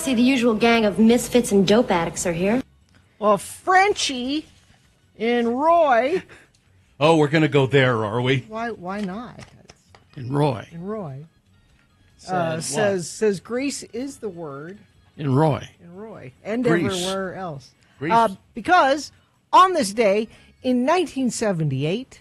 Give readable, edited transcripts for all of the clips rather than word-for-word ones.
see the usual gang of misfits and dope addicts are here. Well, Frenchie and Roy. Oh, we're going to go there, are we? Why not? In Roy. And Roy Says Grease is the word. In Roy. In Roy. And Grease. everywhere else. Grease. Because on this day in 1978,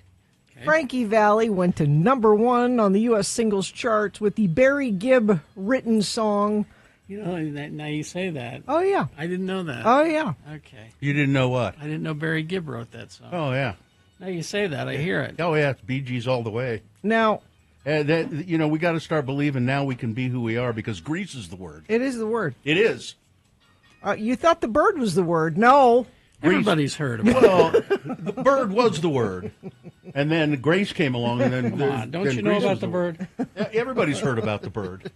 Frankie Valli went to #1 on the U.S. singles charts with the Barry Gibb written song. You know, now you say that. Oh, yeah. I didn't know that. Oh, yeah. Okay. You didn't know what? I didn't know Barry Gibb wrote that song. Oh, yeah. Now you say that, I hear it. Oh, yeah, it's Bee Gees all the way. Now, we got to start believing now we can be who we are because Grease is the word. it is the word. It is. You thought the bird was the word. No. Everybody's heard about it. Well, the bird was the word. And then Grace came along. And then, Come on, don't you know Grease about was the bird? Everybody's heard about the bird.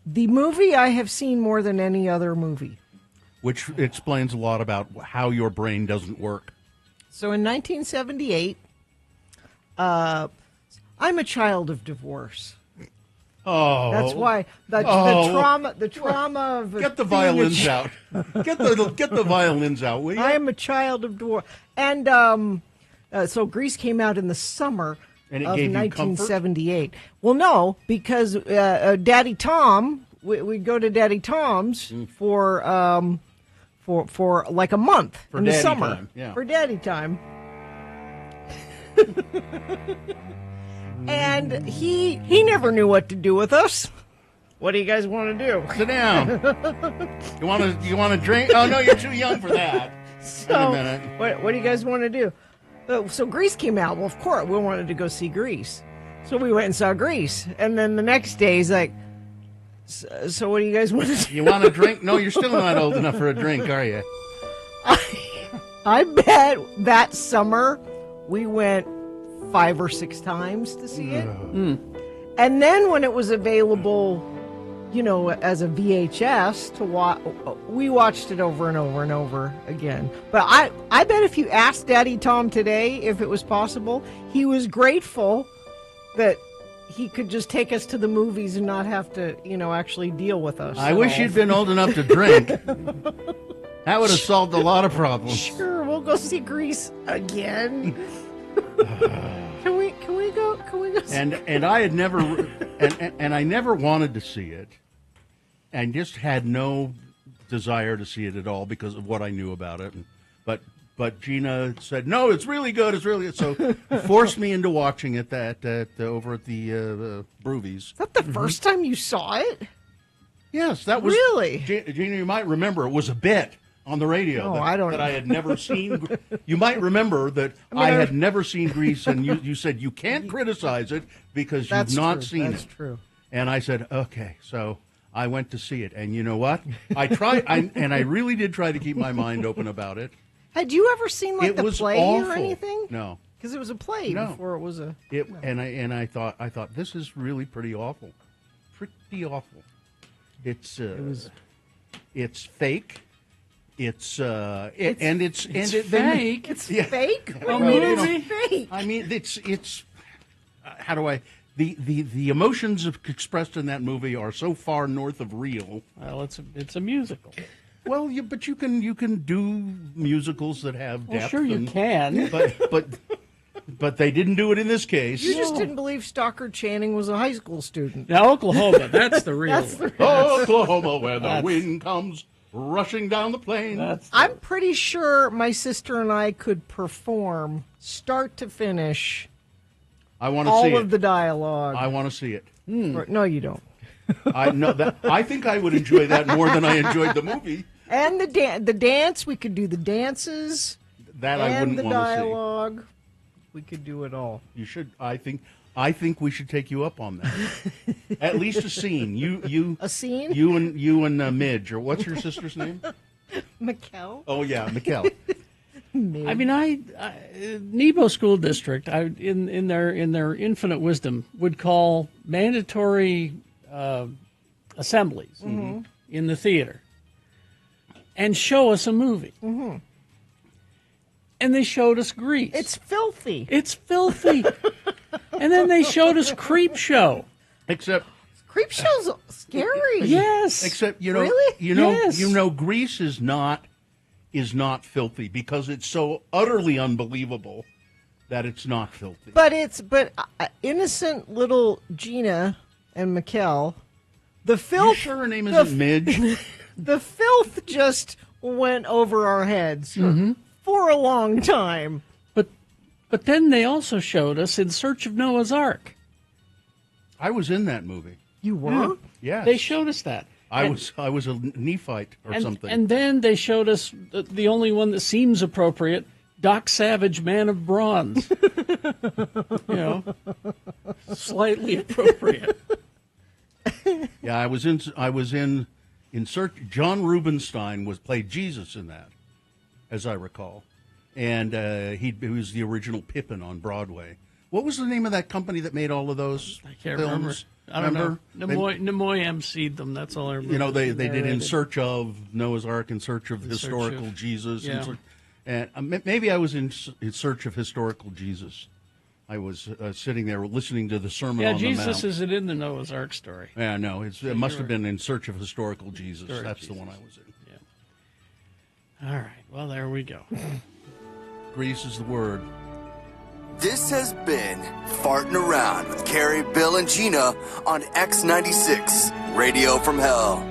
The movie I have seen more than any other movie. Which explains a lot about how your brain doesn't work. So in 1978, I'm a child of divorce. Oh, That's why the trauma of Get the being violins out. Get the violins out, will you? I am a child of divorce, and so Grease came out in the summer And it of gave you comfort? 1978. Well, no, because Daddy Tom, we'd go to Daddy Tom's for like a month For in the daddy summer time, yeah. for Daddy time. And he never knew what to do with us. What do you guys want to do? Sit down. You want to drink? Oh no, you're too young for that. So, Wait a minute. what do you guys want to do? So Grease came out. Well, of course, we wanted to go see Grease. So we went and saw Grease. And then the next day, he's like, so what do you guys want to do? You want a drink? No, you're still not old enough for a drink, are you? I bet that summer we went 5 or 6 times to see it. And then when it was available, as a VHS to watch, we watched it over and over and over again. But I bet if you asked Daddy Tom today if it was possible, he was grateful that he could just take us to the movies and not have to, actually deal with us. I wish you'd been old enough to drink. That would have solved a lot of problems. Sure, we'll go see Grease again. Can we go? And I had never and I never wanted to see it, and just had no desire to see it at all because of what I knew about it. But Gina said, "No, it's really good. It's really good." So forced me into watching it over at the Broovies. Is that the first time you saw it? Yes, that was Really? Gina, you might remember it was a bit on the radio Oh, I don't that know. I had never seen. You might remember that I had never seen Grease, and you said you can't criticize it because you've not seen That's it. true. And I said, okay, so I went to see it, and you know what? I tried, and I really did try to keep my mind open about it. Had you ever seen It the was play awful. or anything? No, Because it was a play No. before it was a. and I thought this is really pretty awful, It's it's fake. It's fake. Fake? It's Yeah. fake. A What do you mean movie? it's fake. I mean, it's how do I the emotions expressed in that movie are so far north of real. Well, it's a musical. Well, but you can do musicals that have Well, depth. sure you can. But they didn't do it in this case. You just didn't believe Stockard Channing was a high school student. Now, Oklahoma, that's the real That's one. Oklahoma, where the That's- wind comes rushing down the plain. I'm pretty sure my sister and I could perform start to finish I want to see all of it. the dialogue. I want to see it. No, you don't. I know that. I think I would enjoy that more than I enjoyed the movie. And the dance, we could do the dances. That I and wouldn't the want to dialogue. We could do it all. see. You should. I think we should take you up on that. At least a scene. A scene? You and Midge, or what's your sister's name? Mikkel? Oh yeah, Mikkel. I mean, Nebo School District, in their infinite wisdom, would call mandatory assemblies in the theater and show us a movie. Mm-hmm. And they showed us Grease. It's filthy. It's filthy. And then they showed us Creep Show. Except Creepshow's scary. Yes. Except Really? Yes. Grease is not filthy because it's so utterly unbelievable that it's not filthy. But innocent little Gina and Mikkel, the You filth. sure her name isn't Midge? The filth just went over our heads for a long time. But then they also showed us In Search of Noah's Ark. I was in that movie. You were? Yes. They showed us that. I was a Nephite or something. And then they showed us the only one that seems appropriate, Doc Savage, Man of Bronze. Slightly appropriate. Yeah, I was in search. John Rubinstein played Jesus in that, as I recall, and he was the original Pippin on Broadway. What was the name of that company that made all of those I can't films? remember. I don't know. Nimoy emceed them. That's all I remember. They did In Search of Noah's Ark, In Search of Historical Jesus, Yeah. and maybe I was in Search of Historical Jesus. I was sitting there listening to the Sermon on the Mount. Jesus isn't in the Noah's Ark story. Yeah, no, it must have been In Search of Historical Jesus. That's the one I was in. Yeah. All right. Well, there we go. Grease is the word. This has been Farting Around with Carrie, Bill, and Gina on X96, Radio from Hell.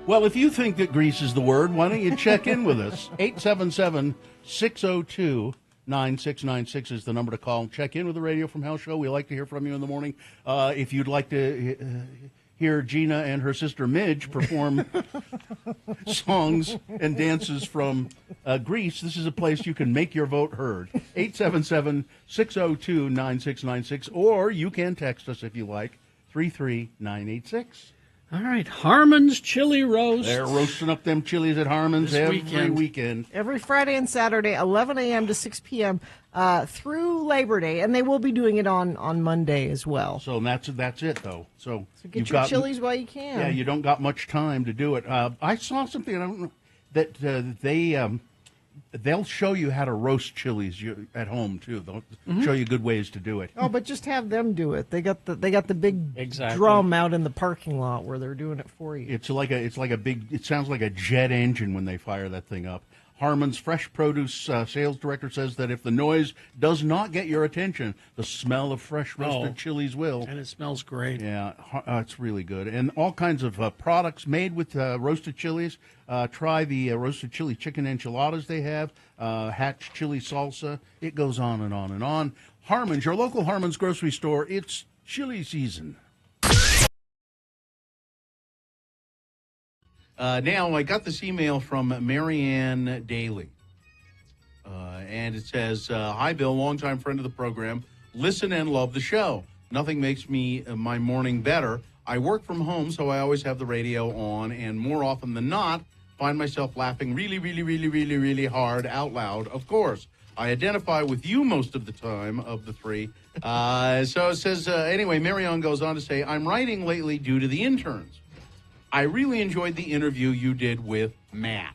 Well, if you think that grease is the word, why don't you check in with us? 877-602-9696 is the number to call. Check in with the Radio from Hell show. We like to hear from you in the morning. If you'd like to hear Gina and her sister Midge perform songs and dances from Grease, this is a place you can make your vote heard. 877-602-9696, or you can text us if you like, 33986. All right. Harmon's Chili Roast. They're roasting up them chilies at Harmon's This every weekend. weekend. Every Friday and Saturday, 11 a.m. to 6 p.m. Through Labor Day, and they will be doing it on Monday as well. So that's it, though. So Get you've your got, chilies while you can. Yeah, you don't got much time to do it. I saw something. I don't know that they'll show you how to roast chilies at home too. They'll show you good ways to do it. Oh, but just have them do it. They got the big Exactly. drum out in the parking lot where they're doing it for you. It's like a big. It sounds like a jet engine when they fire that thing up. Harmon's fresh produce sales director says that if the noise does not get your attention, the smell of fresh roasted chilies will. And it smells great. Yeah, it's really good. And all kinds of products made with roasted chilies. Try the roasted chili chicken enchiladas they have, Hatch chili salsa. It goes on and on and on. Harmon's, your local Harmon's grocery store, it's chili season. Now, I got this email from Marianne Daly. And it says, hi, Bill, longtime friend of the program. Listen and love the show. Nothing makes me my morning better. I work from home, so I always have the radio on, and more often than not, find myself laughing really, really, really, really, really hard out loud, of course. I identify with you most of the time of the three. So it says, anyway, Marianne goes on to say, I'm writing lately due to the interns. I really enjoyed the interview you did with Matt.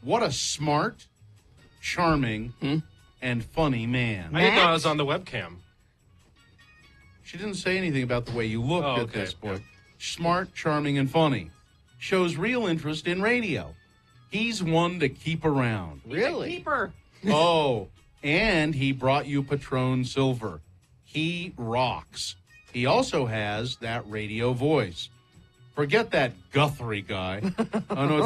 What a smart, charming, and funny man. I didn't know I was on the webcam. She didn't say anything about the way you looked at okay. this point. Smart, charming, and funny. Shows real interest in radio. He's one to keep around. Really? Keeper. Oh, and he brought you Patron Silver. He rocks. He also has that radio voice. Forget that Guthrie guy. Oh no,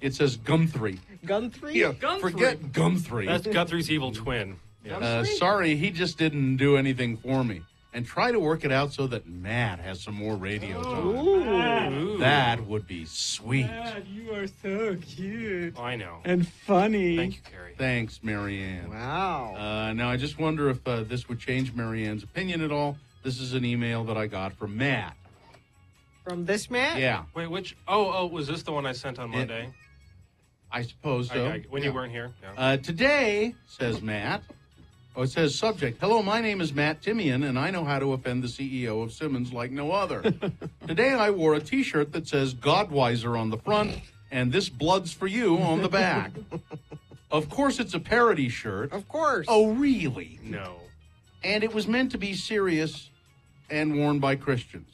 it says Gumthrie. Guthrie? Yeah, Gumthrie. forget Gumthrie. That's Guthrie's evil twin. Yeah. Sorry, he just didn't do anything for me. And try to work it out so that Matt has some more radio time. Ooh. That would be sweet. You are so cute. I know. And funny. Thank you, Carrie. Thanks, Marianne. Wow. Now, I just wonder if this would change Marianne's opinion at all. This is an email that I got from Matt. From this man? Yeah, Wait, which? Oh, was this the one I sent on Monday? I suppose so. When Yeah. you weren't here? Yeah. Today, says Matt, it says subject, hello, my name is Matt Timian, and I know how to offend the CEO of Simmons like no other. Today I wore a T-shirt that says Godweiser on the front and This Blood's for You on the back. Of course, it's a parody shirt. Of course. Oh, really? No. And it was meant to be serious and worn by Christians.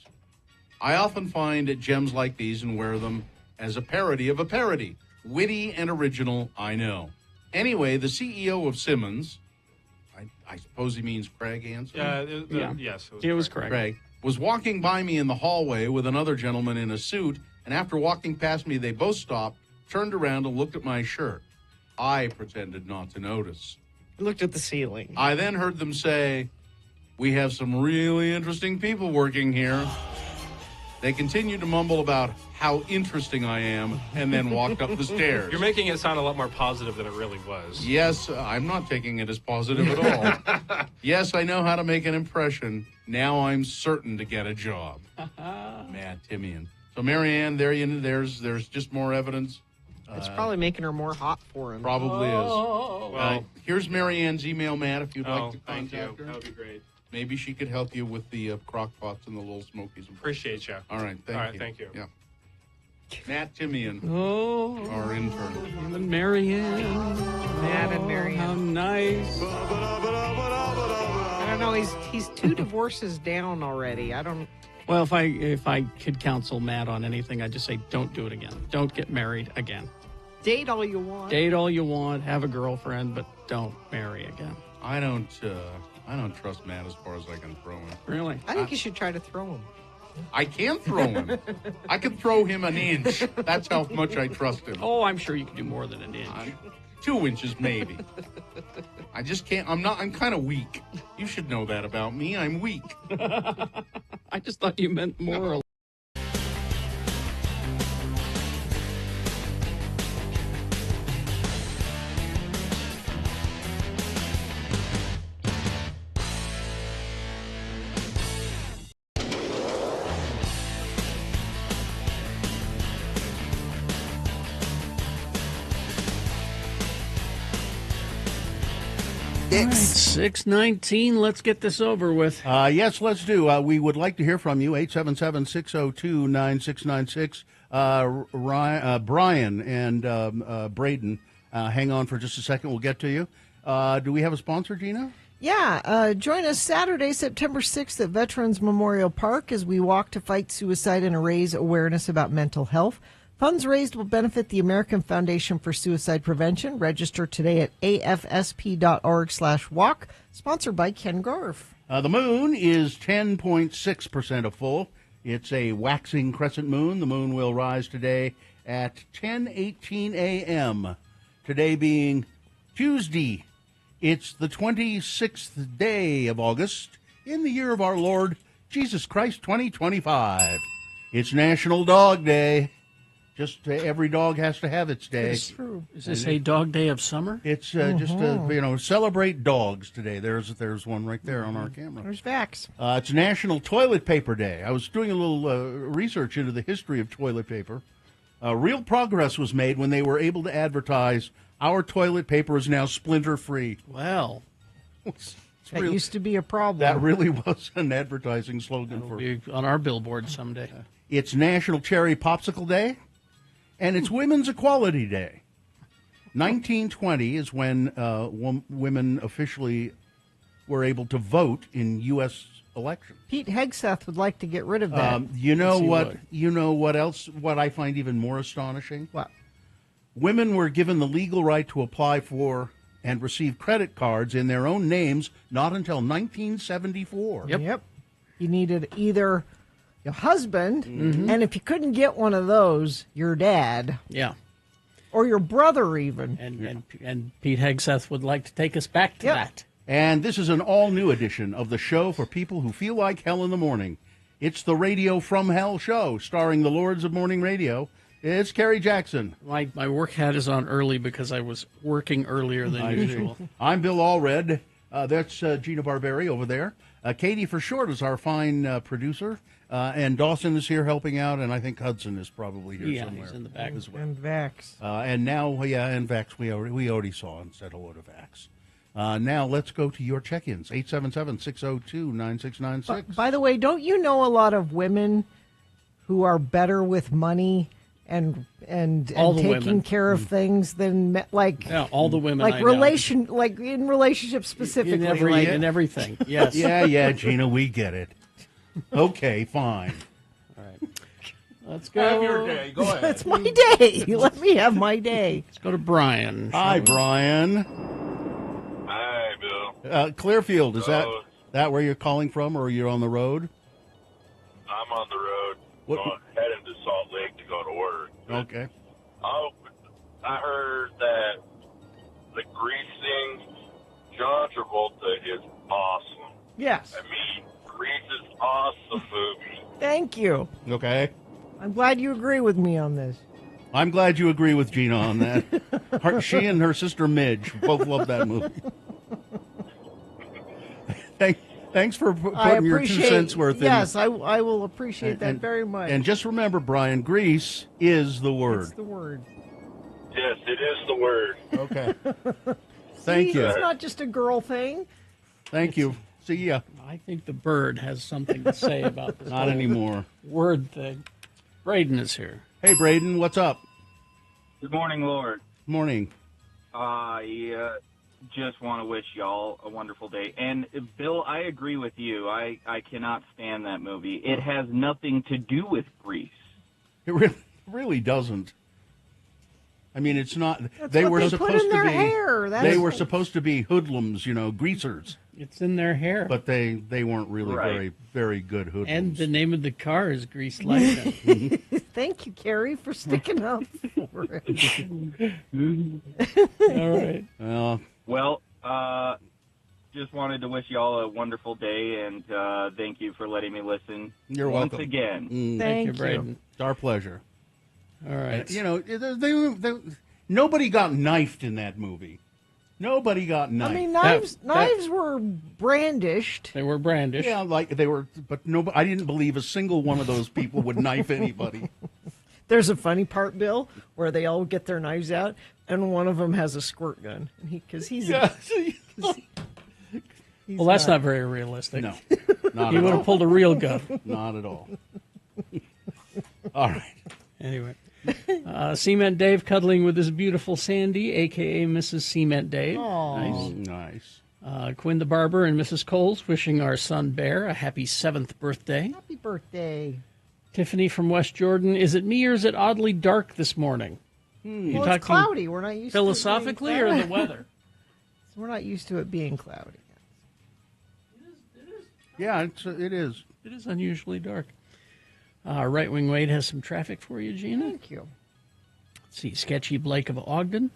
I often find gems like these and wear them as a parody of a parody. Witty and original, I know. Anyway, the CEO of Simmons, I suppose he means Craig Hansen? Yes. It was correct. Craig, was walking by me in the hallway with another gentleman in a suit, and after walking past me, they both stopped, turned around, and looked at my shirt. I pretended not to notice. Looked at the ceiling. I then heard them say, "We have some really interesting people working here." They continued to mumble about how interesting I am and then walked up the stairs. You're making it sound a lot more positive than it really was. Yes, I'm not taking it as positive at all. Yes, I know how to make an impression. Now I'm certain to get a job. Matt Timian. So, Marianne, there's just more evidence. It's probably making her more hot for him. Probably is. Well, Here's Marianne's email, Matt, if you'd like oh, to thank you. contact her. That would be great. Maybe she could help you with the crock pots and the little smokies. Appreciate you. All right, thank you. Yeah. Matt Timian, Oh, our intern. and Marianne. Matt and Marianne. How nice. I don't know. He's 2 divorces down already. I don't. Well, if I could counsel Matt on anything, I'd just say don't do it again. Don't get married again. Date all you want. Date all you want, have a girlfriend, but don't marry again. I don't trust Matt as far as I can throw him. Really? I think you should try to throw him. I can throw him. I can throw him an inch. That's how much I trust him. Oh, I'm sure you can do more than an inch. 2 inches, maybe. I just can't. I'm kind of weak. You should know that about me. I'm weak. I just thought you meant more. X. 6:19. Let's get this over with. Yes, let's do. We would like to hear from you. 877-602-9696. Brian and Braden, hang on for just a second. We'll get to you. Do we have a sponsor, Gina? Yeah, join us Saturday, September 6th at Veterans Memorial Park as we walk to fight suicide and raise awareness about mental health. Funds raised will benefit the American Foundation for Suicide Prevention. Register today at afsp.org/walk. Sponsored by Ken Garf. The moon is 10.6% of full. It's a waxing crescent moon. The moon will rise today at 10:18 a.m. Today being Tuesday. It's the 26th day of August in the year of our Lord Jesus Christ 2025. It's National Dog Day. Just every dog has to have its day. It's true. Is this a dog day of summer? It's just celebrate dogs today. There's one right there on our camera. There's Vax. It's National Toilet Paper Day. I was doing a little research into the history of toilet paper. Real progress was made when they were able to advertise our toilet paper is now splinter-free. Well, That used to be a problem. That really was an advertising slogan it'll for be on our billboard someday. It's National Cherry Popsicle Day, and it's Women's Equality Day. 1920 is when women officially were able to vote in U.S. elections. Pete Hegseth would like to get rid of that. You know Yes, he what? would. You know what else? What I find even more astonishing? What? Women were given the legal right to apply for and receive credit cards in their own names not until 1974. Yep. You needed either your husband, Mm-hmm. and if you couldn't get one of those, your dad, Yeah. or your brother even. And Pete Hegseth would like to take us back to Yep. that. And this is an all-new edition of the show for people who feel like hell in the morning. It's the Radio from Hell show, starring the Lords of Morning Radio. It's Kerry Jackson. My work hat is on early because I was working earlier than usual. I'm Bill Allred. That's Gina Barberi over there. Katie for short is our fine producer. And Dawson is here helping out, and I think Hudson is probably here Yeah, somewhere. he's in the back. as well. And Vax. And now, and Vax, we already saw and said hello to Vax. Now let's go to your check-ins. 877-602-9696. By the way, don't you know a lot of women who are better with money and All the taking women. care of things than like Yeah, all the women like I know. like in relationships specifically. in everything. Yes. Yeah, Gina, we get it. Okay, fine. Let's go. Go ahead. It's my day. Let me have my day. Let's go to Brian. Hi, Brian. Hi, Bill. Clearfield, is Hello. that where you're calling from, or you're on the road? I'm on the road, What- heading to Salt Lake to go to work. Okay. Oh, I heard that the Grease thing, John Travolta is awesome. Yes. I mean, Grease is awesome movie. Thank you. Okay. I'm glad you agree with me on this. I'm glad you agree with Gina on that. She and her sister Midge both love that movie. Thanks for I putting your 2 appreciate. cents worth in. Yes, I will appreciate that very much. And just remember, Brian, Grease is the word. It's the word. Yes, it is the word. Okay. Thank See, you. It's not just a girl thing. Thank you. See ya. I think the bird has something to say about this Not whole anymore. word thing. Braden is here. Hey, Braden, what's up? Good morning, Lord. Morning. I just want to wish y'all a wonderful day. And, Bill, I agree with you. I cannot stand that movie. It has nothing to do with Grease. It really doesn't. I mean, it's not. That's They what were they supposed put in to their be. hair. They That's- were supposed to be hoodlums, greasers. It's in their hair. But they weren't really Right. very, very good hoodlums. And the name of the car is Grease Lightning. Thank you, Carrie, for sticking up for it. All right. Well, just wanted to wish y'all a wonderful day, and thank you for letting me listen You're once welcome. again. Mm, Thank you, Thank Braden. it's our pleasure. All right. Nobody got knifed in that movie. Nobody got knifed. I mean, That- knives were brandished. They were brandished. yeah, like they were, but nobody. I didn't believe a single one of those people would knife anybody. There's a funny part, Bill, where they all get their knives out, and one of them has a squirt gun, and he's Well, that's not very realistic. No, not He at would all. have pulled a real gun. Not at all. All right. Anyway. Cement Dave cuddling with his beautiful Sandy, a.k.a. Mrs. Cement Dave. Oh, nice. Quinn the Barber and Mrs. Coles wishing our son Bear a happy 7th birthday. Happy birthday. Tiffany from West Jordan, is it me or is it oddly dark this morning? You Well, talking it's cloudy. We're not used philosophically to it or being the weather? We're not used to it being cloudy. Yeah, it is. It is unusually dark. Right Wing Wade has some traffic for you, Gina. Thank you. Let's see, Sketchy Blake of Ogden.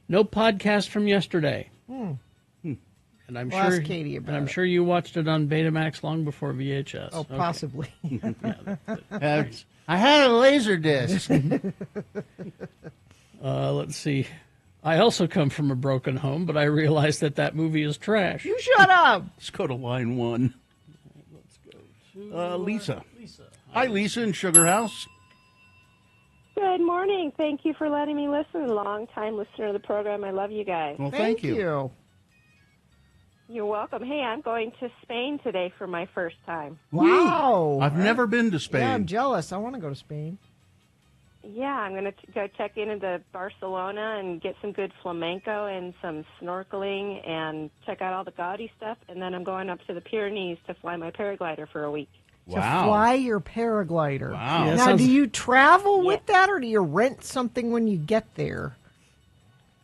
No podcast from yesterday. And I'm We'll sure ask Katie about and I'm it. sure you watched it on Betamax long before VHS. Oh, Okay. possibly. I had a laser disc. Let's see. I also come from a broken home, but I realized that movie is trash. You shut up. Let's go to line 1. Lisa. Hi, Lisa in Sugar House. Good morning. Thank you for letting me listen. Long-time listener of the program. I love you guys. Well, thank you. You're welcome. Hey, I'm going to Spain today for my first time. Wow. I've never been to Spain. Yeah, I'm jealous. I want to go to Spain. Yeah, I'm going to go check into Barcelona and get some good flamenco and some snorkeling and check out all the gaudy stuff. And then I'm going up to the Pyrenees to fly my paraglider for a week. To fly your paraglider. Wow. Yeah, Now, sounds- do you travel with that, or do you rent something when you get there?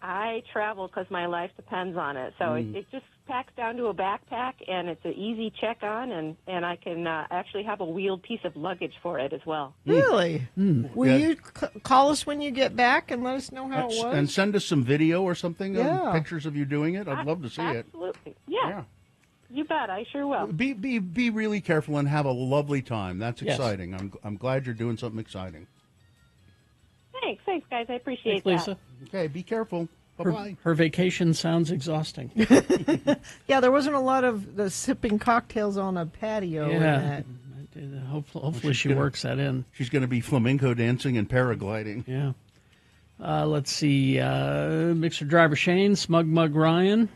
I travel because my life depends on it. So it just packs down to a backpack, and it's an easy check-on, and I can actually have a wheeled piece of luggage for it as well. Really? Will Yeah. you call us when you get back and let us know how it was? And send us some video or something, Yeah. pictures of you doing it. I'd love to see it. Absolutely. Yeah, you bet. I sure will. Be really careful and have a lovely time. That's Yes. exciting. I'm glad you're doing something exciting. Thanks, guys. I appreciate Thanks, Lisa. Okay, be careful. Bye-bye. Her vacation sounds exhausting. Yeah, there wasn't a lot of the sipping cocktails on a patio. and Yeah. that. Hopefully she gonna- works that in. She's going to be flamenco dancing and paragliding. Yeah. Let's see. Mixer driver Shane, Smug Mug Ryan.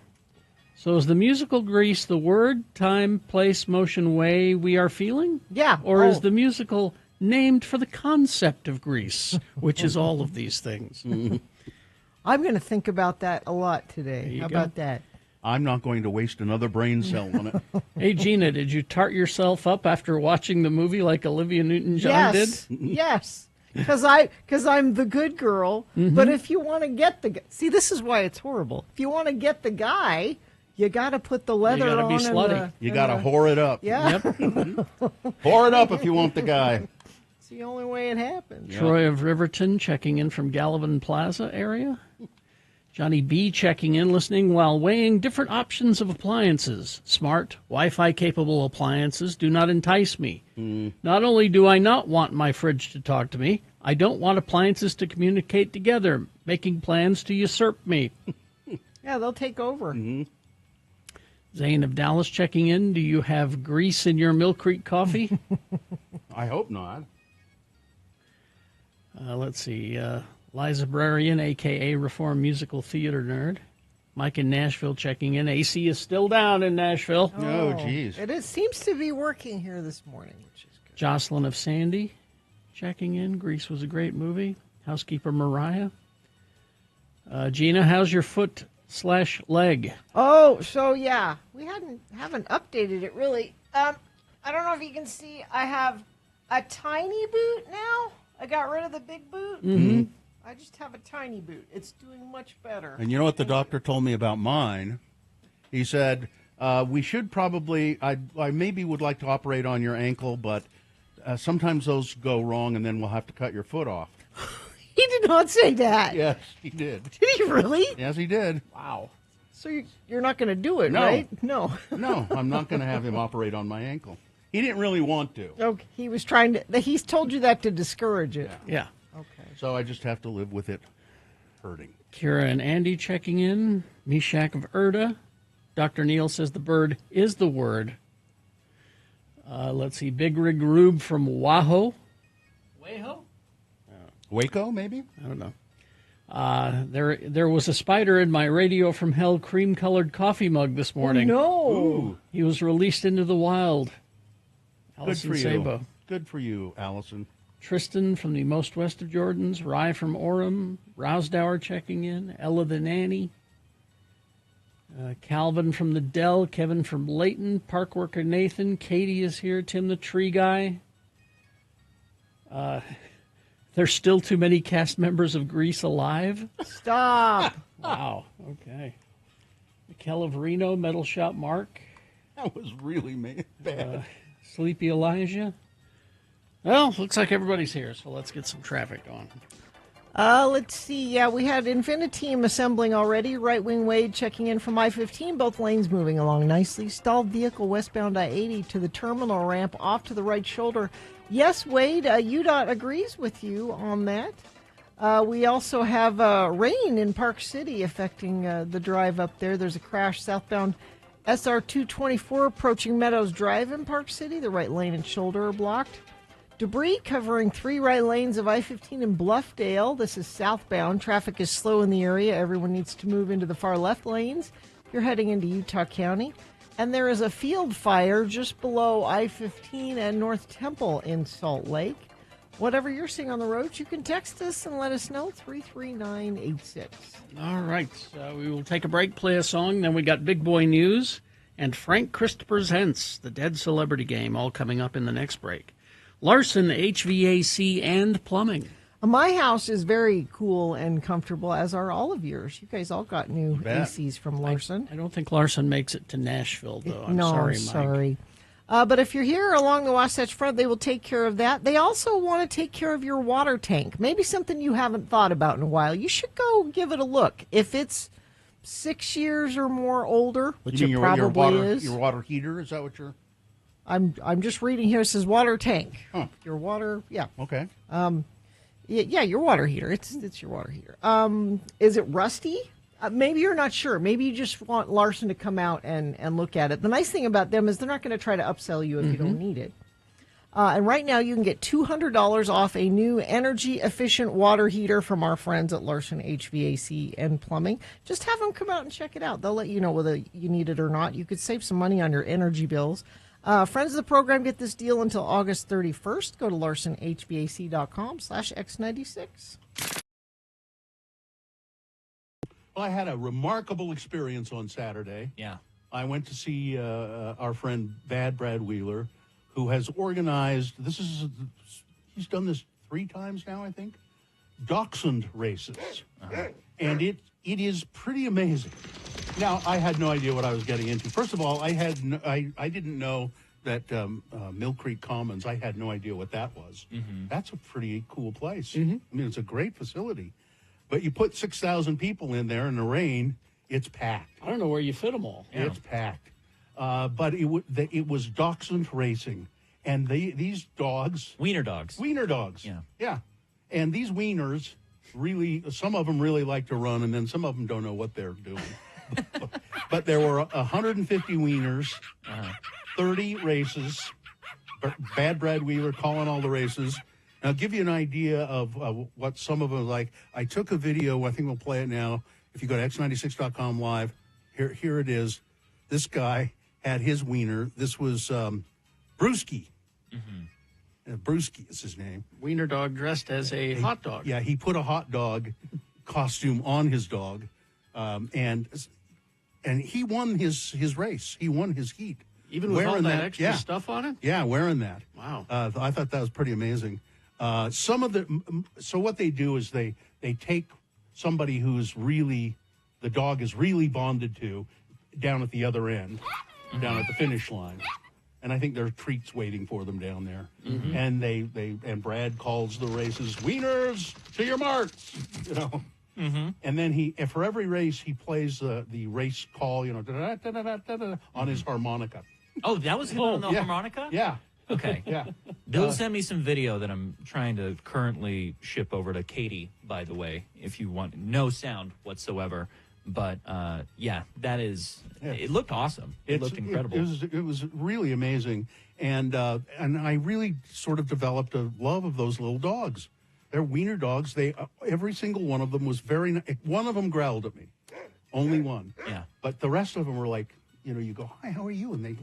So is the musical Grease the word, time, place, motion, way we are feeling? Yeah. Or is Oh. the musical named for the concept of Grease, which is all of these things? I'm going to think about that a lot today. you How go. about that? I'm not going to waste another brain cell on it. Hey, Gina, did you tart yourself up after watching the movie like Olivia Newton-John did? Yes. Because I'm the good girl. But if you want to get the see, this is why it's horrible. If you want to get the guy, you got to put the leather gotta on. be slutty. You got to whore it up. Yeah. Yep. Whore it up if you want the guy. It's the only way it happens. Troy of Riverton checking in from Gallivan Plaza area. Johnny B checking in, listening while weighing different options of appliances. Smart, Wi-Fi capable appliances do not entice me. Not only do I not want my fridge to talk to me, I don't want appliances to communicate together, making plans to usurp me. Yeah, they'll take over. Zane of Dallas checking in. Do you have grease in your Mill Creek coffee? I hope not. Let's see. Liza Brarian, a.k.a. Reform Musical Theater Nerd. Mike in Nashville checking in. AC is still down in Nashville. Oh, geez. It seems to be working here this morning, which is good. Jocelyn of Sandy checking in. Grease was a great movie. Housekeeper Mariah. Gina, how's your foot/leg? Oh, so yeah, we haven't updated it really. I don't know if you can see. I have a tiny boot now. I got rid of the big boot. Mm-hmm. I just have a tiny boot. It's doing much better. And you know what the doctor told me about mine? He said, we should probably, I maybe would like to operate on your ankle, but sometimes those go wrong and then we'll have to cut your foot off. He did not say that. Yes, he did. Did he really? Yes, he did. Wow. So you're not going to do it, No. right? No. No, I'm not going to have him operate on my ankle. He didn't really want to. Okay. He was trying to. He's told you that to discourage it. Yeah. Okay. So I just have to live with it hurting. Kira and Andy checking in. Mishak of Erda. Dr. Neal says the bird is the word. Let's see. Big Rig Rube from Waho. Waco, maybe? I don't know. There was a spider in my Radio from Hell cream-colored coffee mug this morning. No. Ooh, He was released into the wild. good Allison for you. Sabo. Good for you, Allison. Tristan from the most west of Jordans. Rye from Orem. Rousdower checking in. Ella the nanny. Calvin from the Dell. Kevin from Layton. Park worker Nathan. Katie is here. Tim the tree guy. There's still too many cast members of Grease alive. Stop. Wow. Okay. Mikel of Reno. Metal Shop Mark. That was really bad. Sleepy Elijah. Well, looks like everybody's here, so let's get some traffic on. Let's see. Yeah, we had Infiniteam assembling already. Right Wing Wade checking in from I-15. Both lanes moving along nicely. Stalled vehicle westbound I-80 to the terminal ramp off to the right shoulder. Yes, Wade, UDOT agrees with you on that. We also have rain in Park City affecting the drive up there. There's a crash southbound SR 224 approaching Meadows Drive in Park City. The right lane and shoulder are blocked. Debris covering 3 right lanes of I-15 in Bluffdale. This is southbound. Traffic is slow in the area. Everyone needs to move into the far left lanes. You're heading into Utah County. And there is a field fire just below I-15 and North Temple in Salt Lake. Whatever you're seeing on the road, you can text us and let us know, 33986. All right. So we will take a break, play a song. Then we got Big Boy News and Frank Christopher's Hence, the Dead Celebrity Game, all coming up in the next break. Larson, HVAC and Plumbing. My house is very cool and comfortable, as are all of yours. You guys all got new ACs from Larson. I don't think Larson makes it to Nashville, though. I'm sorry, Mike. Sorry. But if you're here along the Wasatch Front, they will take care of that. They also want to take care of your water tank. Maybe something you haven't thought about in a while. You should go give it a look. If it's 6 years or more older, which it probably is. Your water heater, is that what you're... I'm just reading here. It says water tank. Huh. Your water, yeah. Okay. Yeah, your water heater. It's your water heater. Is it rusty? Maybe you're not sure. Maybe you just want Larson to come out and look at it. The nice thing about them is they're not going to try to upsell you if you don't need it. And right now you can get $200 off a new energy-efficient water heater from our friends at Larson HVAC and Plumbing. Just have them come out and check it out. They'll let you know whether you need it or not. You could save some money on your energy bills. Friends of the program get this deal until August 31st. Go to LarsonHVAC.com/X96. Well, I had a remarkable experience on Saturday. Yeah. I went to see our friend Bad Brad Wheeler, who has organized, he's done this 3 times now, I think, dachshund races. And it is pretty amazing. Now, I had no idea what I was getting into. First of all, I didn't know that Mill Creek Commons, I had no idea what that was. That's a pretty cool place. I mean, it's a great facility. But you put 6,000 people in there in the rain, it's packed. I don't know where you fit them all. It's packed. But it was dachshund racing. And these dogs... Wiener dogs. Yeah. Yeah. And these wieners really, some of them really like to run, and then some of them don't know what they're doing. But there were 150 wieners, 30 races. Bad Brad Wheeler calling all the races. And I'll give you an idea of what some of them are like. I took a video. I think we'll play it now. If you go to x96.com live, here it is. This guy had his wiener. This was Brewski. Brewski is his name. Wiener dog dressed as a hot dog. Yeah, he put a hot dog costume on his dog, and he won his race. He won his heat. Even with all that extra stuff on it? Yeah, wearing that. Wow. I thought that was pretty amazing. So what they do is they take somebody who's really, the dog is really bonded to, down at the other end, down at the finish line. And I think there are treats waiting for them down there. And and Brad calls the races, wieners to your marks, you know. And then for every race, he plays the race call, you know, da-da-da-da-da-da, on his harmonica. Oh, that was him on the harmonica? Yeah. Okay. Yeah. Bill sent me some video that I'm trying to currently ship over to Katie, by the way, if you want. No sound whatsoever. But, yeah, that is, it looked awesome. It looked incredible. It was really amazing. And I really sort of developed a love of those little dogs. They're wiener dogs. Every single one of them was very nice. One of them growled at me. Only one. Yeah. But the rest of them were like, you know, you go, hi, how are you? And they're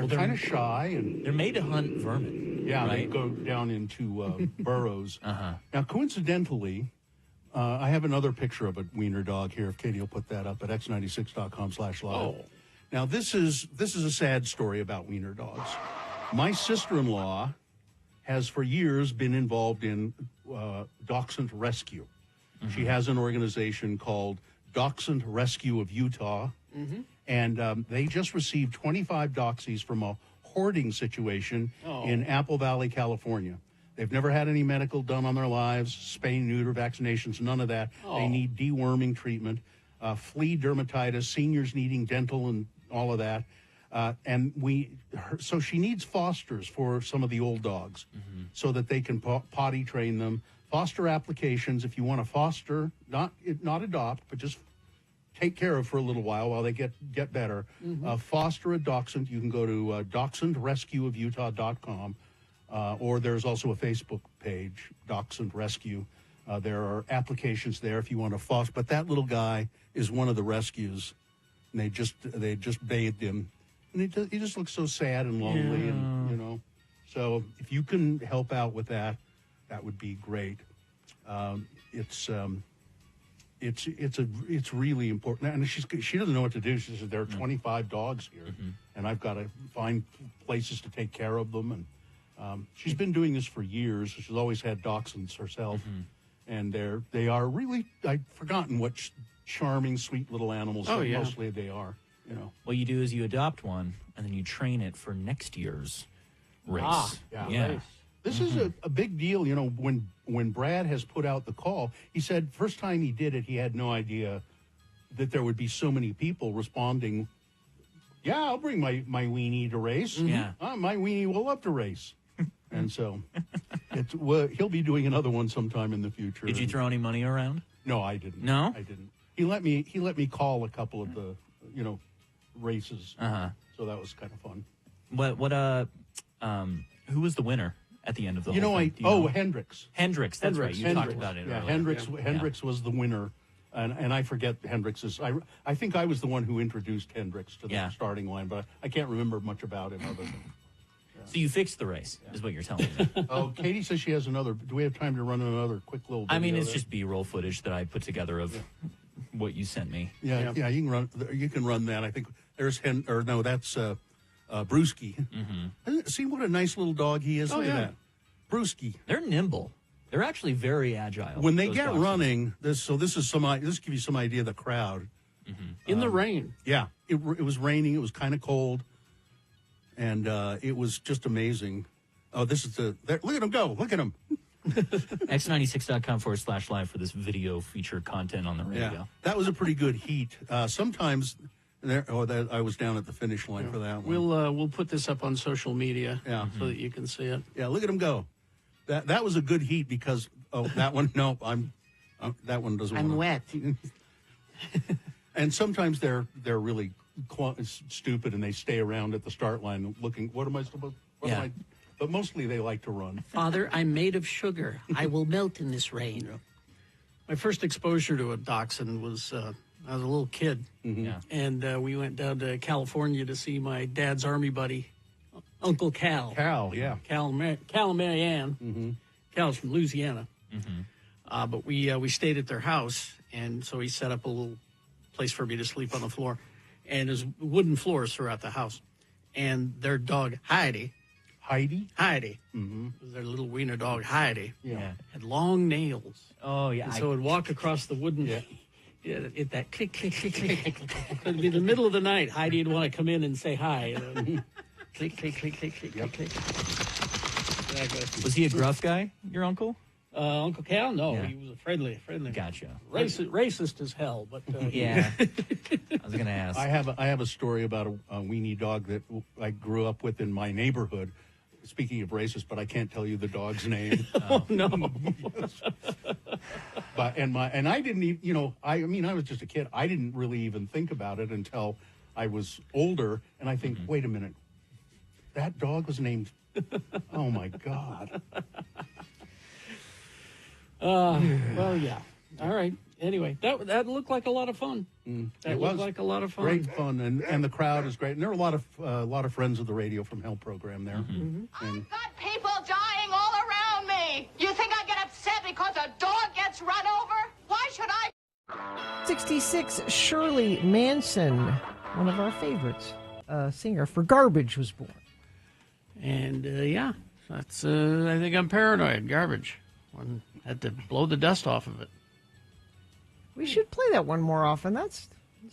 kind of shy. And they're made to hunt vermin. Yeah, right? they go down into burrows. Now, coincidentally, I have another picture of a wiener dog here. If Katie will put that up at x96.com/live. Oh. Now, this is a sad story about wiener dogs. My sister-in-law has for years been involved in dachshund rescue. She has an organization called Dachshund Rescue of Utah. And they just received 25 doxies from a hoarding situation in Apple Valley, California. They've never had any medical done on their lives, spay, neuter, vaccinations, none of that. They need deworming treatment, flea dermatitis, seniors needing dental and all of that. So she needs fosters for some of the old dogs so that they can potty train them. Foster applications, if you want to foster, not adopt, but just take care of for a little while they get better. Foster a dachshund. You can go to dachshundrescueofutah.com. Or there's also a Facebook page, Dachshund Rescue. There are applications there if you want to foster. But that little guy is one of the rescues. And they just bathed him. And he just looks so sad and lonely. And, you know. So if you can help out with that, that would be great. It's really important. And she doesn't know what to do. She says there are 25 dogs here. And I've got to find places to take care of them. And she's been doing this for years. She's always had dachshunds herself, and they are really, I've forgotten what charming, sweet little animals. Mostly they are. You know, what you do is you adopt one, and then you train it for next year's race. Race. This is a big deal. You know, when Brad has put out the call, he said first time he did it, he had no idea that there would be so many people responding. Yeah, I'll bring my weenie to race. Yeah, my weenie will love to race. And so he'll be doing another one sometime in the future. Did you throw any money around? No, I didn't. No? I didn't. He let me call a couple of the, races. So that was kind of fun. Who was the winner at the end of the whole thing? Hendricks. Hendricks, that's right. You talked about it earlier. Hendricks was the winner. And I forget Hendricks' I think I was the one who introduced Hendricks to the starting line, but I can't remember much about him other than. So you fixed the race, is what you're telling me. Katie says she has another. Do we have time to run another quick little video? It's just B-roll footage that I put together of what you sent me. Yeah, you can run. You can run that. I think there's that's Brewski. See what a nice little dog he is. Look at that, Brewski. They're nimble. They're actually very agile. When they get running, this gives you some idea of the crowd. In the rain. Yeah, it was raining. It was kind of cold, and it was just amazing. Oh, this is look at them go! Look at them. X96.com/live for this video feature content on the radio. Yeah, that was a pretty good heat. Sometimes I was down at the finish line for that one. We'll put this up on social media so that you can see it. Yeah, look at them go. That was a good heat because that one that one doesn't. I'm wet. And sometimes they're really stupid and they stay around at the start line looking. What am I supposed? But mostly they like to run. Father, I'm made of sugar. I will melt in this rain. Yeah. My first exposure to a dachshund was I was a little kid, and we went down to California to see my dad's army buddy, Uncle Cal. Cal, yeah. Cal and Marianne. Cal's from Louisiana. But we stayed at their house, and so he set up a little place for me to sleep on the floor. And there's wooden floors throughout the house. And their dog, Heidi. Their little wiener dog, Heidi. Yeah. Had long nails. Oh, yeah. And so it would walk across the wooden... that click, click, click, click. It'd be the middle of the night. Heidi would want to come in and say hi. Click, click, click, click, click, click, click. Was he a gruff guy, your uncle? Uncle Cal? No, he was a friendly. Gotcha. Racist as hell, but yeah. I was gonna ask. I have a story about a weenie dog that I grew up with in my neighborhood. Speaking of racist, but I can't tell you the dog's name. Oh no! But and I didn't even I was just a kid. I didn't really even think about it until I was older, and I think, wait a minute, that dog was named. Oh my God. Well, yeah. All right. Anyway, that looked like a lot of fun. That looked like a lot of fun. Great fun, and the crowd is great. And there are a lot of friends of the Radio from Hell program there. And I've got people dying all around me. You think I get upset because a dog gets run over? Why should I? 66, Shirley Manson, one of our favorites, singer for Garbage, was born. And that's I think I'm paranoid. Garbage. One had to blow the dust off of it. We should play that one more often. That's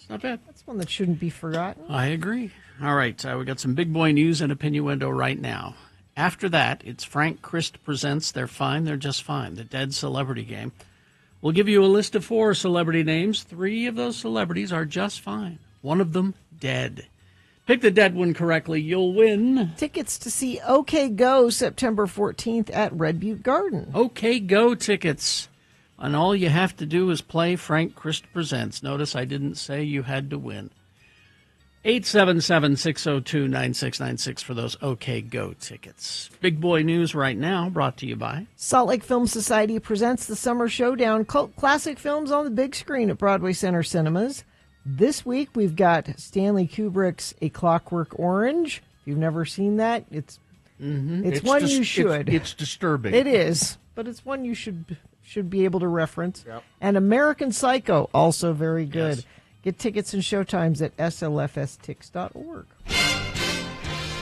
not bad. That's one that shouldn't be forgotten. I agree. All right, we got some big boy news and Opinnuendo right now. After that, it's Frank Christ presents They're Fine, They're Just Fine, the Dead Celebrity Game. We'll give you a list of 4 celebrity names. 3 of those celebrities are just fine. One of them dead. Pick the dead one correctly, you'll win tickets to see OK Go September 14th at Red Butte Garden. OK Go tickets. And all you have to do is play Frank Christ Presents. Notice I didn't say you had to win. 877-602-9696 for those OK Go tickets. Big boy news right now, brought to you by Salt Lake Film Society presents the Summer Showdown, cult classic films on the big screen at Broadway Center Cinemas. This week we've got Stanley Kubrick's A Clockwork Orange. If you've never seen that, it's one you should. It's disturbing. It is, but it's one you should be able to reference. Yep. And American Psycho, also very good. Yes. Get tickets and showtimes at slfstix.org.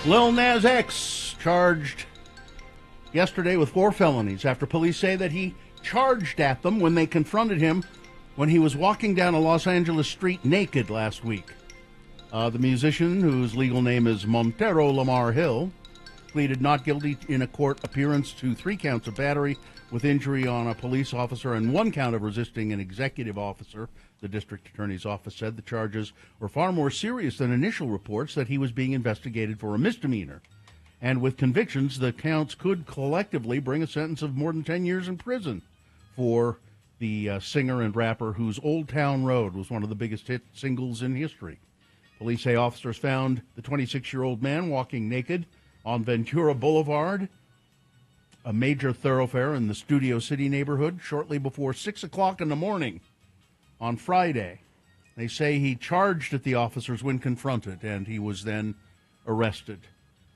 Lil Nas X charged yesterday with 4 felonies after police say that he charged at them when they confronted him when he was walking down a Los Angeles street naked last week. The musician, whose legal name is Montero Lamar Hill, pleaded not guilty in a court appearance to 3 counts of battery with injury on a police officer and 1 count of resisting an executive officer. The district attorney's office said the charges were far more serious than initial reports that he was being investigated for a misdemeanor. And with convictions, the counts could collectively bring a sentence of more than 10 years in prison for the singer and rapper whose Old Town Road was one of the biggest hit singles in history. Police say officers found the 26-year-old man walking naked on Ventura Boulevard, a major thoroughfare in the Studio City neighborhood, shortly before 6 o'clock in the morning on Friday. They say he charged at the officers when confronted, and he was then arrested.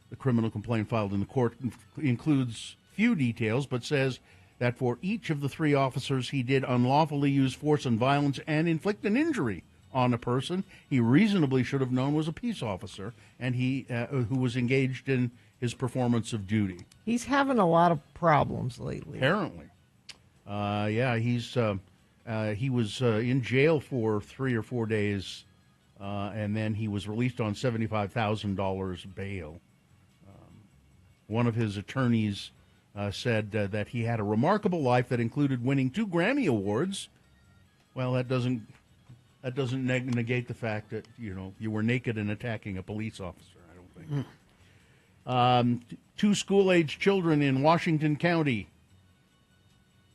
The criminal complaint filed in the court includes few details, but says that for each of the 3 officers he did unlawfully use force and violence and inflict an injury on a person he reasonably should have known was a peace officer and who was engaged in his performance of duty. He's having a lot of problems lately. Apparently. He was in jail for 3 or 4 days, and then he was released on $75,000 bail. One of his attorneys said that he had a remarkable life that included winning 2 Grammy Awards. Well, that doesn't negate the fact that you were naked and attacking a police officer. I don't think. 2 school-age children in Washington County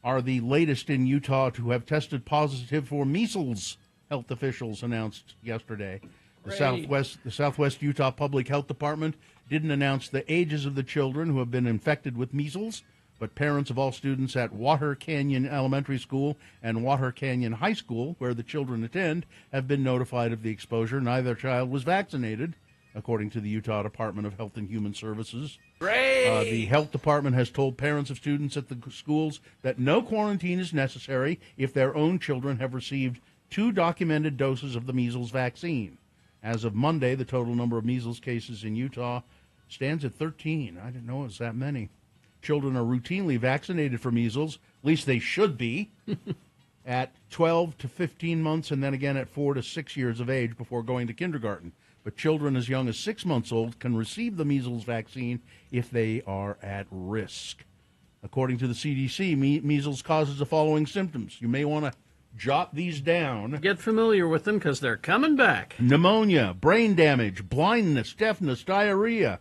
are the latest in Utah to have tested positive for measles, health officials announced yesterday. The Southwest Utah Public Health Department didn't announce the ages of the children who have been infected with measles, but parents of all students at Water Canyon Elementary School and Water Canyon High School, where the children attend, have been notified of the exposure. Neither child was vaccinated, according to the Utah Department of Health and Human Services. Great! The health department has told parents of students at the schools that no quarantine is necessary if their own children have received 2 documented doses of the measles vaccine. As of Monday, the total number of measles cases in Utah stands at 13. I didn't know it was that many. Children are routinely vaccinated for measles, at least they should be, at 12 to 15 months and then again at 4 to 6 years of age before going to kindergarten. But children as young as 6 months old can receive the measles vaccine if they are at risk. According to the CDC, measles causes the following symptoms. You may want to jot these down. Get familiar with them because they're coming back. Pneumonia, brain damage, blindness, deafness, diarrhea,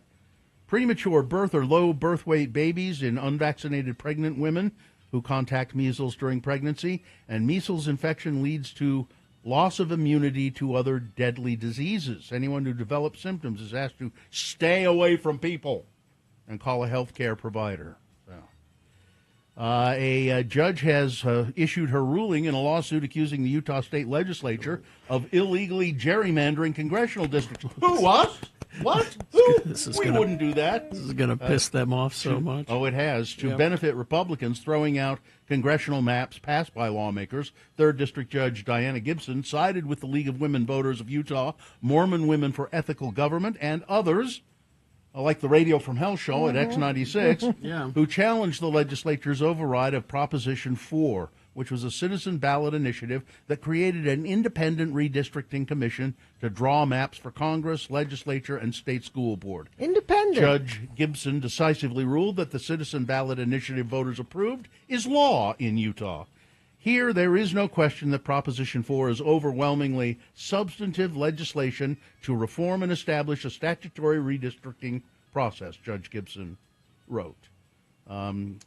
premature birth or low birth weight babies in unvaccinated pregnant women who contact measles during pregnancy, and measles infection leads to loss of immunity to other deadly diseases. Anyone who develops symptoms is asked to stay away from people and call a healthcare provider. A judge has issued her ruling in a lawsuit accusing the Utah State Legislature of illegally gerrymandering congressional districts. Who, us? What? Who? We wouldn't do that. This is going to piss them off so much. Oh, it has. To benefit Republicans throwing out congressional maps passed by lawmakers, 3rd District Judge Diana Gibson sided with the League of Women Voters of Utah, Mormon Women for Ethical Government, and others, like the Radio from Hell show at X96, who challenged the legislature's override of Proposition 4, which was a citizen ballot initiative that created an independent redistricting commission to draw maps for Congress, legislature, and state school board. Independent. Judge Gibson decisively ruled that the citizen ballot initiative voters approved is law in Utah. Here, there is no question that Proposition 4 is overwhelmingly substantive legislation to reform and establish a statutory redistricting process, Judge Gibson wrote.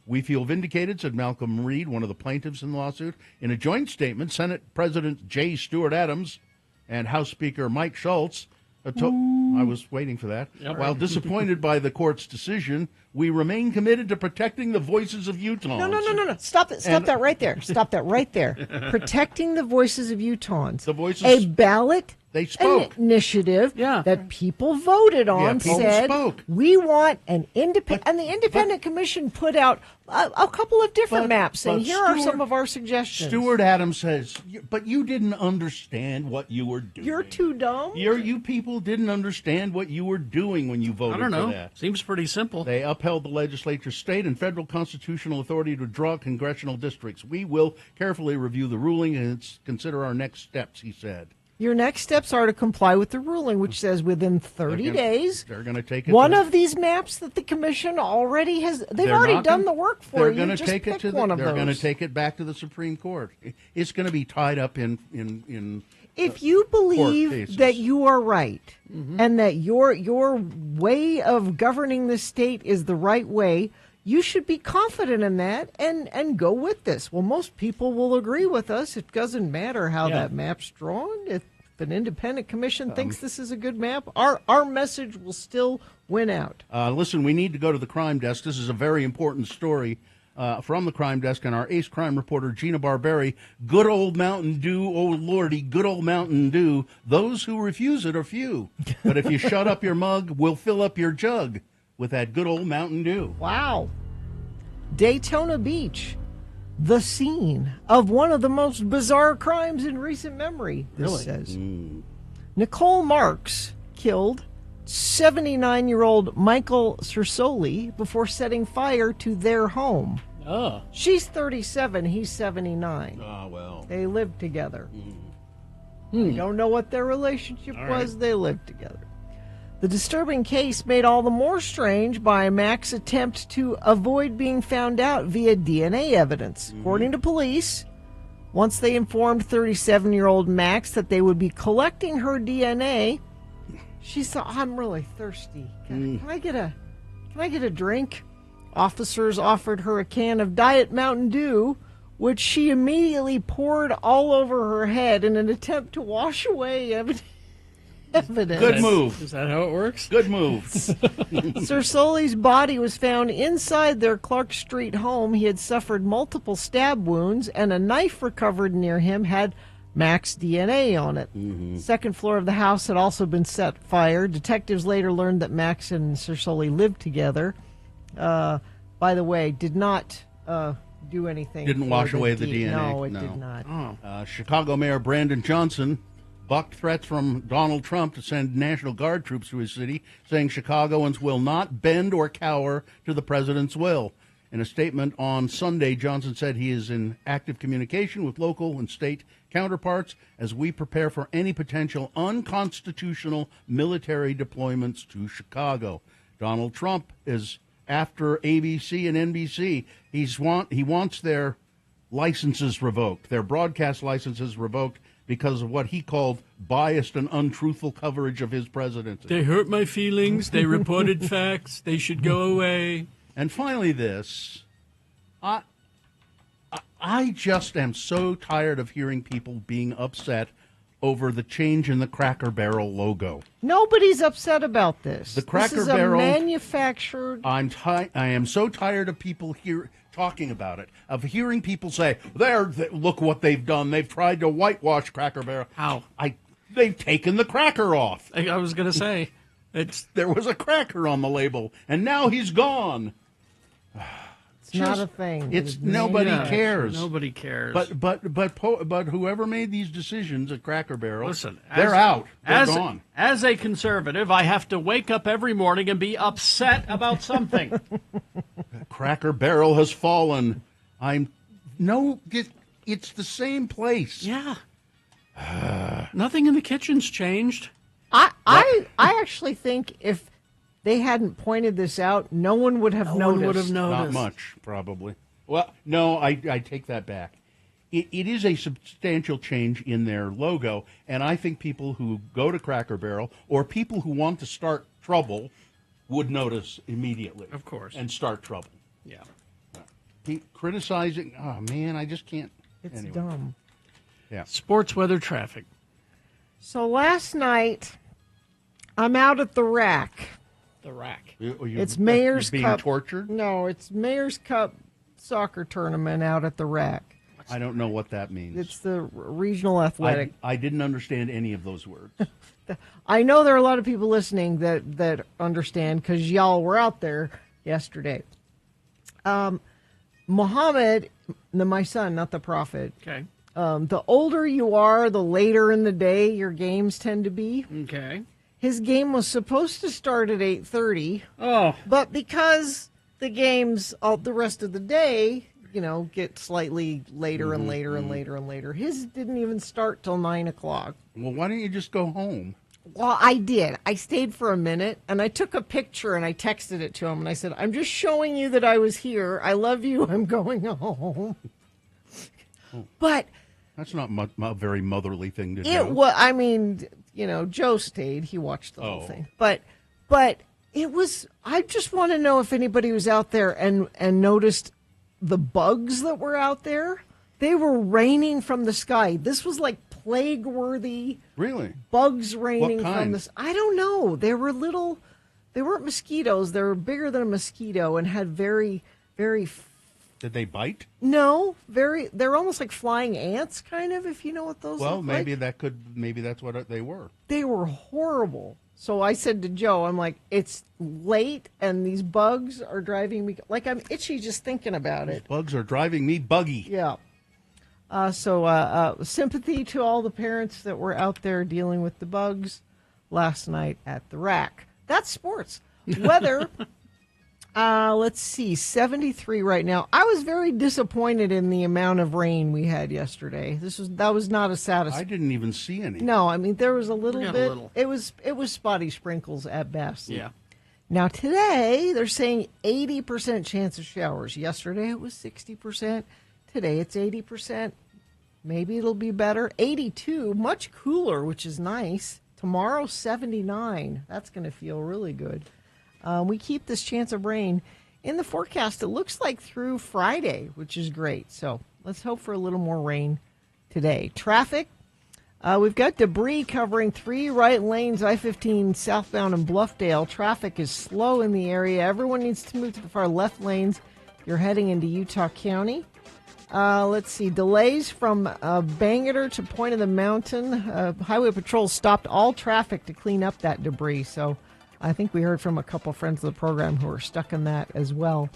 We feel vindicated, said Malcolm Reed, one of the plaintiffs in the lawsuit. In a joint statement, Senate President J. Stewart Adams and House Speaker Mike Schultz I was waiting for that. Yep. While disappointed by the court's decision, we remain committed to protecting the voices of Utahns. No. Stop it. Stop that right there. Stop that right there. Protecting the voices of Utahns. The voices. A ballot They spoke. initiative that people voted on people said spoke. we want an independent, and the independent commission put out a couple of different maps, and here are some of our suggestions. Stewart Adams says, but you didn't understand what you were doing. You're too dumb. You people didn't understand what you were doing when you voted I don't know. for that. Seems pretty simple. They upheld the legislature's state and federal constitutional authority to draw congressional districts. We will carefully review the ruling and consider our next steps, he said. Your next steps are to comply with the ruling, which says within 30 days, they're going to take it. One of these maps that the commission already has, they've already done the work for you. Just pick one of those. They're going to take it back to the Supreme Court. It's going to be tied up in if you believe court cases. that you are right and that your way of governing the state is the right way, you should be confident in that and go with this. Well, most people will agree with us. It doesn't matter how that map's drawn. If an independent commission thinks this is a good map, our message will still win out. Listen, we need to go to the crime desk. This is a very important story from the crime desk, and our ace crime reporter, Gina Barberi. Good old Mountain Dew, oh lordy, good old Mountain Dew. Those who refuse it are few. But if you shut up your mug, we'll fill up your jug with that good old Mountain Dew. Wow. Daytona Beach the scene of one of the most bizarre crimes in recent memory, this Really? says. Nicole Marks killed 79-year-old Michael Cersoli before setting fire to their home. Oh. She's 37, he's 79. Oh, well. They lived together. I don't know what their relationship All was. right. They lived together. The disturbing case made all the more strange by Mac's attempt to avoid being found out via DNA evidence. According to police, once they informed 37-year-old Max that they would be collecting her DNA, she said, "I'm really thirsty. Can I get a drink?" Officers offered her a can of Diet Mountain Dew, which she immediately poured all over her head in an attempt to wash away evidence. Good move. Is that how it works? Good move. Cersoli's body was found inside their Clark Street home. He had suffered multiple stab wounds, and a knife recovered near him had Mac's DNA on it. Second floor of the house had also been set fire. Detectives later learned that Max and Cersoli lived together. By the way, did not do anything. Didn't for wash away the DNA. No, it did not. Chicago Mayor Brandon Johnson bucked threats from Donald Trump to send National Guard troops to his city, saying Chicagoans will not bend or cower to the president's will. In a statement on Sunday, Johnson said he is in active communication with local and state counterparts as we prepare for any potential unconstitutional military deployments to Chicago. Donald Trump is after ABC and NBC. He wants their licenses revoked, their broadcast licenses revoked, because of what he called biased and untruthful coverage of his presidency. They hurt my feelings. They reported facts. They should go away. And finally, this. I just am so tired of hearing people being upset over the change in the Cracker Barrel logo. Nobody's upset about this. The Cracker this is Barrel- a manufactured. I am so tired of people here talking about it, of hearing people say, look what they've done. They've tried to whitewash Cracker Barrel. How? They've taken the cracker off. I was going to say, there was a cracker on the label, and now he's gone. It's not a thing. Nobody cares. Nobody cares. But whoever made these decisions at Cracker Barrel, Listen, they're out. They're gone. As a conservative, I have to wake up every morning and be upset about something. Cracker Barrel has fallen. It's the same place. Yeah. Nothing in the kitchen's changed. I actually think if they hadn't pointed this out, no one would have noticed. Not much, probably. Well, no, I take that back. It is a substantial change in their logo, and I think people who go to Cracker Barrel or people who want to start trouble would notice immediately. Of course. And start trouble. Yeah. Criticizing, oh man, I just can't. It's anyway. dumb. Yeah. Sports, weather, traffic. So last night, I'm out at the rack. The rack. It's Mayor's being Cup. tortured? No, it's Mayor's Cup soccer tournament out at the rack. I don't know what that means. It's the regional athletic. I didn't understand any of those words. I know there are a lot of people listening that understand because y'all were out there yesterday. Muhammad, my son, not the prophet. Okay. The older you are, the later in the day your games tend to be. Okay. His game was supposed to start at 8:30. Oh. But because the games all the rest of the day, get slightly later and later and later and later, his didn't even start till 9 o'clock. Well, why don't you just go home? Well, I did. I stayed for a minute, and I took a picture, and I texted it to him, and I said, I'm just showing you that I was here. I love you. I'm going home. But that's not a very motherly thing to do. it was, I mean, Joe stayed. He watched the whole thing. But it was, I just want to know if anybody was out there and noticed the bugs that were out there. They were raining from the sky. This was like plague-worthy. Really? Bugs raining What from kind? the. I don't know. They were little. They weren't mosquitoes. They were bigger than a mosquito and had very, very. Did they bite? No, very. They're almost like flying ants, kind of. If you know what those. Well, look maybe like. Maybe that's what they were. They were horrible. So I said to Joe, I'm like, it's late and these bugs are driving me, like I'm itchy just thinking about it. Bugs are driving me buggy. Yeah. Sympathy to all the parents that were out there dealing with the bugs last night at the rack. That's sports. Weather, let's see, 73 right now. I was very disappointed in the amount of rain we had yesterday. That was not a satisfying. I didn't even see any. No, I mean there was a little got a bit. little. It was spotty sprinkles at best. Yeah. Now today they're saying 80% chance of showers. Yesterday it was 60%. Today it's 80%. Maybe it'll be better. 82, much cooler, which is nice. Tomorrow 79. That's going to feel really good. We keep this chance of rain in the forecast. It looks like through Friday, which is great. So let's hope for a little more rain today. Traffic. We've got debris covering 3 right lanes, I-15 southbound in Bluffdale. Traffic is slow in the area. Everyone needs to move to the far left lanes. You're heading into Utah County. Let's see. Delays from Bangerter to Point of the Mountain. Highway Patrol stopped all traffic to clean up that debris. So I think we heard from a couple friends of the program who are stuck in that as well.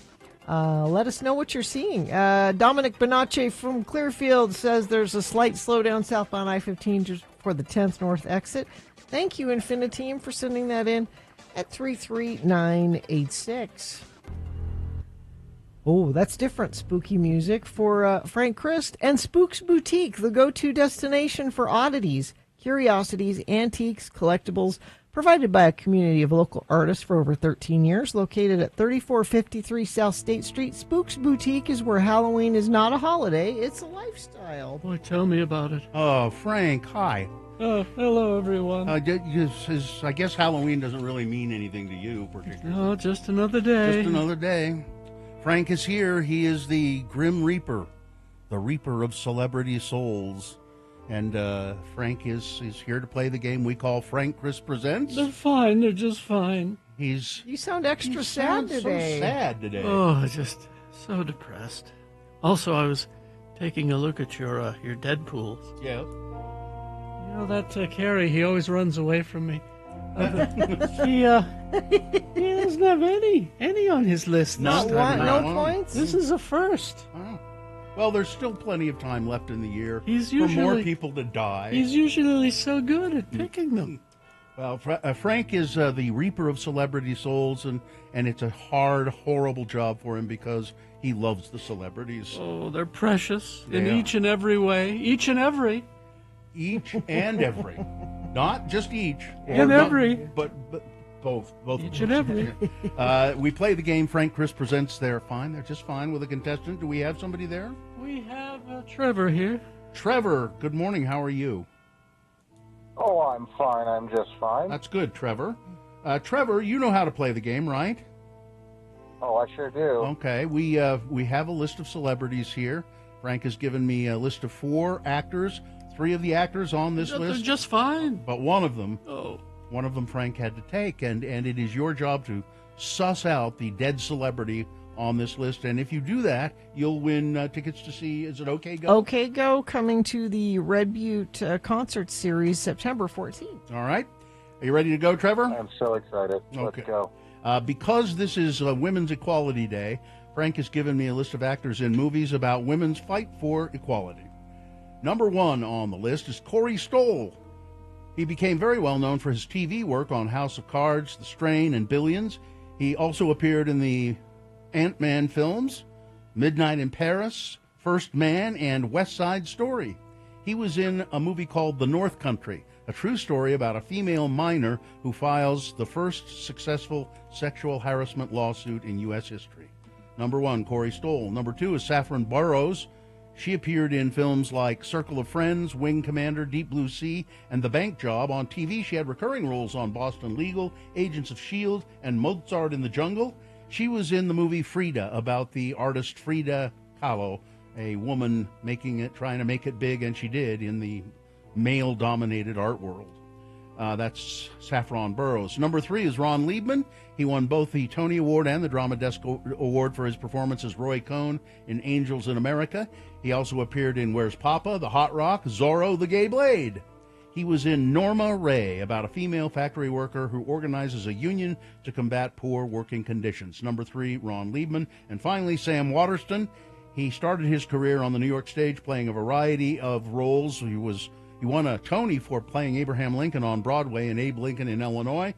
Let us know what you're seeing. Dominic Benache from Clearfield says there's a slight slowdown southbound I-15 just before the 10th North exit. Thank you, Infiniteam, for sending that in at 33986. Oh, that's different spooky music for Frank Christ and Spooks Boutique, the go-to destination for oddities, curiosities, antiques, collectibles, provided by a community of local artists for over 13 years. Located at 3453 South State Street, Spooks Boutique is where Halloween is not a holiday, it's a lifestyle. Boy, tell me about it. Oh, Frank, hi. Oh, hello, everyone. I guess Halloween doesn't really mean anything to you, particularly. Oh, just another day. Just another day. Frank is here. He is the Grim Reaper, the Reaper of celebrity souls. And Frank is here to play the game we call Frank Chris Presents. They're fine. They're just fine. You sound extra sad today. So sad today. Oh, just so depressed. Also, I was taking a look at your Deadpools. Yeah. You know that Carrie, he always runs away from me. He doesn't have any on his list. Not this one, time no around. points? This is a first. Oh. Well, there's still plenty of time left in the year for more people to die. He's usually so good at picking them. Well, Frank is the Reaper of celebrity souls, and it's a hard, horrible job for him because he loves the celebrities. Oh, they're precious in Yeah. each and every way. Each and every. Each and every. Not just each. And not- every. But both. Each and every. We play the game Frank Chris Presents. They're fine. They're just fine with a contestant. Do we have somebody there? We have Trevor here. Trevor, good morning. How are you? Oh, I'm fine. I'm just fine. That's good, Trevor. Trevor, you know how to play the game, right? Oh, I sure do. Okay. We have a list of celebrities here. Frank has given me a list of 4 actors. 3 of the actors on this They're list. just fine. But one of them, Oh. Frank had to take, and it is your job to suss out the dead celebrity on this list. And if you do that, you'll win tickets to see, is it OK Go? OK Go coming to the Red Butte concert series September 14th. All right. Are you ready to go, Trevor? I'm so excited. Let's go. Because this is Women's Equality Day, Frank has given me a list of actors in movies about women's fight for equality. Number 1 on the list is Corey Stoll. He became very well known for his TV work on House of Cards, The Strain, and Billions. He also appeared in the Ant-Man films, Midnight in Paris, First Man, and West Side Story. He was in a movie called The North Country, a true story about a female miner who files the first successful sexual harassment lawsuit in U.S. history. Number 1, Corey Stoll. Number 2 is Saffron Burrows. She appeared in films like Circle of Friends, Wing Commander, Deep Blue Sea, and The Bank Job. On TV, she had recurring roles on Boston Legal, Agents of S.H.I.E.L.D., and Mozart in the Jungle. She was in the movie Frida about the artist Frida Kahlo, a woman trying to make it big, and she did, in the male-dominated art world. That's Saffron Burrows. Number 3 is Ron Liebman. He won both the Tony Award and the Drama Desk Award for his performance as Roy Cohn in Angels in America. He also appeared in Where's Papa, The Hot Rock, Zorro, The Gay Blade. He was in Norma Ray, about a female factory worker who organizes a union to combat poor working conditions. Number 3, Ron Liebman. And finally, Sam Waterston. He started his career on the New York stage playing a variety of roles. He won a Tony for playing Abraham Lincoln on Broadway and Abe Lincoln in Illinois.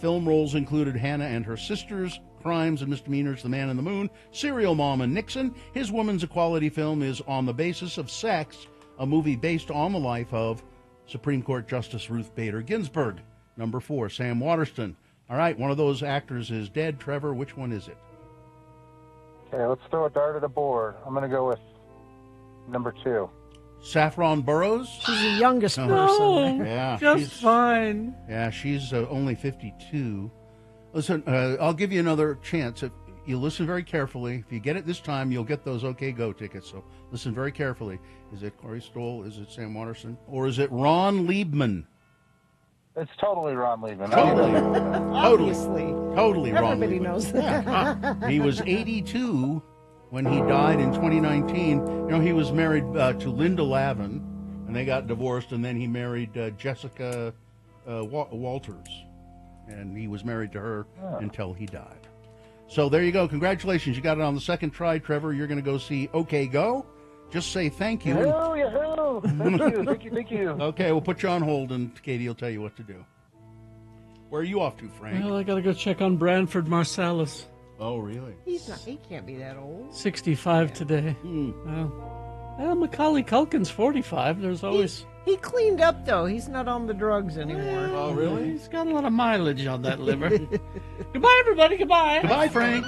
Film roles included Hannah and Her Sisters, Crimes and Misdemeanors, The Man in the Moon, Serial Mom and Nixon. His women's equality film is On the Basis of Sex, a movie based on the life of Supreme Court Justice Ruth Bader Ginsburg. Number 4, Sam Waterston. All right, one of those actors is dead. Trevor, which one is it? Okay, let's throw a dart at a board. I'm going to go with number 2. Saffron Burrows? She's the youngest person. No, Yeah, just fine. Yeah, she's only 52. Listen, I'll give you another chance. If you listen very carefully, if you get it this time, you'll get those OK Go tickets. So listen very carefully. Is it Corey Stoll? Is it Sam Waterston? Or is it Ron Liebman? It's totally Ron Liebman. Obviously. Totally Ron Everybody Liebman. knows that. Yeah. He was 82 when he died in 2019. You know, he was married to Linda Lavin, and they got divorced, and then he married Jessica Walters, and he was married to her until he died. So there you go. Congratulations. You got it on the second try, Trevor. You're going to go see OK Go. Just say thank you. Oh, yeah. Thank you. Okay, we'll put you on hold, and Katie will tell you what to do. Where are you off to, Frank? Well, I got to go check on Branford Marsalis. Oh, really? He can't be that old. 65 today. Well, Macaulay Culkin's 45. There's always... He cleaned up, though. He's not on the drugs anymore. Oh, really? He's got a lot of mileage on that liver. Goodbye, everybody. Goodbye. Goodbye, Frank.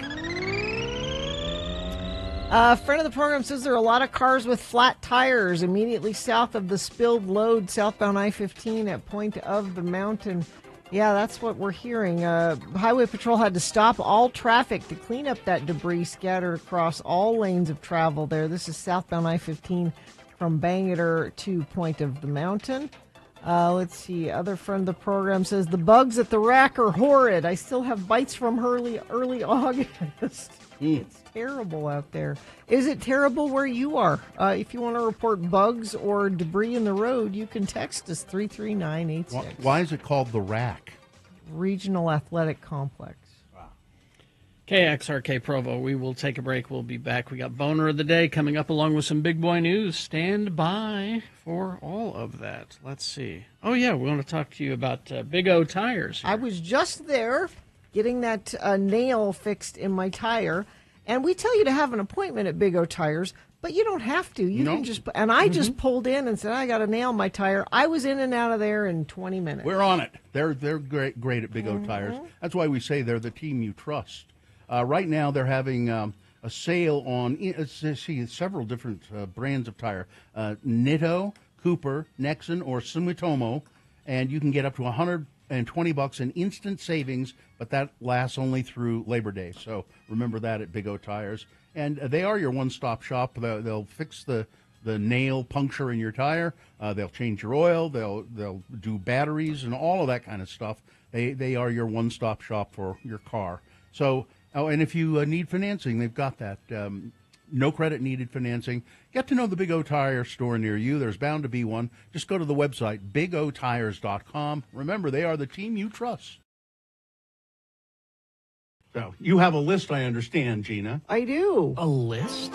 A friend of the program says there are a lot of cars with flat tires immediately south of the spilled load, southbound I-15 at Point of the Mountain. Yeah, that's what we're hearing. Highway Patrol had to stop all traffic to clean up that debris scattered across all lanes of travel there. This is southbound I-15 from Bangor to Point of the Mountain. Let's see. Other friend of the program says the bugs at the rack are horrid. I still have bites from early August. It's terrible out there. Is it terrible where you are? If you want to report bugs or debris in the road, you can text us 33986. Why is it called the Rack? Regional Athletic Complex. KXRK Provo. We will take a break. We'll be back. We got Boner of the Day coming up along with some big boy news. Stand by for all of that. Let's see. Oh, yeah, we want to talk to you about Big O Tires here. I was just there getting that nail fixed in my tire. And we tell you to have an appointment at Big O Tires, but you don't have to. You can just, and I just pulled in and said, I got to nail my tire. I was in and out of there in 20 minutes. We're on it. They're great at Big O Tires. That's why we say they're the team you trust. Right now, they're having a sale on several different brands of tire. Nitto, Cooper, Nexen, or Sumitomo, and you can get up to $120 in instant savings, but that lasts only through Labor Day. So remember that at Big O Tires. And they are your one-stop shop. They'll fix the nail puncture in your tire. They'll change your oil. They'll do batteries and all of that kind of stuff. They are your one-stop shop for your car. So, and if you need financing, they've got that. No credit needed financing. Get to know the Big O Tire store near you. There's bound to be one. Just go to the website, bigotires.com. Remember, they are the team you trust. So, you have a list, I understand, Gina. I do. A list?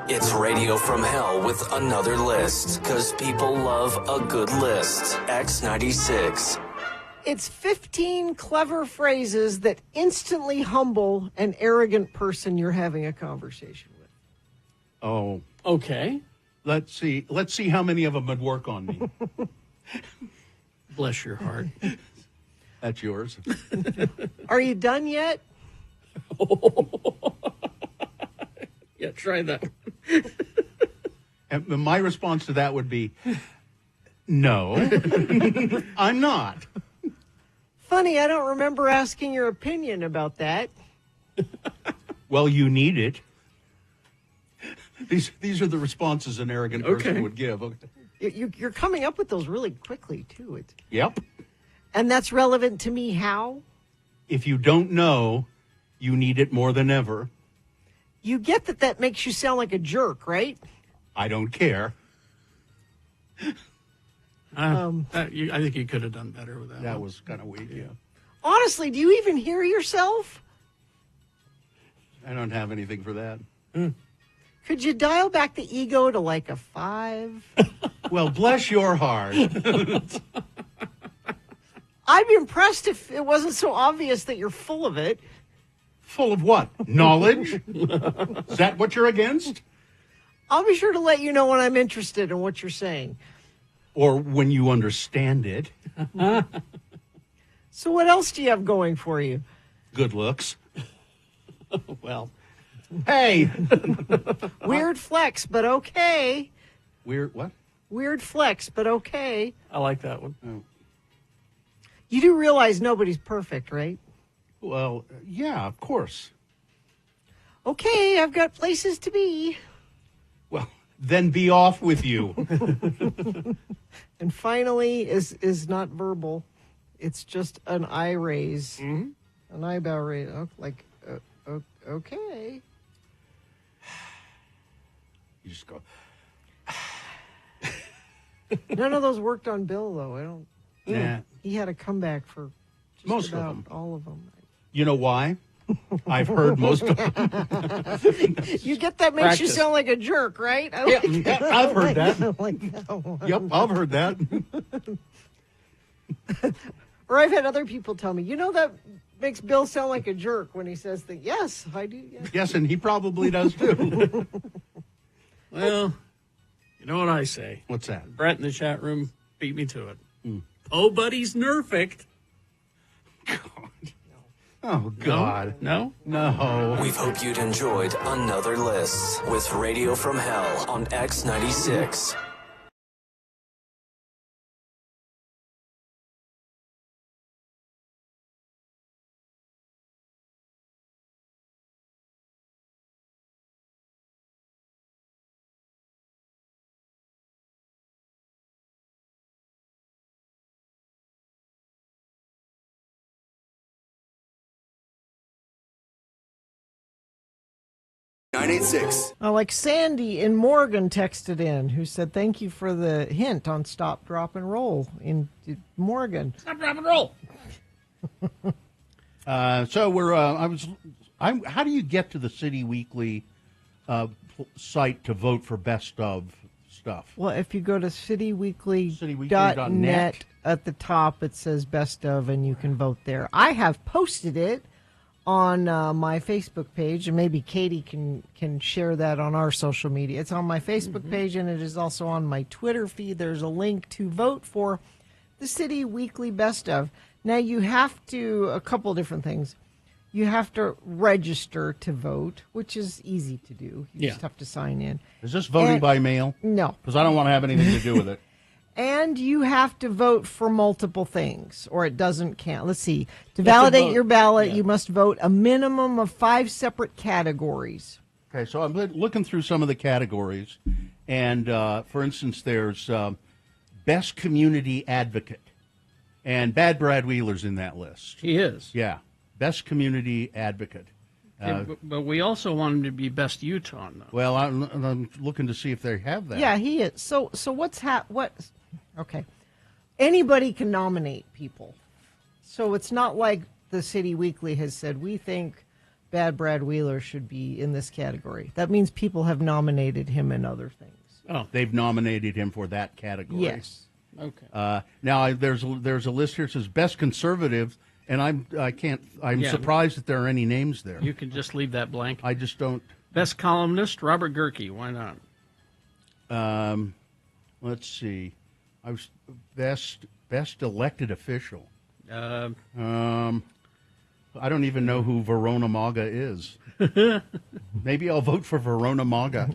It's Radio from Hell with another list, because people love a good list. X96. It's 15 clever phrases that instantly humble an arrogant person you're having a conversation with. Oh. Okay. Let's see how many of them would work on me. Bless your heart. That's yours. Are you done yet? Yeah, try that. And my response to that would be, no, I'm not. Funny, I don't remember asking your opinion about that. Well, you need it. These are the responses an arrogant person would give. Okay. You're coming up with those really quickly, too. Yep. And that's relevant to me how? If you don't know, you need it more than ever. You get that makes you sound like a jerk, right? I don't care. I think you could have done better with that. That one. was kind of weak. Yeah. Honestly, do you even hear yourself? I don't have anything for that. Could you dial back the ego to like a 5? Well, bless your heart. I'd be impressed if it wasn't so obvious that you're full of it. Full of what? Knowledge? Is that what you're against? I'll be sure to let you know when I'm interested in what you're saying. Or when you understand it? So what else do you have going for you? Good looks. Well, hey! Weird flex, but okay. Weird what? Weird flex, but okay. I like that one. Oh. You do realize nobody's perfect, right? Well, yeah, of course. Okay, I've got places to be. Well, then be off with you. And finally is not verbal. It's just an eye raise. An eyebrow raise. Oh, like, okay. You just go. None of those worked on Bill, though. I don't. Yeah. He had a comeback for just Most of about them. all of them. You know why? I've heard most of them. You get that makes you Practice. sound like a jerk, right? I Yeah, like that. I've heard I that. like that one. Yep, I've heard that. Or I've had other people tell me, that makes Bill sound like a jerk when he says that. Yes, I do. Yes. Yes, and he probably does too. Well, you know what I say. What's that? Brett in the chat room beat me to it. Oh, buddy's nerfect. Oh, God. No? No. We hope you'd enjoyed another list with Radio from Hell on X96. Like Sandy in Morgan texted in, who said, "Thank you for the hint on Stop, Drop, and Roll in Morgan." Stop, drop, and roll. So we're. How do you get to the City Weekly site to vote for best of stuff? Well, if you go to cityweekly.net, cityweekly.net. at the top it says best of, and you can vote there. I have posted it on my Facebook page, and maybe Katie can share that on our social media. It's on my Facebook page, and it is also on my Twitter feed. There's a link to vote for the City Weekly Best Of. Now, you have to, a couple different things. You have to register to vote, which is easy to do. You just have to sign in. Is this voting by mail? No. Because I don't want to have anything to do with it. And you have to vote for multiple things, or it doesn't count. Let's see. To validate your ballot, you must vote a minimum of 5 separate categories. Okay, so I'm looking through some of the categories. And, for instance, there's Best Community Advocate. And Bad Brad Wheeler's in that list. He is. Yeah. Best Community Advocate. But we also want him to be best Utah, though. Well, I'm looking to see if they have that. Yeah, he is. So what's okay. Anybody can nominate people. So it's not like the City Weekly has said, we think Bad Brad Wheeler should be in this category. That means people have nominated him in other things. Oh, they've nominated him for that category. Yes. Okay. Now there's a list here that says Best Conservative, and I'm surprised that there are any names there. You can just leave that blank. I just don't. Best columnist, Robert Gerke. Why not? Let's see. I was best elected official. I don't even know who Verona Maga is. Maybe I'll vote for Verona Maga.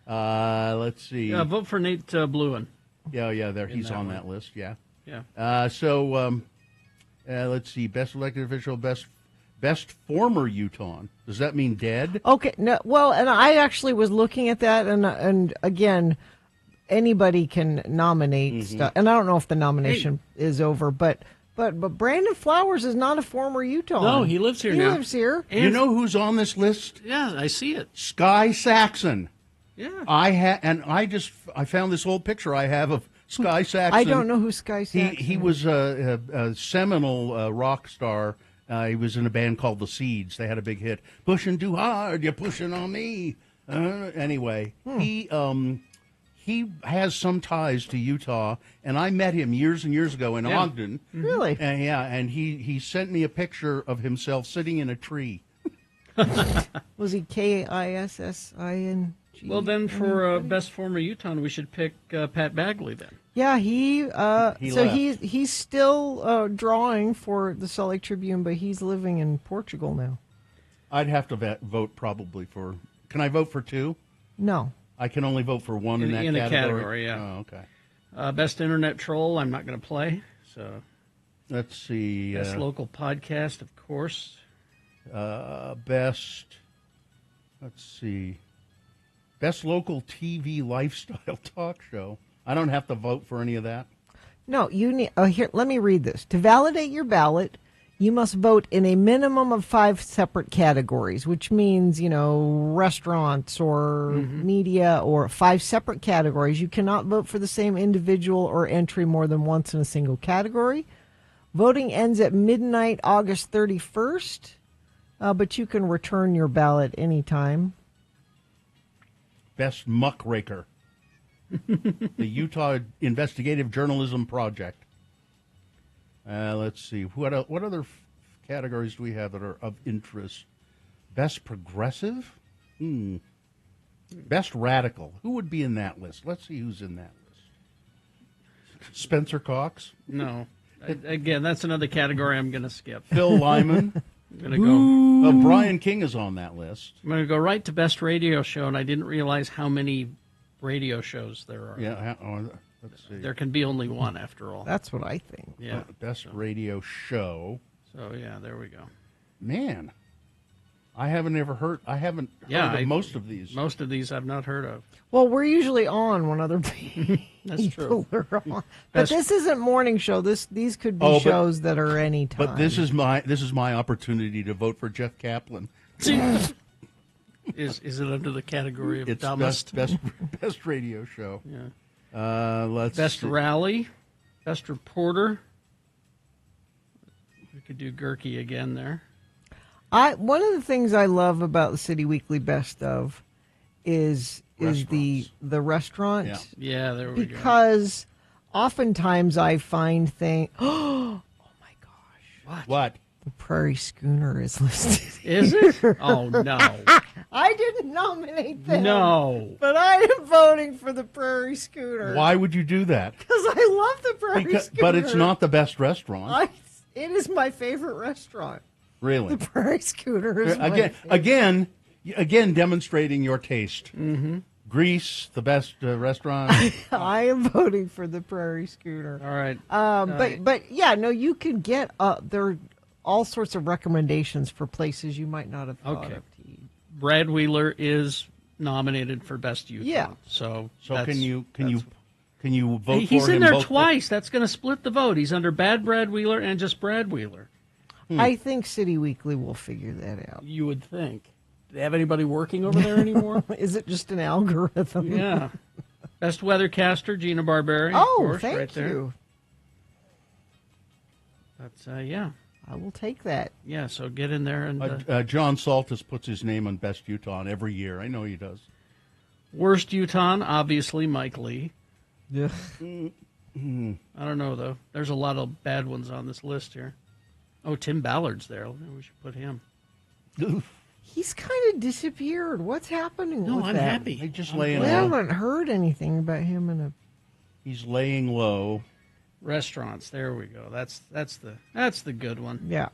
Let's see. Yeah, vote for Nate Bluin. Yeah, there he's on that list. Yeah. Yeah. Let's see. Best elected official, best former Utah. Does that mean dead? Okay. No. Well, and I actually was looking at that, and again, anybody can nominate stuff. And I don't know if the nomination is over, but Brandon Flowers is not a former Utah. No, he lives here now. He lives here. You know who's on this list? Yeah, I see it. Sky Saxon. Yeah. I found this old picture I have of Sky Saxon. I don't know who Sky Saxon He was a seminal rock star. He was in a band called The Seeds. They had a big hit. Pushing too hard, you're pushing on me. Anyway, he has some ties to Utah, and I met him years and years ago in Ogden. Really? And he sent me a picture of himself sitting in a tree. Was he Kissin? Well, then for best former Utah, we should pick Pat Bagley then. Yeah, left. he's still drawing for the Salt Lake Tribune, but he's living in Portugal now. I'd have to vote probably for. Can I vote for two? No. I can only vote for one in that in category. a category, yeah. Oh, okay. Best internet troll, I'm not going to play. So let's see. Best local podcast, of course. Best. Let's see. Best local TV lifestyle talk show. I don't have to vote for any of that. No, you need. Oh, here, let me read this. To validate your ballot, you must vote in a minimum of 5 separate categories, which means, restaurants or media or 5 separate categories. You cannot vote for the same individual or entry more than once in a single category. Voting ends at midnight, August 31st, but you can return your ballot anytime. Best muckraker. The Utah Investigative Journalism Project. Let's see. What other categories do we have that are of interest? Best progressive? Best radical. Who would be in that list? Let's see who's in that list. Spencer Cox? No. Again, that's another category I'm going to skip. Phil Lyman? I'm going to go. Brian King is on that list. I'm going to go right to best radio show, and I didn't realize how many radio shows there are. Yeah, let's see. There can be only one, after all. That's what I think. Yeah. Best radio show. So, yeah, there we go. Man, I haven't heard of most of these. Most of these I've not heard of. Well, we're usually on when other people That's true. are on. But this isn't morning show. These could be shows that are any time. But this is my opportunity to vote for Jeff Kaplan. Is it under the category of It's dumbest? best radio show. Yeah. Let's best see. rally, best reporter. We could do Gerke again there. One of the things I love about the City Weekly Best of is the restaurant. Yeah, there we go. Because oftentimes I find things. Oh my gosh! What? The Prairie Schooner is listed. Is it? Oh no! I didn't nominate them. No. But I am voting for the Prairie Schooner. Why would you do that? Because I love the Prairie Schooner. But it's not the best restaurant. It is my favorite restaurant. Really? The Prairie Schooner is my favorite. Again, demonstrating your taste. Mm-hmm. Greece, the best restaurant. I am voting for the Prairie Schooner. All right. But yeah, no, you can get there are all sorts of recommendations for places you might not have thought of. Brad Wheeler is nominated for best Utah. Yeah. So can you vote for him? He's in there twice. That's going to split the vote. He's under Bad Brad Wheeler and just Brad Wheeler. I think City Weekly will figure that out. You would think. Do they have anybody working over there anymore? Is it just an algorithm? Yeah. Best weathercaster, Gina Barberi. Oh, of course, thank right there. you. That's yeah. I will take that. Yeah, so get in there and John Saltis puts his name on Best Utah every year. I know he does. Worst Utah, obviously Mike Lee. Yeah. I don't know though. There's a lot of bad ones on this list here. Oh, Tim Ballard's there. We should put him. He's kind of disappeared. What's happening No, with I'm that? happy. He's just I'm laying We low. haven't heard anything about him in a... He's laying low. Restaurants. There we go. That's the good one. Yeah.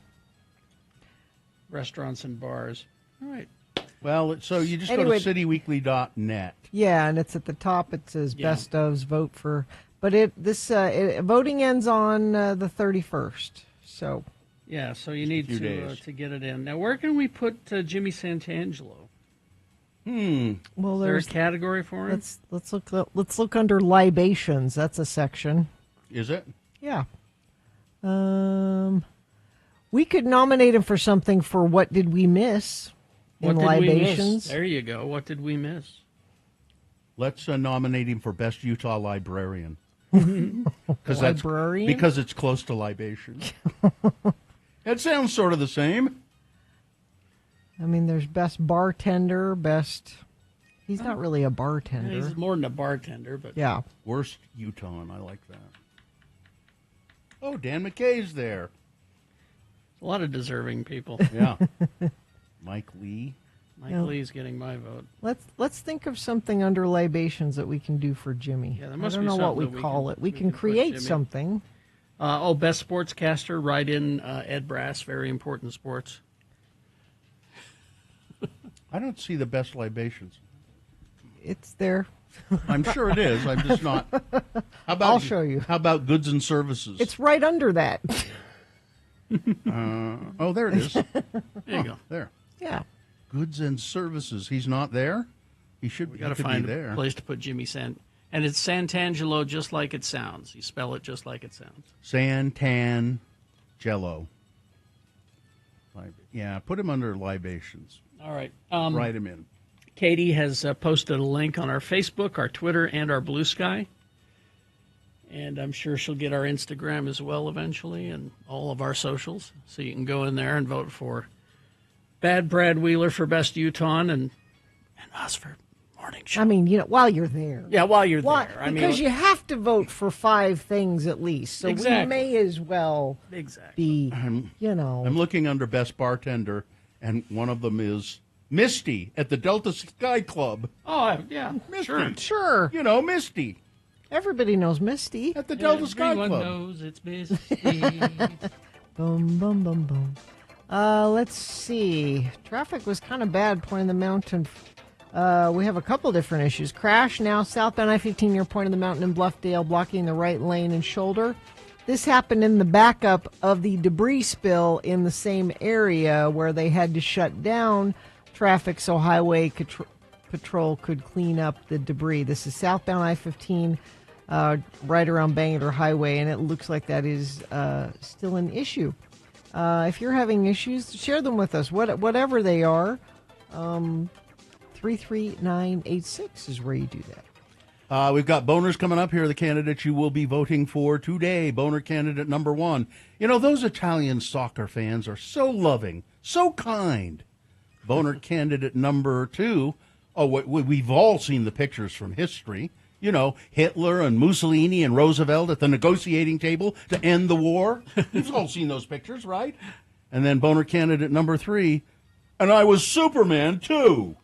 Restaurants and bars. All right. Well, so you just Anyway. go to cityweekly.net. Yeah, and it's at the top. It says Best ofs, vote for... But voting ends on the 31st, so... Yeah, so you need few days. to get it in. Now, where can we put Jimmy Santangelo? Well, Is there a there's category for him? let's look under libations. That's a section. Is it? Yeah. We could nominate him for something for What Did We Miss in What did we libations. miss? There you go. What did we miss? Let's nominate him for Best Utah Librarian. Because Librarian? because it's close to libation. It sounds sort of the same. I mean, there's best bartender, best. He's not really a bartender. He's more than a bartender, but Yeah. Worst Utah, I like that. Oh, Dan McKay's there. a lot of deserving people. Yeah. Mike Lee. Mike Yeah. Lee's getting my vote. Let's think of something under libations that we can do for Jimmy. Yeah, there must I don't be know what something we that we call can- it. We can put create Jimmy. something. Best sportscaster, write in Ed Brass, very important sports. I don't see the best libations. It's there. I'm sure it is. I'm just not. How about, I'll show you. How about goods and services? It's right under that. Oh, there it is. There you go. There. Yeah. Goods and services. He's not there? He should We got to he could find be a there. place to put Jimmy Sant. And it's Santangelo, just like it sounds. You spell it just like it sounds. Santan Jello. Yeah, put him under libations. All right. Write him in. Katie has posted a link on our Facebook, our Twitter, and our Blue Sky. And I'm sure she'll get our Instagram as well eventually and all of our socials. So you can go in there and vote for Bad Brad Wheeler for Best Utah and us for Morning Show. I mean, while you're there. Yeah, while you're Why- there. I because mean, you have to vote for 5 things at least. So Exactly. we may as well be, I'm Oh. looking under Best Bartender, and one of them is Misty at the Delta Sky Club. Oh, yeah, Misty. Sure. Misty. Everybody knows Misty. At the Delta Sky everyone Club. knows it's Misty. Boom, boom, boom, boom. Let's see. Traffic was kind of bad pointing the mountain. We have a couple different issues. Crash now southbound I-15 near Point of the Mountain in Bluffdale, blocking the right lane and shoulder. This happened in the backup of the debris spill in the same area where they had to shut down traffic so Highway Patrol could clean up the debris. This is southbound I-15 right around Bangor Highway, and it looks like that is still an issue. If you're having issues, share them with us, whatever they are. 33986 is where you do that. We've got boners coming up here, the candidates you will be voting for today. Boner candidate number 1. Those Italian soccer fans are so loving, so kind. Boner candidate number 2. We've all seen the pictures from history. Hitler and Mussolini and Roosevelt at the negotiating table to end the war. You've all seen those pictures, right? And then boner candidate number 3, and I was Superman, too.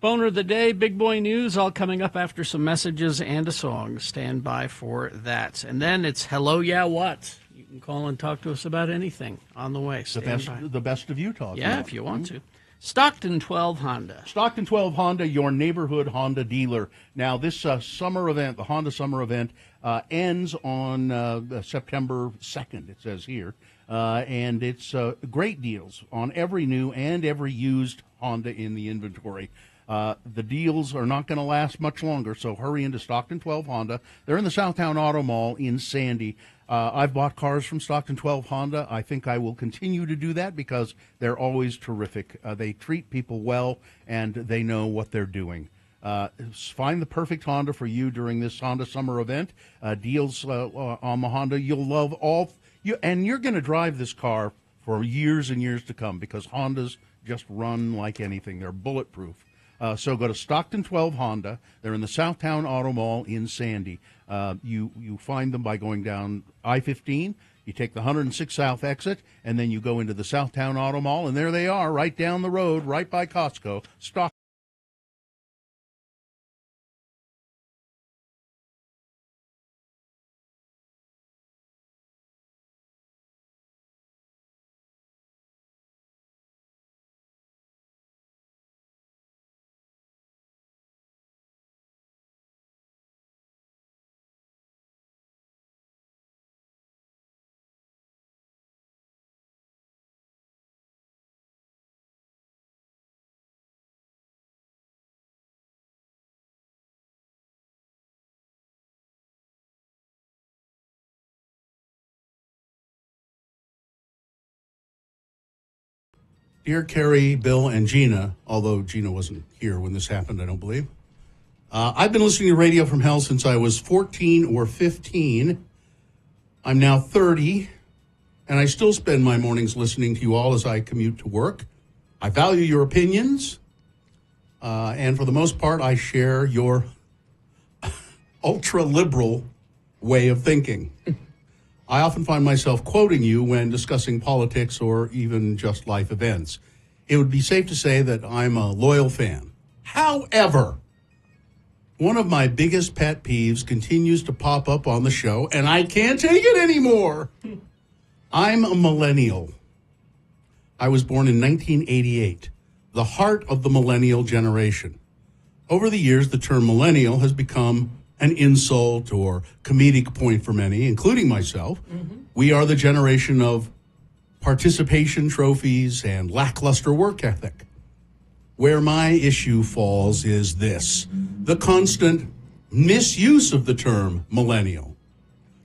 Boner of the day, big boy news, all coming up after some messages and a song. Stand by for that. And then it's Hello, Yeah, What? You can call and talk to us about anything on the way. Stand by. The best of Utah. Yeah, if you want to. Stockton 12 Honda. Stockton 12 Honda, your neighborhood Honda dealer. Now, this summer event, the Honda Summer Event, ends on September 2nd, it says here. And it's great deals on every new and every used Honda in the inventory. The deals are not going to last much longer, so hurry into Stockton 12 Honda. They're in the Southtown Auto Mall in Sandy. I've bought cars from Stockton 12 Honda. I think I will continue to do that because they're always terrific. They treat people well, and they know what they're doing. Find the perfect Honda for you during this Honda Summer Event. Deals on the Honda you'll love and you're going to drive this car for years and years to come because Hondas just run like anything. They're bulletproof. So go to Stockton 12 Honda. They're in the Southtown Auto Mall in Sandy. You find them by going down I-15. You take the 106 South exit, and then you go into the Southtown Auto Mall, and there they are, right down the road, right by Costco. Stockton. Dear Carrie, Bill, and Gina, although Gina wasn't here when this happened, I don't believe. I've been listening to Radio from Hell since I was 14 or 15. I'm now 30, and I still spend my mornings listening to you all as I commute to work. I value your opinions, and for the most part, I share your ultra-liberal way of thinking. I often find myself quoting you when discussing politics or even just life events. It would be safe to say that I'm a loyal fan. However, one of my biggest pet peeves continues to pop up on the show, and I can't take it anymore. I'm a millennial. I was born in 1988, the heart of the millennial generation. Over the years, the term millennial has become an insult or comedic point for many, including myself. We are the generation of participation trophies and lackluster work ethic. Where my issue falls is this: the constant misuse of the term millennial.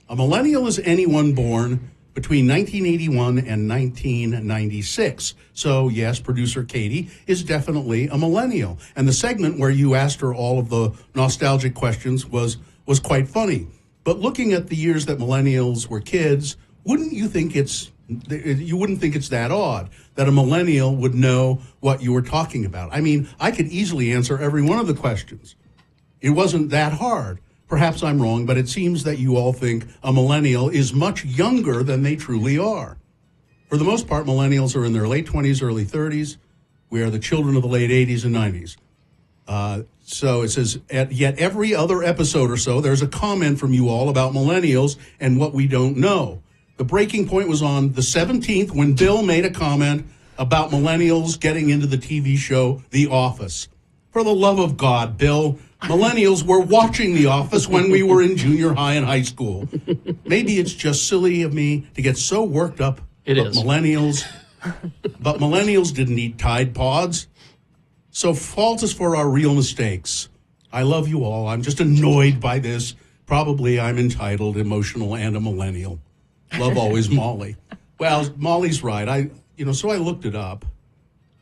A millennial is anyone born between 1981 and 1996. So, yes, producer Katie is definitely a millennial. And the segment where you asked her all of the nostalgic questions was quite funny. But looking at the years that millennials were kids, wouldn't you think you wouldn't think it's that odd that a millennial would know what you were talking about? I mean, I could easily answer every one of the questions. It wasn't that hard. Perhaps I'm wrong, but it seems that you all think a millennial is much younger than they truly are. For the most part, millennials are in their late 20s, early 30s. We are the children of the late 80s and 90s. So it says, yet every other episode or so, there's a comment from you all about millennials and what we don't know. The breaking point was on the 17th when Bill made a comment about millennials getting into the TV show The Office. For the love of God, Bill, millennials were watching The Office when we were in junior high and high school. Maybe it's just silly of me to get so worked up. It about is. But millennials didn't eat Tide Pods. So fault is for our real mistakes. I love you all. I'm just annoyed by this. Probably I'm entitled, emotional, and a millennial. Love always, Molly. Well, Molly's right. So I looked it up.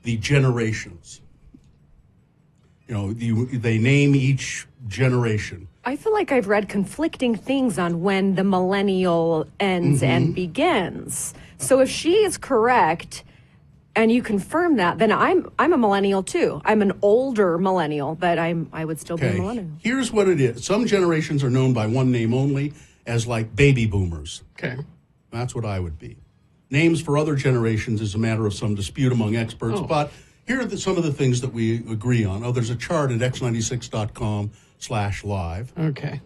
The generations. They name each generation. I feel like I've read conflicting things on when the millennial ends and begins. So if she is correct and you confirm that, then I'm a millennial too. I'm an older millennial, but I would still be a millennial. Here's what it is. Some generations are known by one name only, as like baby boomers. Okay. That's what I would be. Names for other generations is a matter of some dispute among experts, but here are some of the things that we agree on. There's a chart at x96.com/live. Okay.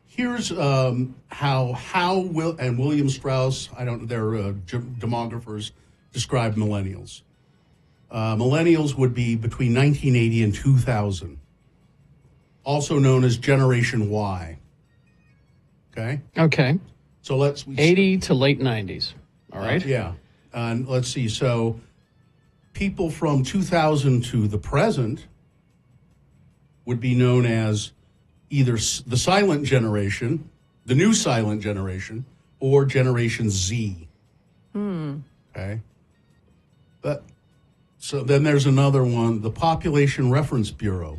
Here's how Will and William Strauss, they're demographers, describe millennials. Millennials would be between 1980 and 2000, also known as Generation Y. Okay? Okay. So let's... 80 to late 90s. All right. Yeah. And let's see. So people from 2000 to the present would be known as either the silent generation, the new silent generation, or Generation Z. Okay. But so then there's another one, the Population Reference Bureau.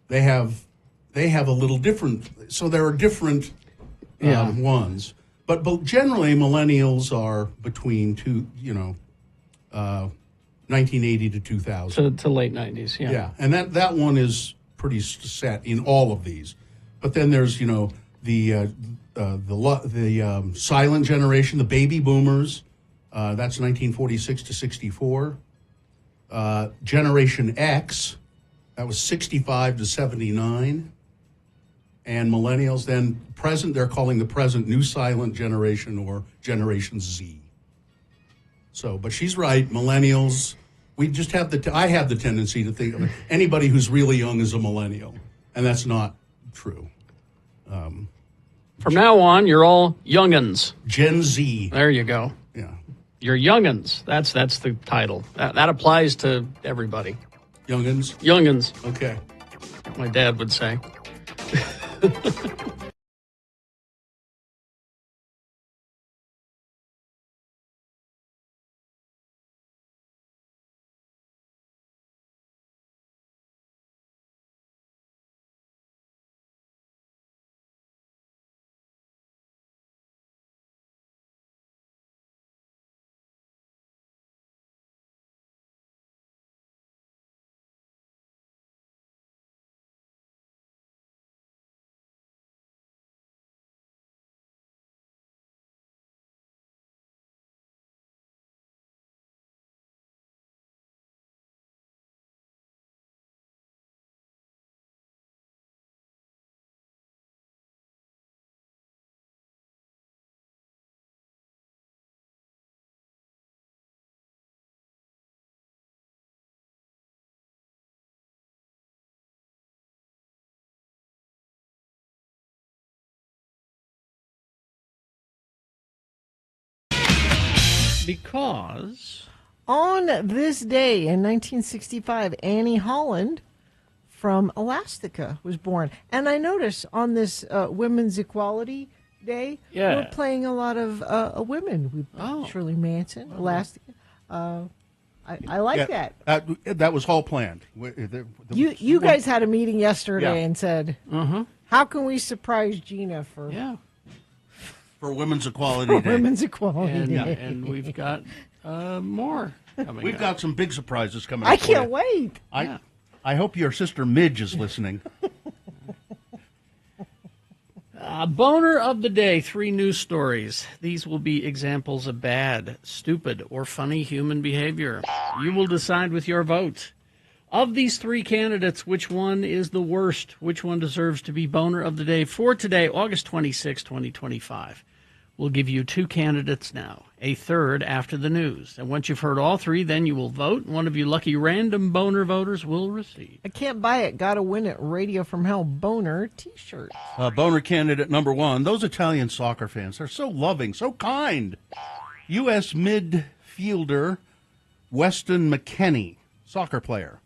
They have a little different. So there are different ones. But generally, millennials are between 1980 to 2000. To late 90s, yeah. Yeah, and that one is pretty set in all of these. But then there's, the silent generation, the baby boomers. That's 1946 to 64. Generation X, that was 65 to 79. And millennials, then present, they're calling the present new silent generation or Generation Z. So, but she's right, millennials, we just have I have the tendency to think of anybody who's really young is a millennial, and that's not true. From now on, you're all young'uns. Gen Z. There you go. Yeah. You're young'uns. That's the title. That applies to everybody. Young'uns? Young'uns. Okay. My dad would say. Because on this day in 1965, Annie Holland from Elastica was born. And I notice on this Women's Equality Day, we're playing a lot of women. Shirley Manson, Elastica. I like that. That was all planned. You guys had a meeting yesterday and said, how can we surprise Gina for Women's Equality Day? Women's Equality Day. And we've got more coming We've up. got some big surprises coming up. I can't wait. I hope your sister Midge is listening. Boner of the day, 3 news stories. These will be examples of bad, stupid, or funny human behavior. You will decide with your vote. Of these 3 candidates, which one is the worst? Which one deserves to be boner of the day for today, August 26, 2025? We'll give you 2 candidates now, a third after the news. And once you've heard all 3, then you will vote. One of you lucky random boner voters will receive. I can't buy it. Gotta win it. Radio from Hell boner T-shirt. Boner candidate number 1. Those Italian soccer fans, they're so loving, so kind. U.S. midfielder Weston McKennie, soccer player,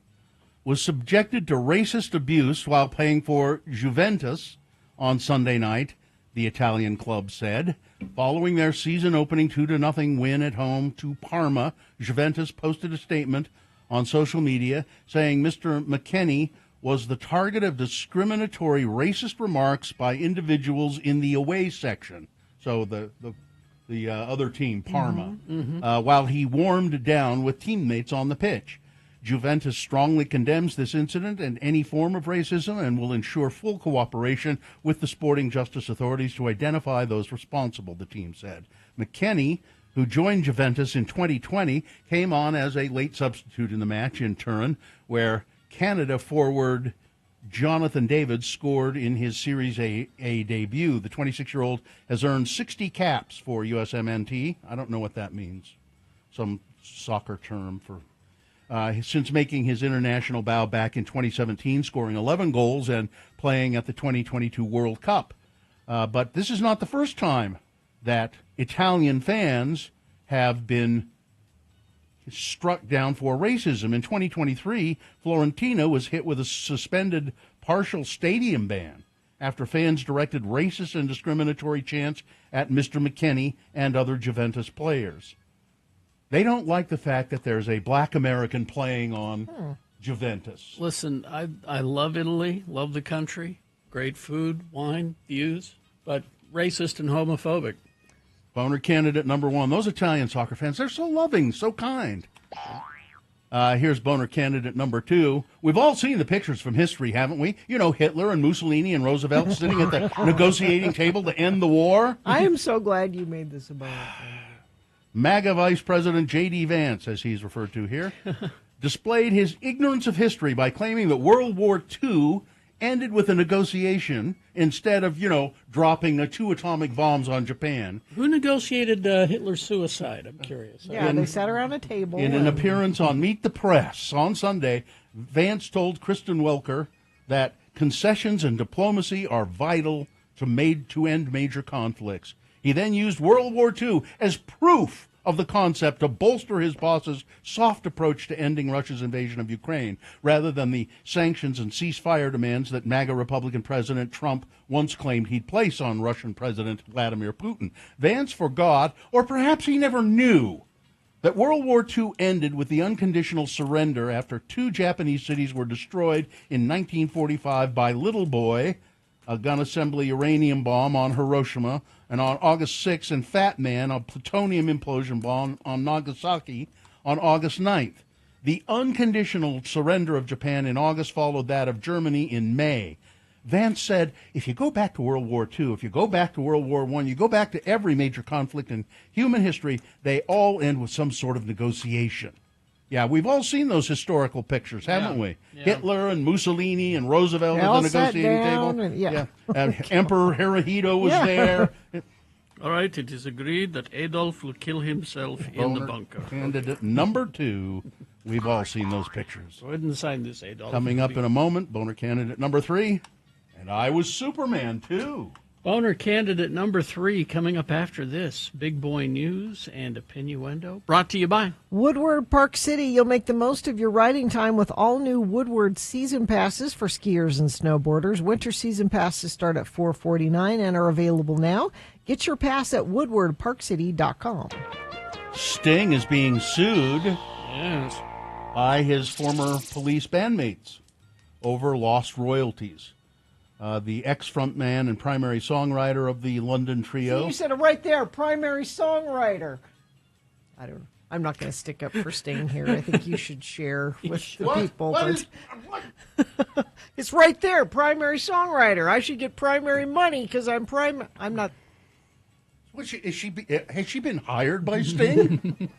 was subjected to racist abuse while playing for Juventus on Sunday night, the Italian club said. Following their season-opening 2-0 win at home to Parma, Juventus posted a statement on social media saying Mr. McKennie was the target of discriminatory racist remarks by individuals in the away section. So the other team, Parma, while he warmed down with teammates on the pitch. Juventus strongly condemns this incident and any form of racism and will ensure full cooperation with the sporting justice authorities to identify those responsible, the team said. McKennie, who joined Juventus in 2020, came on as a late substitute in the match in Turin, where Canada forward Jonathan David scored in his Series A debut. The 26-year-old has earned 60 caps for USMNT. I don't know what that means. Some soccer term for... since making his international bow back in 2017, scoring 11 goals and playing at the 2022 World Cup. But this is not the first time that Italian fans have been struck down for racism. In 2023, Fiorentina was hit with a suspended partial stadium ban after fans directed racist and discriminatory chants at Mr. McKennie and other Juventus players. They don't like the fact that there's a black American playing on Juventus. Listen, I love Italy, love the country, great food, wine, views, but racist and homophobic. Boner candidate number 1. Those Italian soccer fans, they're so loving, so kind. Here's boner candidate number 2. We've all seen the pictures from history, haven't we? You know, Hitler and Mussolini and Roosevelt sitting at the negotiating table to end the war. I am so glad you made this about it. MAGA Vice President J.D. Vance, as he's referred to here, displayed his ignorance of history by claiming that World War II ended with a negotiation instead of, dropping 2 atomic bombs on Japan. Who negotiated Hitler's suicide? I'm curious. Yeah, they sat around a table. In an appearance on Meet the Press on Sunday, Vance told Kristen Welker that concessions and diplomacy are vital to end major conflicts. He then used World War II as proof of the concept to bolster his boss's soft approach to ending Russia's invasion of Ukraine, rather than the sanctions and ceasefire demands that MAGA Republican President Trump once claimed he'd place on Russian President Vladimir Putin. Vance forgot, or perhaps he never knew, that World War II ended with the unconditional surrender after 2 Japanese cities were destroyed in 1945 by Little Boy, a gun assembly uranium bomb on Hiroshima, and on August 6th, and Fat Man, a plutonium implosion bomb on Nagasaki on August 9th. The unconditional surrender of Japan in August followed that of Germany in May. Vance said, if you go back to World War II, if you go back to World War I, you go back to every major conflict in human history, they all end with some sort of negotiation. Yeah, we've all seen those historical pictures, haven't we? Yeah. Hitler and Mussolini and Roosevelt They at all the sat negotiating down table. and- yeah. And Emperor Hirohito was there. All right, it is agreed that Adolf will kill himself in the Boner bunker. Candidate number 2. We've all seen those pictures. Go ahead and sign this, Adolf. Coming up in a moment, boner candidate number 3. And I was Superman, too. Boner candidate number 3 coming up after this. Big Boy News and a Pinuendo. Brought to you by Woodward Park City. You'll make the most of your riding time with all new Woodward season passes for skiers and snowboarders. Winter season passes start at $4.49 and are available now. Get your pass at woodwardparkcity.com. Sting is being sued by his former police bandmates over lost royalties. The ex-frontman and primary songwriter of the London Trio. See, you said it right there, primary songwriter. I'm not going to stick up for Sting here. I think you should share with the people. It's right there, primary songwriter. I should get primary money because I'm not. Has she been hired by Sting?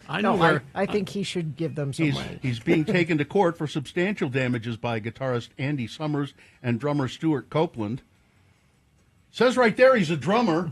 I think he should give them some money. He's being taken to court for substantial damages by guitarist Andy Summers and drummer Stuart Copeland. Says right there he's a drummer.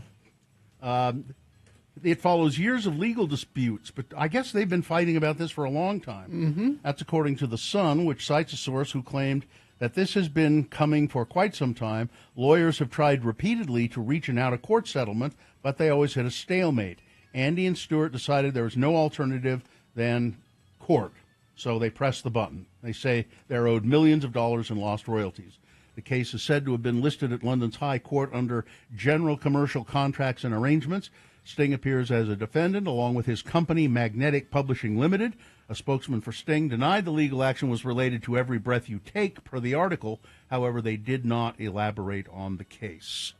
It follows years of legal disputes, but I guess they've been fighting about this for a long time. Mm-hmm. That's according to The Sun, which cites a source who claimed that this has been coming for quite some time. Lawyers have tried repeatedly to reach an out-of-court settlement, but they always hit a stalemate. Andy and Stewart decided there was no alternative than court, so they pressed the button. They say they're owed millions of dollars in lost royalties. The case is said to have been listed at London's High Court under General Commercial Contracts and Arrangements. Sting appears as a defendant, along with his company, Magnetic Publishing Limited. A spokesman for Sting denied the legal action was related to Every Breath You Take, per the article. However, they did not elaborate on the case.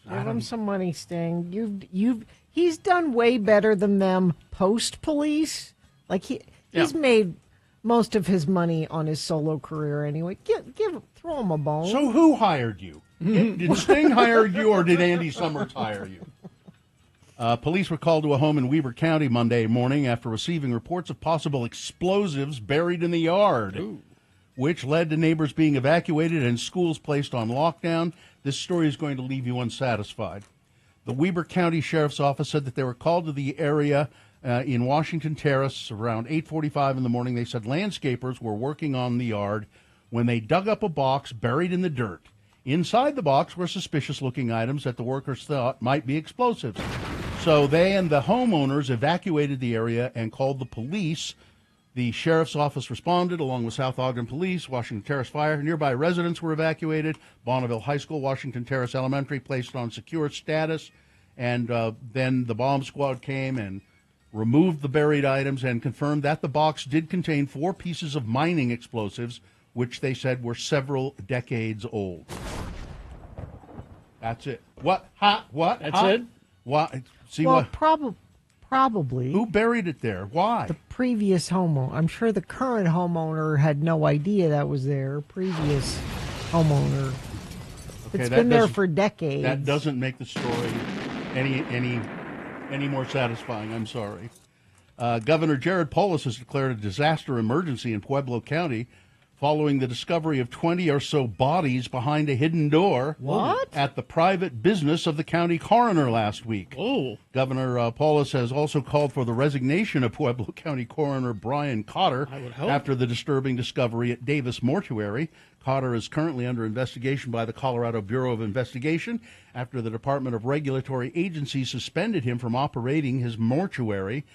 Give him some money, Sting. He's done way better than them post-police. Like he's made most of his money on his solo career anyway. Throw him a bone. So who hired you? Did Sting hire you, or did Andy Summers hire you? Police were called to a home in Weber County Monday morning after receiving reports of possible explosives buried in the yard, which led to neighbors being evacuated and schools placed on lockdown. This story is going to leave you unsatisfied. The Weber County Sheriff's Office said that they were called to the area in Washington Terrace around 8:45 in the morning. They said landscapers were working on the yard when they dug up a box buried in the dirt. Inside the box were suspicious-looking items that the workers thought might be explosives. So they and the homeowners evacuated the area and called the police. The sheriff's office responded, along with South Ogden Police, Washington Terrace Fire. Nearby residents were evacuated. Bonneville High School, Washington Terrace Elementary placed on secure status. And then the bomb squad came and removed the buried items and confirmed that the box did contain 4 pieces of mining explosives, which they said were several decades old. That's it. What? What? That's it? What? See well, what? Probably. Who buried it there? Why? The previous homeowner. I'm sure the current homeowner had no idea that was there. Previous homeowner. Okay, it's been there for decades. That doesn't make the story any more satisfying. I'm sorry. Governor Jared Polis has declared a disaster emergency in Pueblo County following the discovery of 20 or so bodies behind a hidden door at the private business of the county coroner last week. Governor Polis has also called for the resignation of Pueblo County Coroner Brian Cotter after the disturbing discovery at Davis Mortuary. Cotter is currently under investigation by the Colorado Bureau of Investigation after the Department of Regulatory Agencies suspended him from operating his mortuary.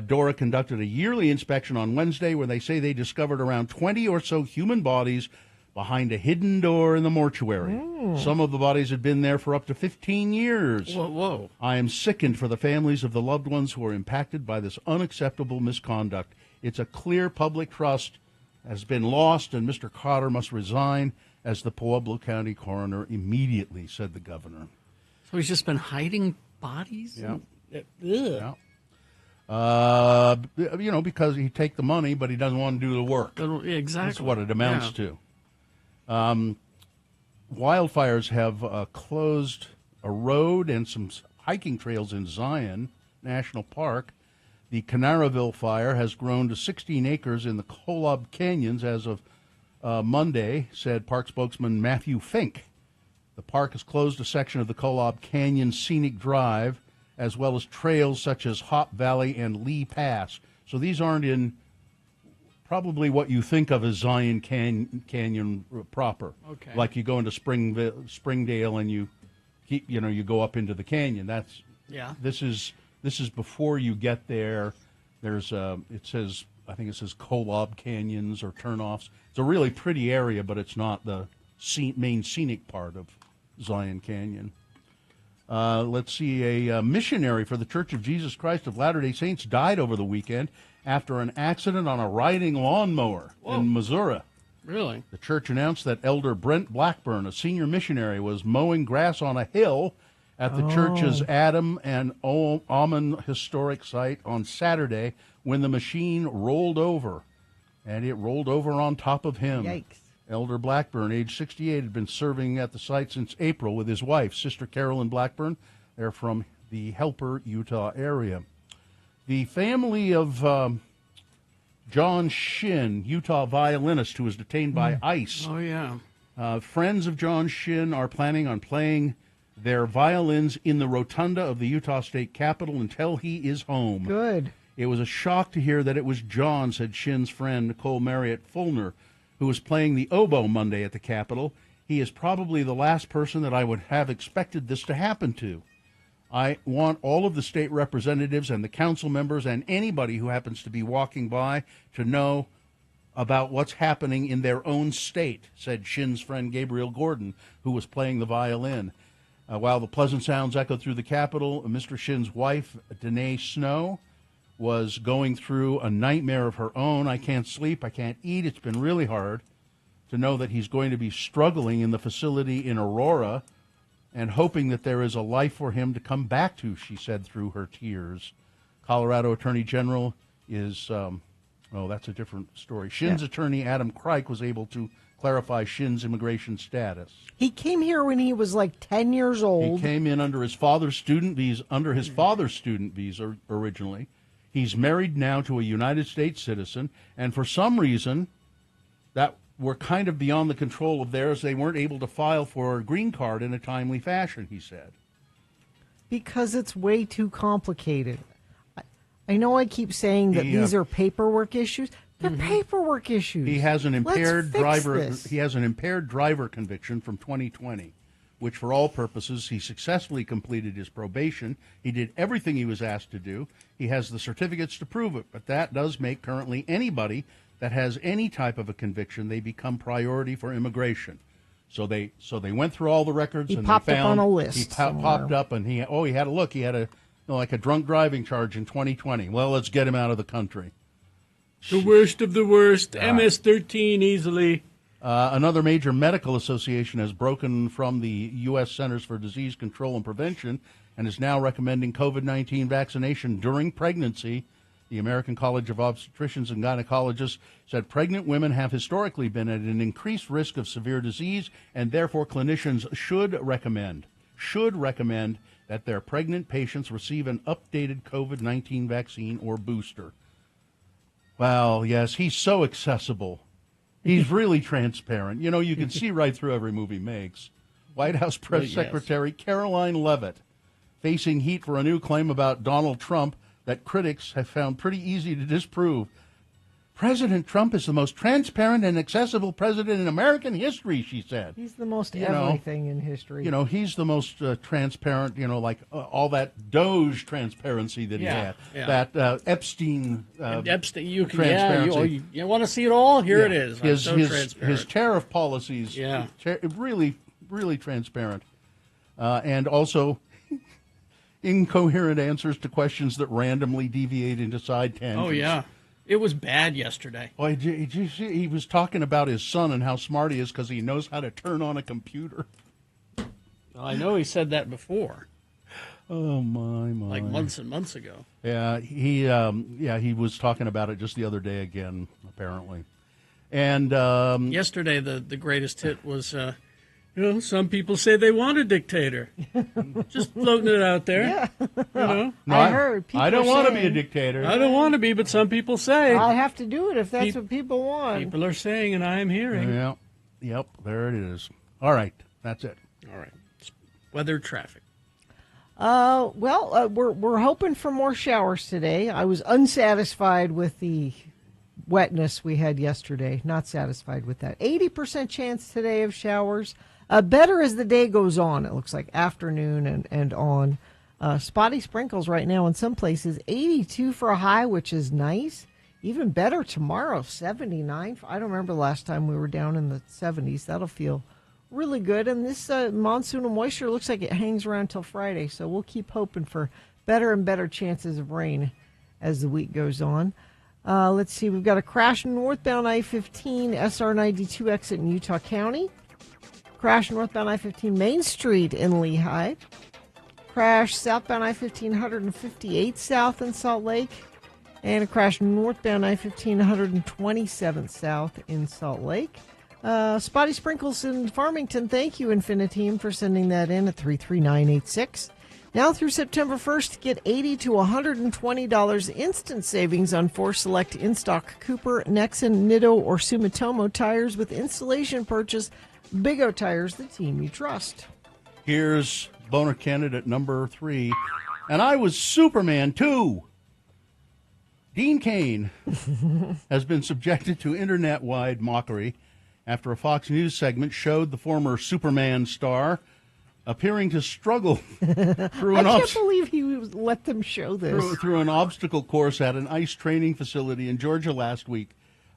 DORA conducted a yearly inspection on Wednesday where they say they discovered around 20 or so human bodies behind a hidden door in the mortuary. Some of the bodies had been there for up to 15 years. Whoa. I am sickened for the families of the loved ones who are impacted by this unacceptable misconduct. It's a clear public trust has been lost, and Mr. Cotter must resign as the Pueblo County coroner immediately, said the governor. So he's just been hiding bodies? Yeah. Because he'd take the money, but he doesn't want to do the work. Exactly. That's what it amounts to. Wildfires have closed a road and some hiking trails in Zion National Park. The Canaraville fire has grown to 16 acres in the Kolob Canyons as of Monday, said park spokesman Matthew Fink. The park has closed a section of the Kolob Canyon Scenic Drive, as well as trails such as Hop Valley and Lee Pass. So these aren't in probably what you think of as Zion Canyon proper. Okay. Like you go into Springdale and you go up into the canyon. This is before you get there. There's I think it says Kolob Canyons or turnoffs. It's a really pretty area, but it's not the main scenic part of Zion Canyon. Let's see, a missionary for the Church of Jesus Christ of Latter-day Saints died over the weekend after an accident on a riding lawnmower in Missouri. Really? The church announced that Elder Brent Blackburn, a senior missionary, was mowing grass on a hill at the church's Adam and Almond historic site on Saturday when the machine rolled over, and it rolled over on top of him. Yikes. Elder Blackburn, age 68, had been serving at the site since April with his wife, Sister Carolyn Blackburn. They're from the Helper, Utah area. The family of John Shin, Utah violinist who was detained by ICE. Oh, yeah. Friends of John Shin are planning on playing their violins in the rotunda of the Utah State Capitol until he is home. Good. It was a shock to hear that it was John, said Shin's friend Nicole Marriott Fulner, who was playing the oboe Monday at the Capitol. He is probably the last person that I would have expected this to happen to. I want all of the state representatives and the council members and anybody who happens to be walking by to know about what's happening in their own state, said Shin's friend Gabriel Gordon, who was playing the violin. While the pleasant sounds echoed through the Capitol, Mr. Shin's wife, Danae Snow, was going through a nightmare of her own. I can't sleep, I can't eat. It's been really hard to know that he's going to be struggling in the facility in Aurora and hoping that there is a life for him to come back to, she said through her tears. Colorado Attorney General is, that's a different story. Shin's attorney, Adam Crike, was able to clarify Shin's immigration status. He came here when he was like 10 years old. He came in under his father's student visa, originally. He's married now to a United States citizen, and for some reason that were kind of beyond the control of theirs. They weren't able to file for a green card in a timely fashion, he said. Because it's way too complicated. I know I keep saying that these are paperwork issues. They're paperwork issues. He has an impaired driver. This. He has an impaired driver conviction from 2020, which, for all purposes, he successfully completed his probation. He did everything he was asked to do. He has the certificates to prove it, but that does make currently anybody that has any type of a conviction, they become priority for immigration. So they went through all the records he and popped they found up on a list. He popped up and he had a look. He had like a drunk driving charge in 2020. Well, let's get him out of the country. The worst of the worst. MS-13 easily. Another major medical association has broken from the U.S. Centers for Disease Control and Prevention and is now recommending COVID-19 vaccination during pregnancy. The American College of Obstetricians and Gynecologists said pregnant women have historically been at an increased risk of severe disease, and therefore clinicians should recommend that their pregnant patients receive an updated COVID-19 vaccine or booster. Well, yes, he's so accessible. He's really transparent. You know, you can see right through every move he makes. White House Press Secretary Caroline Leavitt facing heat for a new claim about Donald Trump that critics have found pretty easy to disprove. President Trump is the most transparent and accessible president in American history, she said. He's the most everything in history. You know, he's the most transparent, like all that Doge transparency that he had. Yeah. That Epstein you can, transparency. You want to see it all? Here it is. His tariff policies, really, really transparent. And also incoherent answers to questions that randomly deviate into side tangents. Oh, yeah. It was bad yesterday. Well, did you see, he was talking about his son and how smart he is because he knows how to turn on a computer. Well, I know he said that before. Oh, my. Like months and months ago. Yeah, he was talking about it just the other day again, apparently. And yesterday, the greatest hit was... some people say they want a dictator. Just floating it out there. Yeah. No, I heard people I don't want to be a saying- dictator. I don't want to be, but some people say. I have to do it if that's what people want. People are saying, and I am hearing. Yeah. Yep, there it is. All right, that's it. All right. Weather, traffic. We're hoping for more showers today. I was unsatisfied with the wetness we had yesterday. Not satisfied with that. 80% chance today of showers. Better as the day goes on, it looks like afternoon and on. Spotty sprinkles right now in some places. 82 for a high, which is nice. Even better tomorrow, 79. I don't remember the last time we were down in the 70s. That'll feel really good. And this monsoonal moisture looks like it hangs around till Friday. So we'll keep hoping for better and better chances of rain as the week goes on. Let's see. We've got a crash northbound I-15 SR92 exit in Utah County. Crash northbound I-15 Main Street in Lehigh. Crash southbound I-15 158 south in Salt Lake. And a crash northbound I-15 127 south in Salt Lake. Spotty sprinkles in Farmington. Thank you, Infiniteam, for sending that in at 33986. Now through September 1st, get $80 to $120 instant savings on 4 select in-stock Cooper, Nexen, Nitto, or Sumitomo tires with installation purchase. Big O Tires, the team you trust. Here's boner candidate number 3. And I was Superman, too. Dean Cain has been subjected to internet-wide mockery after a Fox News segment showed the former Superman star appearing to struggle through an I can't believe he let them show this. Through an obstacle course at an ICE training facility in Georgia last week.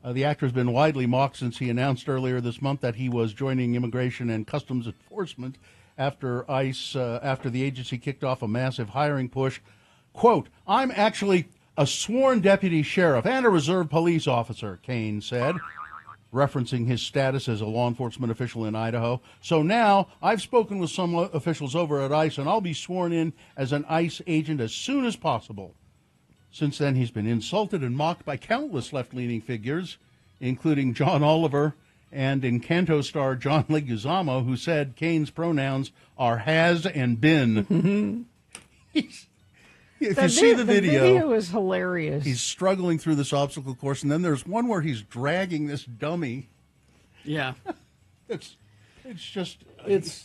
The actor has been widely mocked since he announced earlier this month that he was joining Immigration and Customs Enforcement after ICE, after the agency kicked off a massive hiring push. Quote, "I'm actually a sworn deputy sheriff and a reserve police officer," Cain said, referencing his status as a law enforcement official in Idaho. "So now I've spoken with some officials over at ICE, and I'll be sworn in as an ICE agent as soon as possible." Since then, he's been insulted and mocked by countless left-leaning figures, including John Oliver and Encanto star John Leguizamo, who said Cain's pronouns are has and been. If you see the video is hilarious. He's struggling through this obstacle course, and then there's one where he's dragging this dummy. Yeah.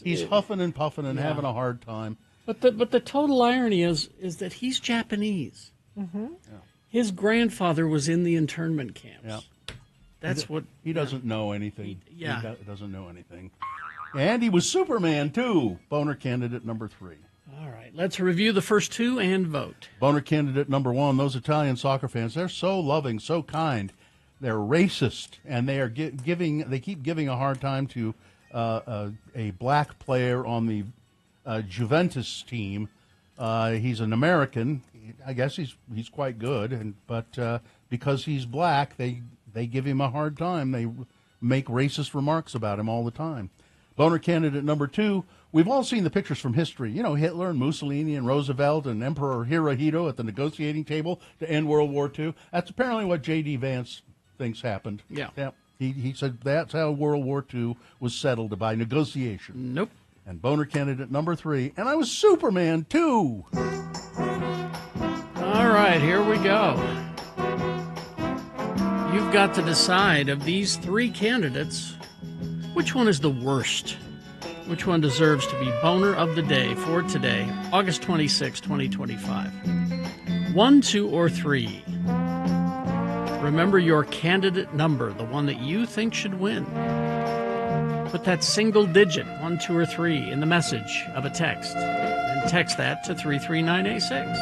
He's huffing and puffing and having a hard time. But the total irony is that he's Japanese. Mm-hmm. Yeah. His grandfather was in the internment camps. Yeah. That's what he doesn't know anything. He doesn't know anything. And he was Superman too. Boner candidate number 3. All right, let's review the first 2 and vote. Boner candidate number 1, those Italian soccer fans, they're so loving, so kind. They're racist, and they are they keep giving a hard time to a black player on the Juventus team. He's an American. I guess he's quite good, but because he's black, they give him a hard time. They make racist remarks about him all the time. Boner candidate number 2, we've all seen the pictures from history. You know, Hitler and Mussolini and Roosevelt and Emperor Hirohito at the negotiating table to end World War II. That's apparently what J.D. Vance thinks happened. Yeah. He said that's how World War II was settled, by negotiation. Nope. And boner candidate number 3, and I was Superman too. All right, here we go. You've got to decide of these 3 candidates, which one is the worst? Which one deserves to be boner of the day for today, August 26, 2025? 1, 2, or 3? Remember your candidate number, the one that you think should win. Put that single digit, 1, 2, or 3, in the message of a text, and text that to 33986.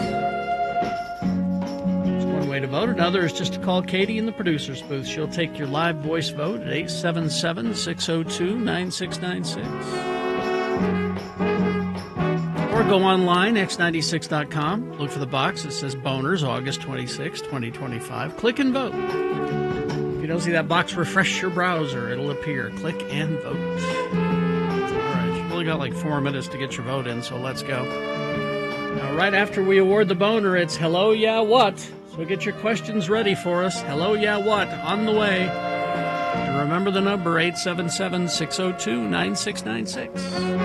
Way to vote. Another is just to call Katie in the producer's booth. She'll take your live voice vote at 877-602-9696. Or go online, x96.com. Look for the box that says Boners, August 26, 2025. Click and vote. If you don't see that box, refresh your browser. It'll appear. Click and vote. All right. You've only got like 4 minutes to get your vote in, so let's go. Now, right after we award the boner, it's Hello, Yeah, What? So get your questions ready for us. Hello, Yeah, What? On the way. And remember the number, 877-602-9696.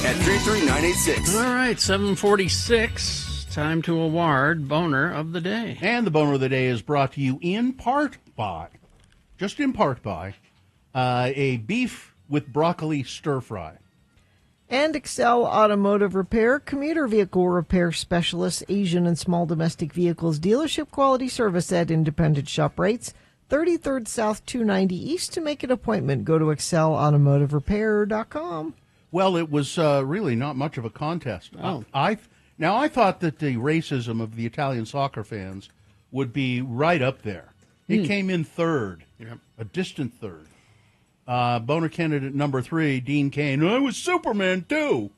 At 33986. All right, 746. Time to award Boner of the Day. And the Boner of the Day is brought to you in part by, a beef with broccoli stir fry. And Excel Automotive Repair, commuter vehicle repair specialists, Asian and small domestic vehicles, dealership quality service at independent shop rates, 33rd South 290 East. To make an appointment, go to excelautomotiverepair.com. Well, it was really not much of a contest. Oh. I thought that the racism of the Italian soccer fans would be right up there. It came in third, a distant third. Boner candidate number 3, Dean Cain. I was Superman too.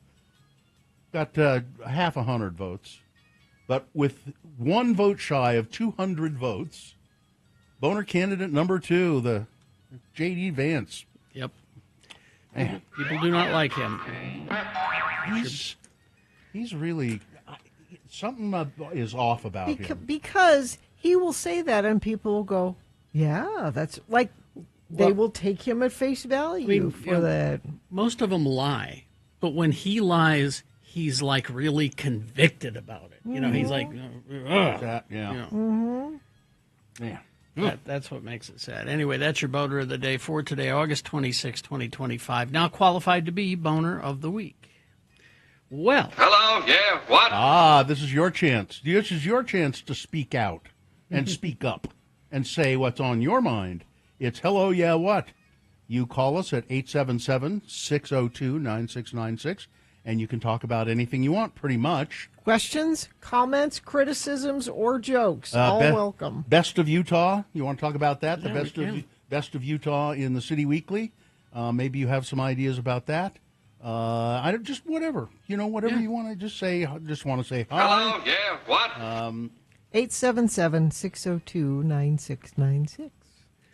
Got half 100 votes, but with one vote shy of 200 votes, Boner candidate number 2, the J.D. Vance. Yep. Man. People do not like him. He's really something is off about him. Because he will say that and people will go, yeah, that's like they will take him at face value for that. Most of them lie, but when he lies, he's like really convicted about it. You know, he's like, ugh. Yeah. Yeah. That's what makes it sad. Anyway, that's your Boner of the Day for today, August 26, 2025. Now qualified to be Boner of the Week. Well. Hello, yeah, what? This is your chance. This is your chance to speak out and speak up and say what's on your mind. It's hello, yeah, what? You call us at 877-602-9696, and you can talk about anything you want, pretty much. Questions, comments, criticisms, or jokes, all welcome. Best of Utah. You want to talk about that? Yeah, The best of Utah in the City Weekly. Maybe you have some ideas about that. I don't, just whatever, whatever you want to just say. Just want to say hi. Hello, yeah, what? 877-602-9696.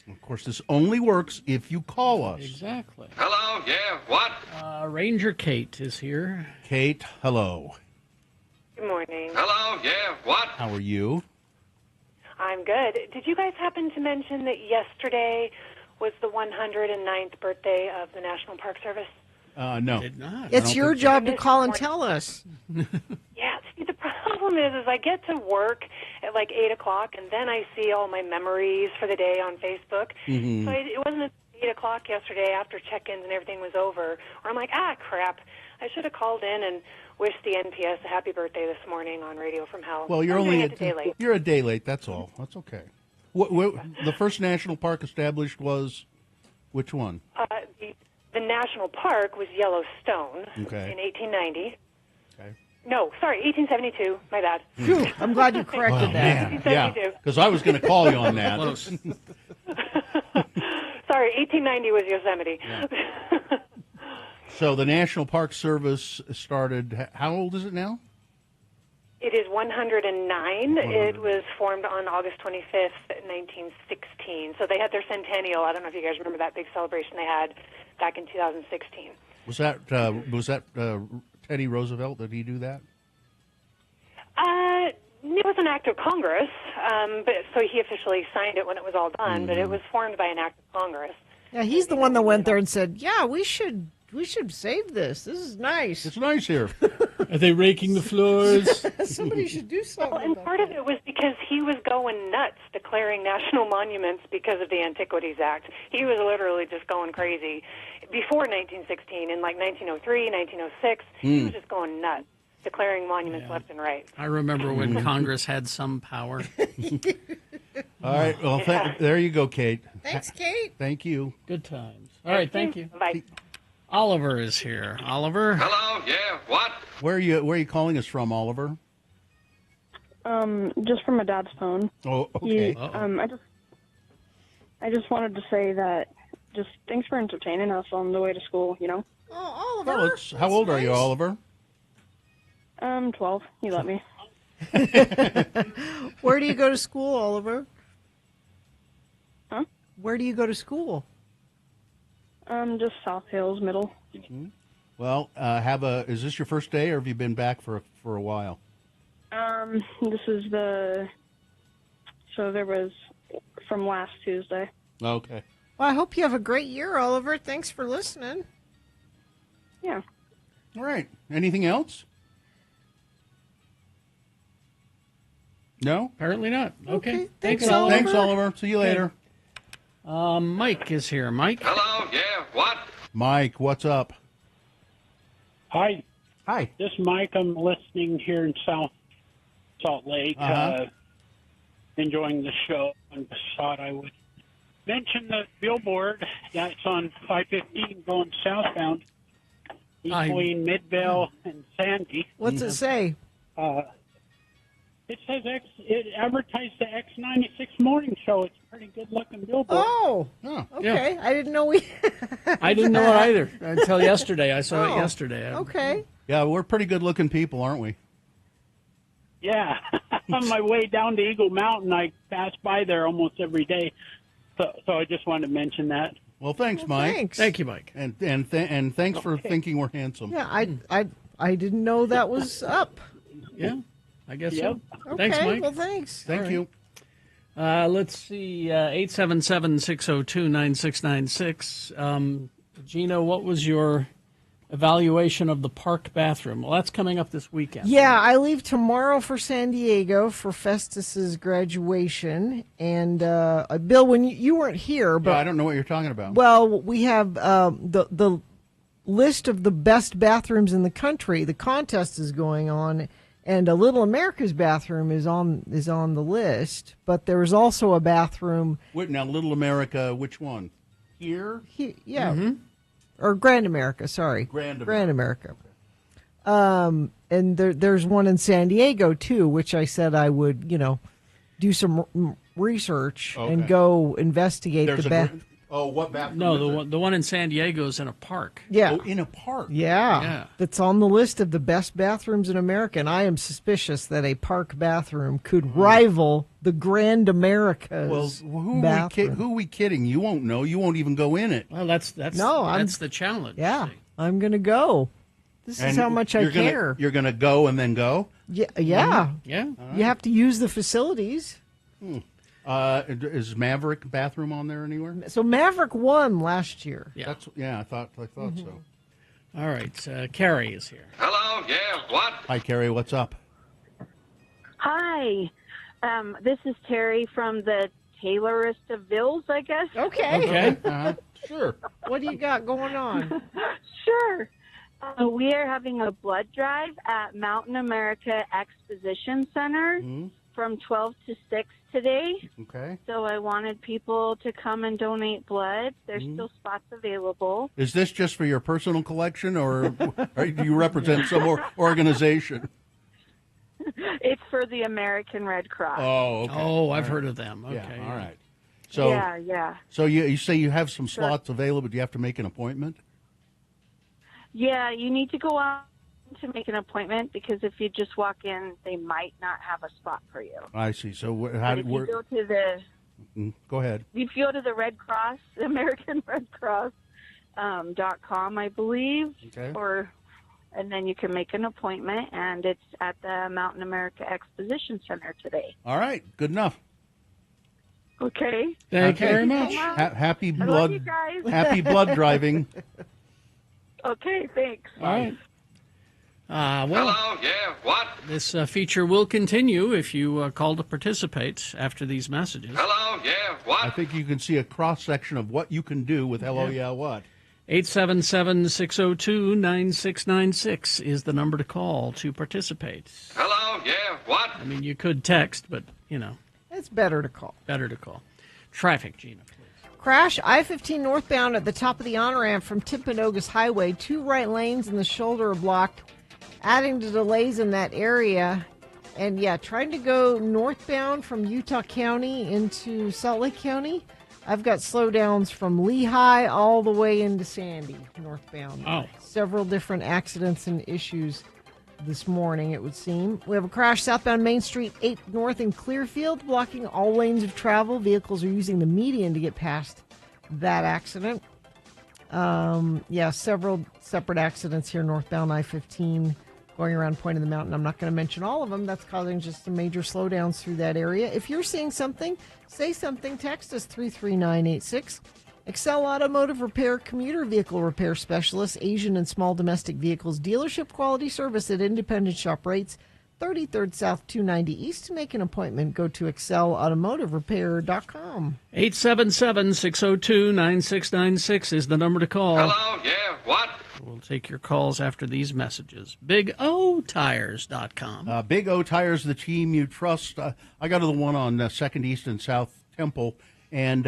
Of course, this only works if you call us. Exactly. Hello, yeah, what? Ranger Kate is here. Kate, hello. Good morning. Hello, yeah, what? How are you? I'm good. Did you guys happen to mention that yesterday was the 109th birthday of the National Park Service? No. Did not. It's your job to call and tell us. Yeah, see, the problem is I get to work at like 8 o'clock, and then I see all my memories for the day on Facebook. Mhm. So it wasn't at 8 o'clock yesterday after check-ins and everything was over, where I'm like, crap, I should have called in and wished the NPS a happy birthday this morning on Radio from Hell. Well, you're I'm only doing it a day late. You're a day late. That's all. That's okay. The first national park established was which one? The national park was Yellowstone Okay. in 1890. Okay. No, sorry, 1872. My bad. Phew, I'm glad you corrected Oh, that. man. Yeah, because I was going to call you on that. Sorry, 1890 was Yosemite. So the National Park Service started. How old is it now? It is 109. It was formed on August 25th, 1916. So they had their centennial. I don't know if you guys remember that big celebration they had back in 2016. Was that Teddy Roosevelt? Did he do that? It was an act of Congress, but so he officially signed it when it was all done. But it was formed by an act of Congress. Yeah, he's the one that went there and said, "Yeah, we should save this. This is nice. It's nice here." Are they raking the floors? Somebody should do something. Well, and about part of it was because he was going nuts declaring national monuments because of the Antiquities Act. He was literally just going crazy. Before 1916, in like 1903, 1906, he was just going nuts, declaring monuments left and right. I remember when Congress had some power. All right. Well, there you go, Kate. Thanks, Kate. Thank you. Good times. All right, thank you. Bye. Oliver is here. Oliver. Hello, yeah, what? Where are you calling us from, Oliver? Just from my dad's phone. Oh, okay. I just wanted to say that just thanks for entertaining us on the way to school, you know? Oh, Well, how old are you, Oliver? 12. You let me. Where do you go to school, Oliver? Huh? Where do you go to school? Just South Hills Middle. Well, is this your first day, or have you been back for a while? This is so there was from last Tuesday. Okay. Well, I hope you have a great year, Oliver. Thanks for listening. Yeah. All right. Anything else? No? Apparently not. Okay. Thanks, Oliver. Thanks, Oliver. See you later. Mike is here. Mike. Hello, yeah, what? Mike, what's up? Hi. Hi. This is Mike. I'm listening here in South Salt Lake, enjoying the show, and thought I would mention the billboard that's on 515 going southbound between Midvale and Sandy. What's it say? It says it advertised the X96 morning show. It's a pretty good looking billboard. Oh, okay. I didn't know we. I didn't know it either until yesterday. I saw it yesterday. Okay. Yeah, we're pretty good-looking people, aren't we? Yeah. On my way down to Eagle Mountain, I pass by there almost every day. So I just wanted to mention that. Well, thanks, Mike. Thanks. Thank you, Mike. And thanks for thinking we're handsome. Yeah, I didn't know that was up. Yeah, I guess Yep. so. Okay, Thanks, Mike. well, thanks. Thank you. Let's see, 877-602-9696. Gina, what was your evaluation of the park bathroom? Well, that's coming up this weekend. Yeah, I leave tomorrow for San Diego for Festus's graduation. And Bill, when you weren't here, but I don't know what you're talking about. well, we have the list of the best bathrooms in the country. The contest is going on, and Little America's bathroom is on the list. But there is also a bathroom. Wait, now, Little America, which one? Here? Yeah. Or Grand America, sorry. Grand America. And there's one in San Diego, too, which I said I would, do some research and go investigate Oh, what bathroom? No, the one in San Diego is in a park. Yeah. Oh, in a park. Yeah. Yeah. That's on the list of the best bathrooms in America. And I am suspicious that a park bathroom could rival the Grand America's Well, bathroom. who are we kidding? You won't know. You won't even go in it. Well, that's I'm- the challenge. Yeah. I'm going to go. This is how much I care. You're going to go and then go? Yeah. Yeah. Yeah. You have to use the facilities. Is Maverick bathroom on there anywhere? So Maverick won last year. Yeah. I thought so. All right. Carrie is here. Hello, yeah, what? Hi, Carrie. What's up? Hi, this is Terry from the Taylorist of Bills, I guess. Okay. Sure. What do you got going on? Sure. We are having a blood drive at Mountain America Exposition Center from 12 to 6 today. Okay. So I wanted people to come and donate blood. There's still spots available. Is this just for your personal collection, or do you represent some organization? It's for the American Red Cross. Oh, okay. Oh, I've heard of them. Okay. Yeah, all right. So, yeah. So you say you have some slots available. Do you have to make an appointment? Yeah, you need to go on to make an appointment because if you just walk in, they might not have a spot for you. I see. So But if you go to the go ahead. if you go to the Red Cross, American Red Cross .com, I believe, Okay. and then you can make an appointment, and it's at the Mountain America Exposition Center today. All right. Good enough. Okay. Thank you very much. Happy I love blood. you guys. Happy blood driving. Okay, thanks. All right. Well, Hello, yeah, what? this feature will continue if you call to participate after these messages. Hello, yeah, what? I think you can see a cross section of what you can do with Hello, yeah, what. 877-602-9696 is the number to call to participate. Hello, yeah, what? I mean, you could text, but, It's better to call. better to call. Traffic, Gina. Crash I-15 northbound at the top of the on-ramp from Timpanogos Highway. 2 right lanes in the shoulder are blocked, adding to delays in that area. And yeah, trying to go northbound from Utah County into Salt Lake County. I've got slowdowns from Lehigh all the way into Sandy northbound. Oh. Several different accidents and issues this morning, it would seem. We have a crash southbound Main Street 8 North in Clearfield, blocking all lanes of travel. Vehicles are using the median to get past that accident. Several separate accidents here northbound I-15 going around Point of the Mountain. I'm not going to mention all of them. That's causing just some major slowdowns through that area. If you're seeing something, say something. Text us 33986. Excel Automotive Repair, commuter vehicle repair specialist, Asian and small domestic vehicles, dealership quality service at independent shop rates, 33rd South 290 East. To make an appointment, go to excelautomotiverepair.com. 877-602-9696 is the number to call. Hello, yeah, what? We'll take your calls after these messages. BigOTires.com. Big O Tires, the team you trust. I got the one on 2nd East and South Temple. And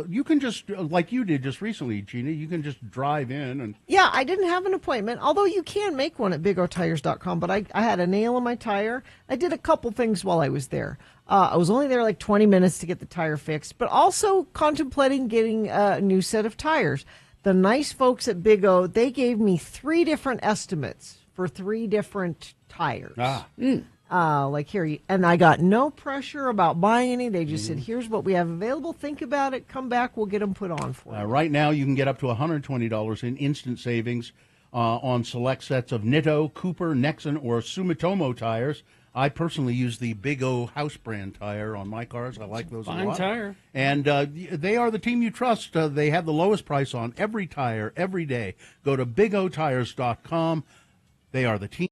you can just, like you did just recently, Gina, you can just drive in and... Yeah, I didn't have an appointment, although you can make one at bigotires.com, but I had a nail in my tire. I did a couple things while I was there. I was only there like 20 minutes to get the tire fixed, but also contemplating getting a new set of tires. The nice folks at Big O, they gave me 3 different estimates for 3 different tires. Like here, and I got no pressure about buying any. They just said, here's what we have available. Think about it. Come back. We'll get them put on for you. Right now, you can get up to $120 in instant savings on select sets of Nitto, Cooper, Nexen, or Sumitomo tires. I personally use the Big O house brand tire on my cars. I like those a Fine lot. tire. And they are the team you trust. They have the lowest price on every tire every day. Go to bigotires.com. They are the team.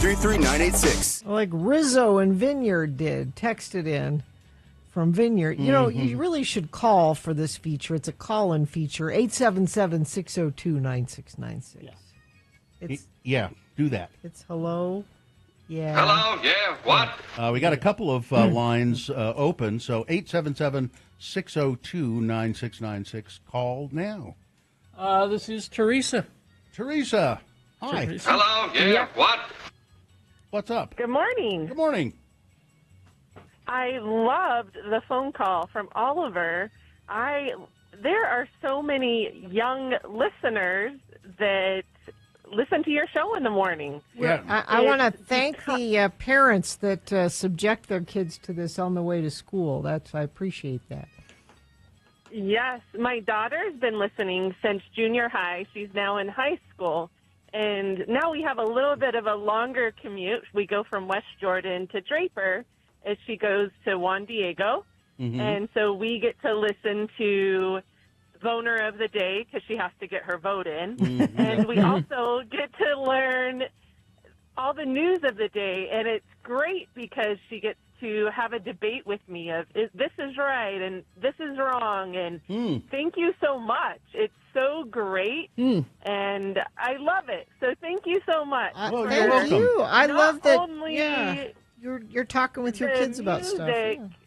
833-986. Like Rizzo and Vineyard did, texted in from Vineyard. You know, you really should call for this feature. It's a call-in feature, 877-602-9696. Yeah, do that. It's hello. Yeah. Hello, yeah, what? We got a couple of lines open, so 877-602-9696. Call now. This is Teresa. Teresa, hi. Teresa. Hello, yeah, what? What's up? Good morning. Good morning. I loved the phone call from Oliver. There are so many young listeners that listen to your show in the morning. Yeah. I want to thank the parents that subject their kids to this on the way to school. I appreciate that. Yes, my daughter's been listening since junior high. She's now in high school. And now we have a little bit of a longer commute. We go from West Jordan to Draper as she goes to Juan Diego. Mm-hmm. And so we get to listen to Voner of the Day because she has to get her vote in. Mm-hmm. And we also get to learn all the news of the day. And it's great because she gets to have a debate with me of this is right and this is wrong. And thank you so much. It's so great. And I love it. So thank you so much. Well, Thank welcome. you. I love that. Only You're talking with your the kids about stuff.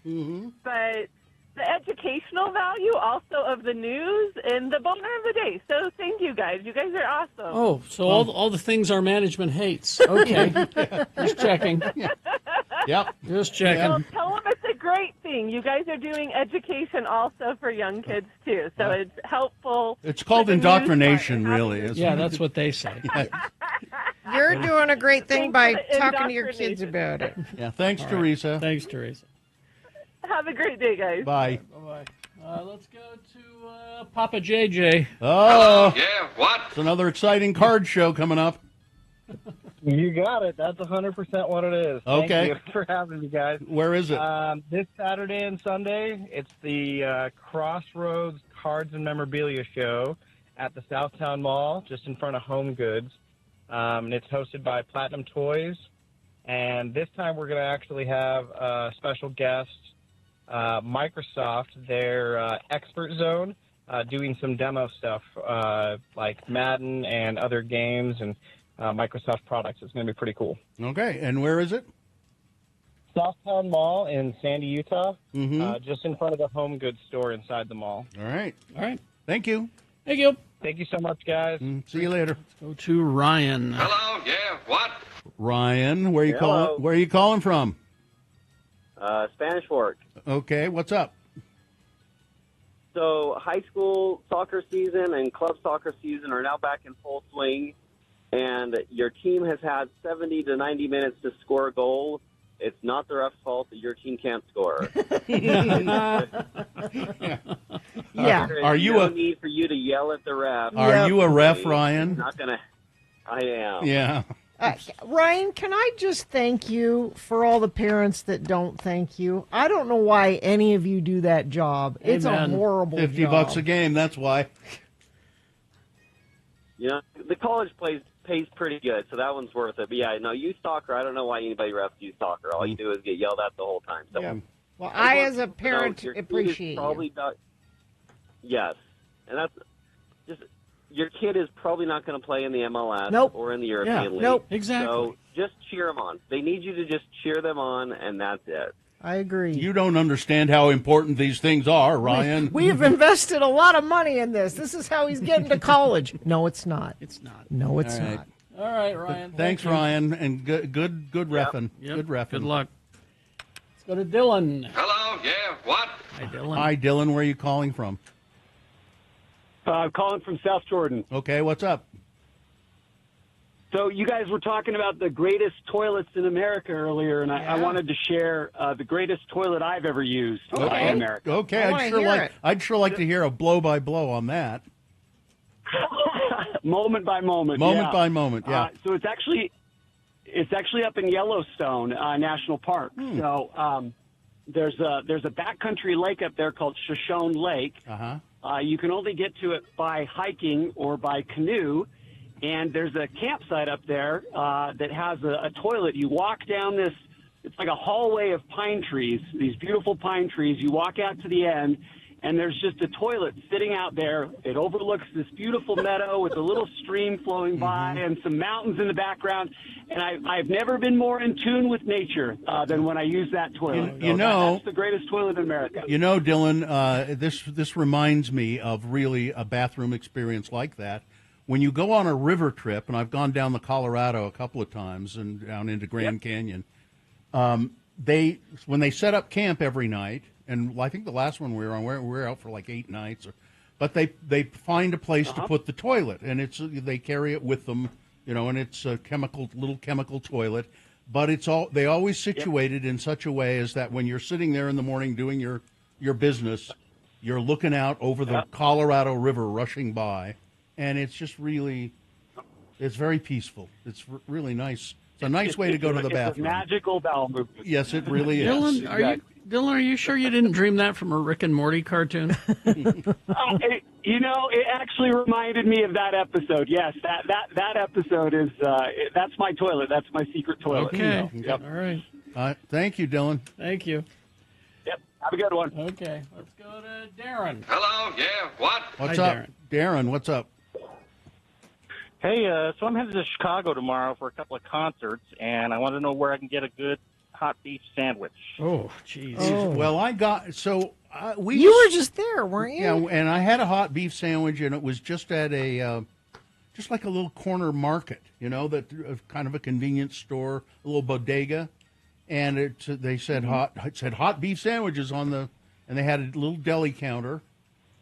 music, but the educational value also of the news and the boner of the day. So thank you guys. You guys are awesome. Oh, so all the things our management hates. Okay. Just checking. Yep. Just checking. Well, tell them it's a great thing. You guys are doing education also for young kids too. So it's helpful. It's called for the news indoctrination, part. really. Isn't Yeah, it? that's what they say. You're doing a great thing by Thanks for the talking to your kids indoctrination. about it. Yeah, thanks, All right. Teresa. Thanks, Teresa. Have a great day, guys. Bye. Bye-bye. Let's go to Papa JJ. Oh, Yeah, what? it's another exciting card show coming up. You got it. That's 100% what it is. Okay. Thank you for having me, guys. Where is it? This Saturday and Sunday, it's the Crossroads Cards and Memorabilia Show at the Southtown Mall, just in front of Home Goods. And it's hosted by Platinum Toys. And this time we're going to actually have a special guest, Microsoft, their expert zone, doing some demo stuff like Madden and other games and Microsoft products. It's going to be pretty cool. Okay, and where is it? Southtown Mall in Sandy, Utah, just in front of the Home Goods store inside the mall. All right. All right. Thank you. Thank you. Thank you so much, guys. See you later. Go to Ryan. Hello, yeah, what? Ryan, where are you Hello. calling? Where are you calling from? Spanish Fork. Okay, what's up? So high school soccer season and club soccer season are now back in full swing, and your team has had 70 to 90 minutes to score a goal. It's not the ref's fault that your team can't score. Yeah. Are you no a need for you to yell at the ref? Are you a ref, Ryan? It's not gonna. I am. Yeah. Ryan, can I just thank you for all the parents that don't thank you? I don't know why any of you do that job. It's a Amen. horrible $50 job. a game, that's why. You know, the college pays pretty good, so that one's worth it. But yeah, no, youth soccer, I don't know why anybody refs youth soccer. All you do is get yelled at the whole time. So, Yeah. Well, I, as a parent, your kid is appreciate you. probably not. Yes, and that's just your kid is probably not going to play in the MLS Nope. or in the European League. Nope. Exactly. So just cheer them on. They need you to just cheer them on, and that's it. I agree. You don't understand how important these things are, Ryan. We have invested a lot of money in this. This is how he's getting to college. No, it's not. It's not. No, it's All right. not. All right, Ryan. Thanks, Thank you. Ryan, and good reffing. Yep. Good reffing. Good luck. Let's go to Dylan. Hello, yeah, what? Hi, Dylan. Hi, Dylan. Where are you calling from? I'm calling from South Jordan. Okay, what's up? So you guys were talking about the greatest toilets in America earlier, and I wanted to share the greatest toilet I've ever used in America. Okay, I'd sure like to hear a blow by blow on that. Moment by moment. Moment yeah. by moment, yeah. So it's actually up in Yellowstone National Park. So there's a backcountry lake up there called Shoshone Lake. Uh-huh. You can only get to it by hiking or by canoe, and there's a campsite up there that has a toilet. You walk down this, it's like a hallway of pine trees, these beautiful pine trees. You walk out to the end, and there's just a toilet sitting out there. It overlooks this beautiful meadow with a little stream flowing by and some mountains in the background. And I've never been more in tune with nature than when I use that toilet. That's the greatest toilet in America. You know, Dylan, this reminds me of really a bathroom experience like that. When you go on a river trip, and I've gone down the Colorado a couple of times and down into Grand Canyon, when they set up camp every night, and I think the last one we were out for like 8 nights, but they find a place to put the toilet, and they carry it with them, and it's a little chemical toilet, but they always situate it in such a way as that when you're sitting there in the morning doing your business, you're looking out over the Colorado River rushing by, and it's just really, it's very peaceful. It's really nice. It's a nice way to go to the bathroom. It's a magical bowel movement. Yes, it really is. Dylan, are you sure you didn't dream that from a Rick and Morty cartoon? It actually reminded me of that episode. Yes, that episode is that's my toilet. That's my secret toilet. Okay. So, yep. All right. Thank you, Dylan. Thank you. Yep. Have a good one. Okay. Let's go to Darren. Hello. Yeah. What? What's Hi, up, Darren? What's up? Hey, so I'm headed to Chicago tomorrow for a couple of concerts, and I want to know where I can get a good hot beef sandwich. Oh, jeez. Oh. Well, You were just there, weren't you? Yeah, and I had a hot beef sandwich, and it was just at just like a little corner market, kind of a convenience store, a little bodega, and they said hot beef sandwiches and they had a little deli counter,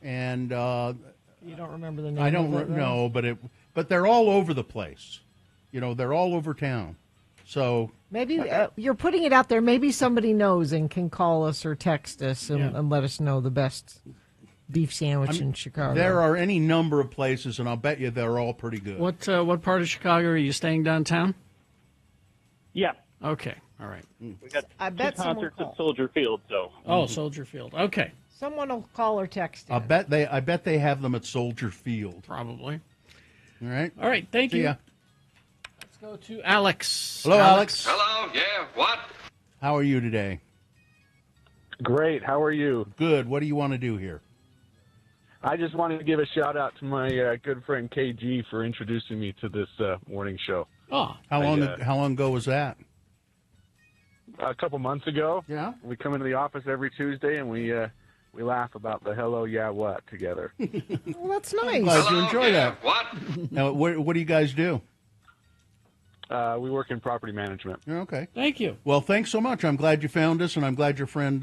and you don't remember the name? I don't know, but they're all over the place, they're all over town. So maybe you're putting it out there. Maybe somebody knows and can call us or text us and let us know the best beef sandwich in Chicago. There are any number of places, and I'll bet you they're all pretty good. What part of Chicago are you staying downtown? Yeah. Okay. All right. We got I bet two concerts at Soldier Field, so. Oh, Soldier Field. Okay. Someone will call or text. I bet they have them at Soldier Field. Probably. All right. All right. Thank See you. ya. Let's go to Alex. Hello, Alex. Hello. Yeah. What? How are you today? Great. How are you? Good. What do you want to do here? I just wanted to give a shout out to my good friend KG for introducing me to this morning show. Oh, how long ago was that? A couple months ago. Yeah. We come into the office every Tuesday and we laugh about the hello, yeah, what together. Well, that's nice. I'm glad you enjoy that. What? Now, what do you guys do? We work in property management. Okay. Thank you. Well, thanks so much. I'm glad you found us, and I'm glad your friend,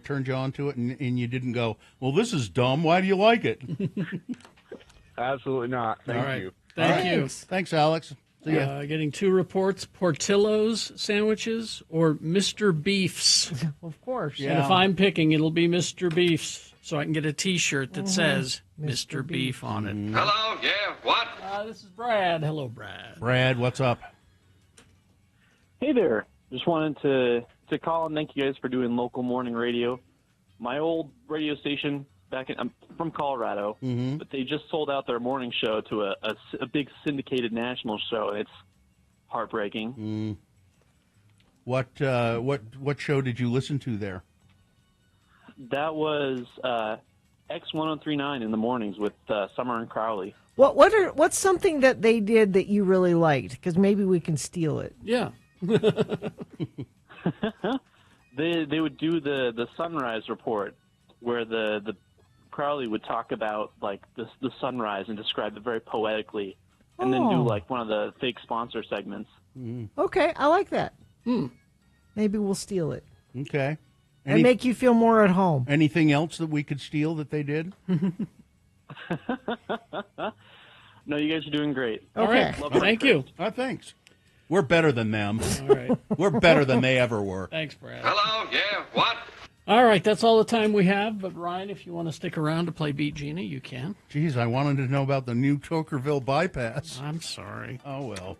turned you on to it, and you didn't go, well, this is dumb. Why do you like it? Absolutely not. Thank you. Thank you. Thanks, Alex. See ya. Getting 2 reports: Portillo's sandwiches or Mr. Beef's. Of course. And if I'm picking, it'll be Mr. Beef's, so I can get a T-shirt that says Mr. Beef on it. Hello. Yeah. What? This is Brad. Hello, Brad. Brad, what's up? Hey there. Just wanted to call and thank you guys for doing local morning radio. My old radio station I'm from Colorado, but they just sold out their morning show to a big syndicated national show, and it's heartbreaking. What show did you listen to there? That was X1039 in the mornings with Summer and Crowley. What's something that they did that you really liked? Because maybe we can steal it. Yeah. They would do the sunrise report, where the Crowley would talk about like the sunrise and describe it very poetically, and then do like one of the fake sponsor segments. Okay, I like that. Maybe we'll steal it. Okay. And make you feel more at home. Anything else that we could steal that they did? No, you guys are doing great. All right. Thank you. Thanks. We're better than them. All right. We're better than they ever were. Thanks, Brad. Hello. Yeah. What? All right, that's all the time we have. But, Ryan, if you want to stick around to play Beat Gina, you can. Geez, I wanted to know about the new Tokerville bypass. I'm sorry. Oh,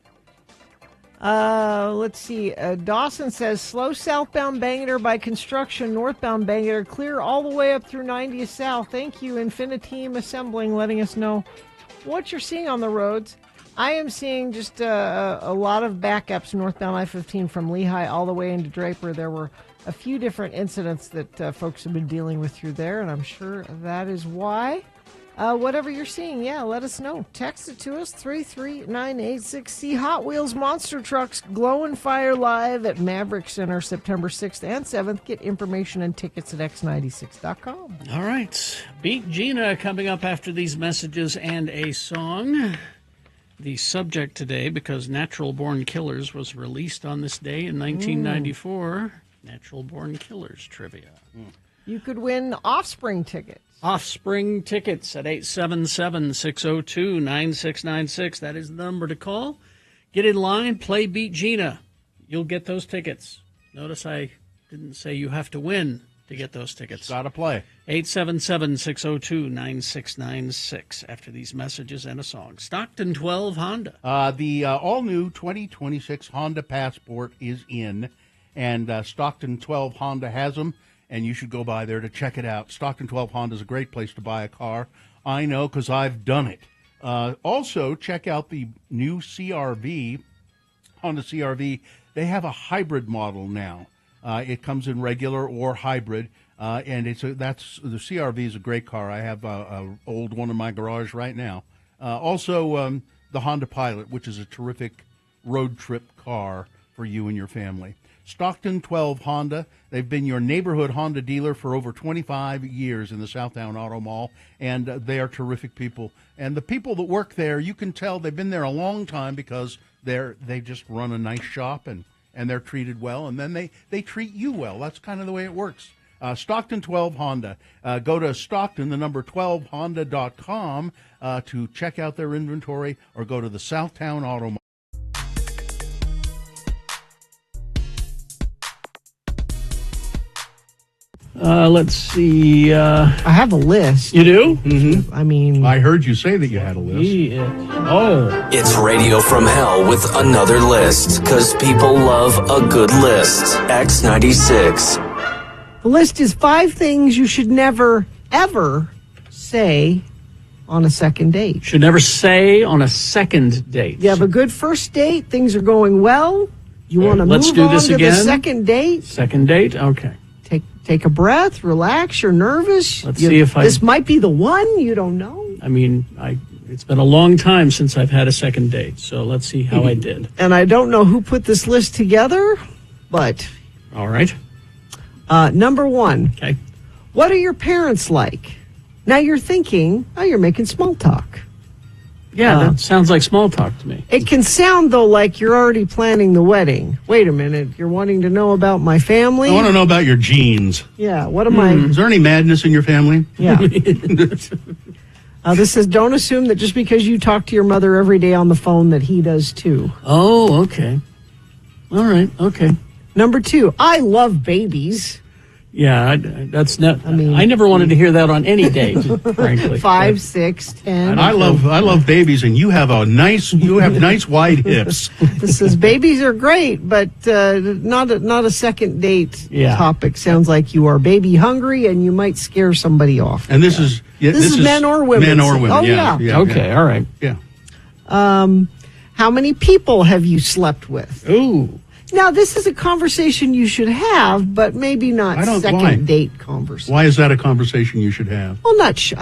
well. Let's see. Dawson says, slow southbound Bangor by construction, northbound Bangor clear all the way up through 90th South. Thank you, Infiniteam Assembling, letting us know what you're seeing on the roads. I am seeing just a lot of backups northbound I-15 from Lehigh all the way into Draper. There were a few different incidents that folks have been dealing with through there, and I'm sure that is why. Whatever you're seeing, let us know. Text it to us, 33986. See Hot Wheels Monster Trucks Glow and Fire live at Maverick Center September 6th and 7th. Get information and tickets at x96.com. All right. Beat Gina coming up after these messages and a song. The subject today, because Natural Born Killers was released on this day in 1994. Natural Born Killers trivia. You could win Offspring tickets. Offspring tickets at 877-602-9696. That is the number to call. Get in line, play Beat Gina. You'll get those tickets. Notice I didn't say you have to win to get those tickets. Got to play. 877-602-9696 after these messages and a song. Stockton 12 Honda. The all-new 2026 Honda Passport is in, and Stockton 12 Honda has them. And you should go by there to check it out. Stockton 12 Honda is a great place to buy a car. I know because I've done it. Also, check out the new CR-V, Honda CR-V. They have a hybrid model now. It comes in regular or hybrid, and the CR-V is a great car. I have an old one in my garage right now. Also, the Honda Pilot, which is a terrific road trip car for you and your family. Stockton 12 Honda. They've been your neighborhood Honda dealer for over 25 years in the Southtown Auto Mall, and they are terrific people. And the people that work there, you can tell they've been there a long time because they just run a nice shop and they're treated well, and then they treat you well. That's kind of the way it works. Stockton 12 Honda. Go to Stockton, the number 12honda.com to check out their inventory, or go to the Southtown Auto Mall. Let's see. I have a list. You do? Mm-hmm. I mean, I heard you say that you had a list. It's Radio from Hell with another list, because people love a good list. X96. The list is 5 things you should never, ever say on a second date. Should never say on a second date. You have a good first date. Things are going well. You want to move on to the second date. Second date? Okay. Take a breath, relax, you're nervous. Let's see if this might be the one, you don't know. I mean, it's been a long time since I've had a second date, so let's see how I did. And I don't know who put this list together, but... All right. Number 1. Okay. What are your parents like? Now you're thinking, you're making small talk. Yeah, that sounds like small talk to me. It can sound, though, like you're already planning the wedding. Wait a minute, you're wanting to know about my family? I want to know about your genes. Yeah, what am I... Is there any madness in your family? Yeah. This says, don't assume that just because you talk to your mother every day on the phone that he does too. Oh, okay. All right, okay. Number 2, I love babies. Yeah, that's not. I never wanted to hear that on any date, frankly. 5, 6, 10. I love babies, and you have nice wide hips. This says babies are great, but not a second date topic. Sounds like you are baby hungry, and you might scare somebody off. And this is men or women. Men or women. Oh yeah. Okay. All right. Yeah. How many people have you slept with? Ooh. Now, this is a conversation you should have, but maybe not second date conversation. Why is that a conversation you should have? Well, after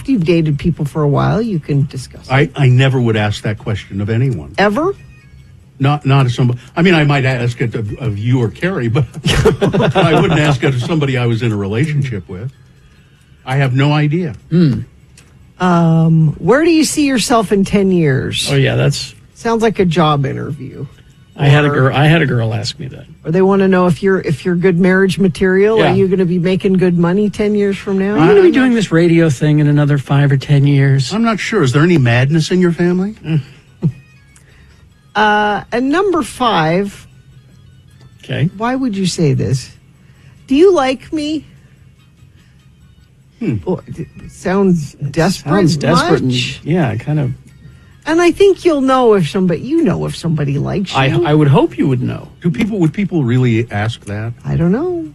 you've dated people for a while, you can discuss it. I never would ask that question of anyone. Ever? Not of somebody. I mean, I might ask it of you or Carrie, but I wouldn't ask it of somebody I was in a relationship with. I have no idea. Where do you see yourself in 10 years? Oh, yeah, that's... Sounds like a job interview. I had a girl ask me that. Or they want to know if you're good marriage material. Yeah. Are you going to be making good money 10 years from now? Are you going to be doing this radio thing in another 5 or 10 years? I'm not sure. Is there any madness in your family? And number 5. Okay. Why would you say this? Do you like me? Oh, it sounds desperate. Sounds desperate. Much. Kind of. And I think you'll know if somebody likes you. I would hope you would know. Would people really ask that? I don't know.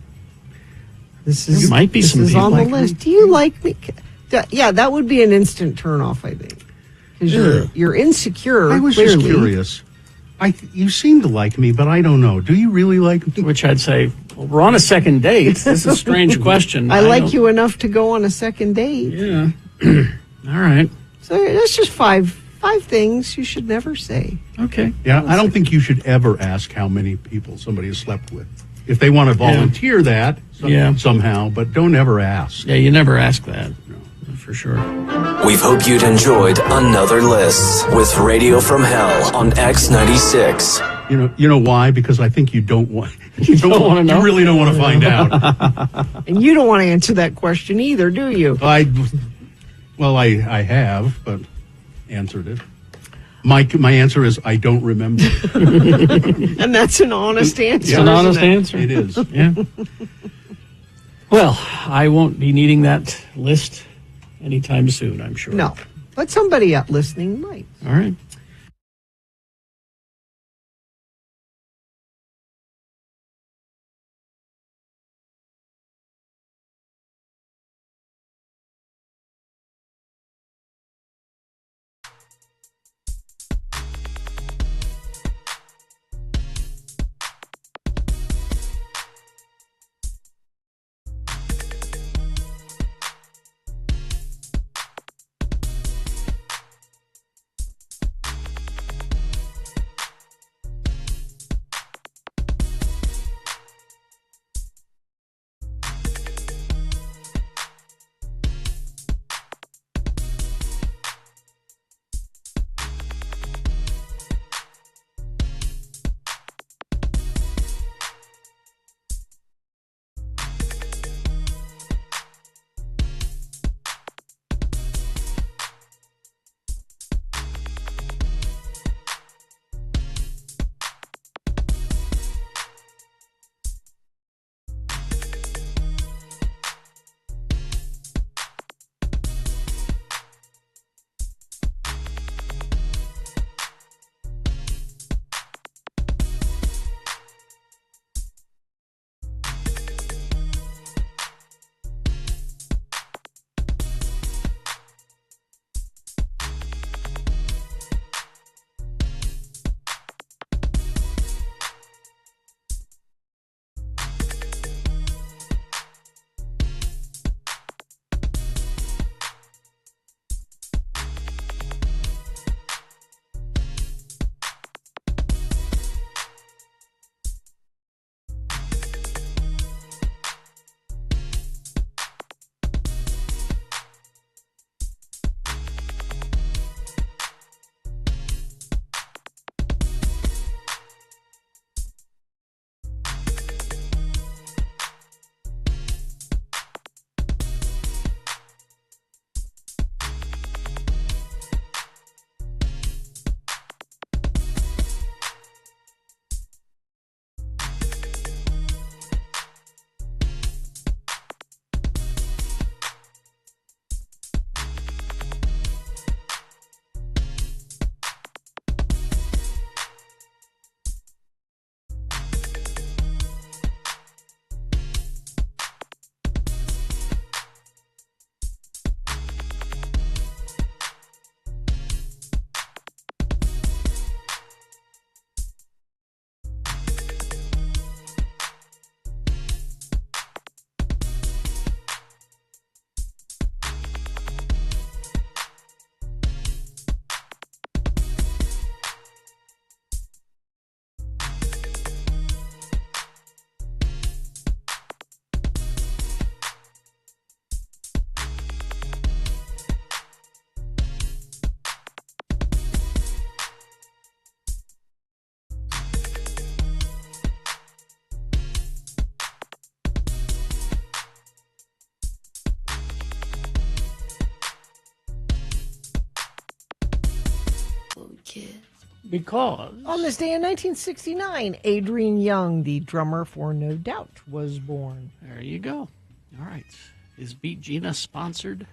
There might be some people on the like list. Do you like me? Yeah, that would be an instant turnoff, I think. because you're insecure. I was clearly. just curious. You seem to like me, but I don't know. Do you really like me? Which I'd say, well, we're on a second date. This is a strange question. I like you enough to go on a second date. Yeah. All right. So that's just five things you should never say. Okay. Yeah, I don't think you should ever ask how many people somebody has slept with. If they want to volunteer that somehow, but don't ever ask. Yeah, you never ask that. No, for sure. We hope you'd enjoyed another list with Radio from Hell on X96. You know why? Because I think you don't want. You don't want to know. You really don't want to find out. And you don't want to answer that question either, do you? I have, but answered it. My answer is I don't remember. And that's an honest answer. It's an honest answer. It is. Yeah. Well, I won't be needing that list anytime soon, I'm sure. No, but somebody out listening might. All right. Because on this day in 1969, Adrian Young, the drummer for No Doubt, was born. There you go. All right. Is Beat Gina sponsored?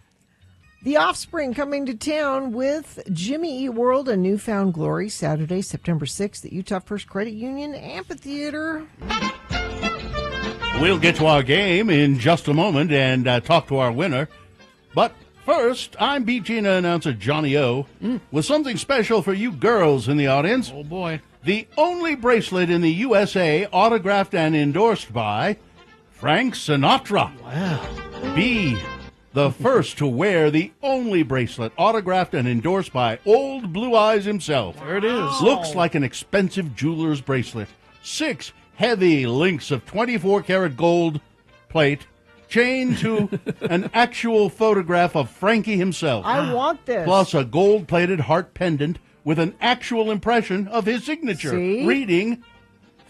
The Offspring coming to town with Jimmy Eat World and Newfound Glory, Saturday, September 6th at Utah First Credit Union Amphitheater. We'll get to our game in just a moment and talk to our winner. But First, I'm Beat Gina announcer Johnny O with something special for you girls in the audience. Oh, boy. The only bracelet in the USA autographed and endorsed by Frank Sinatra. Wow. B, the first to wear the only bracelet autographed and endorsed by Old Blue Eyes himself. There it is. Looks like an expensive jeweler's bracelet. 6 heavy links of 24-karat gold plate chained to an actual photograph of Frankie himself. I want this. Plus a gold-plated heart pendant with an actual impression of his signature, See? reading,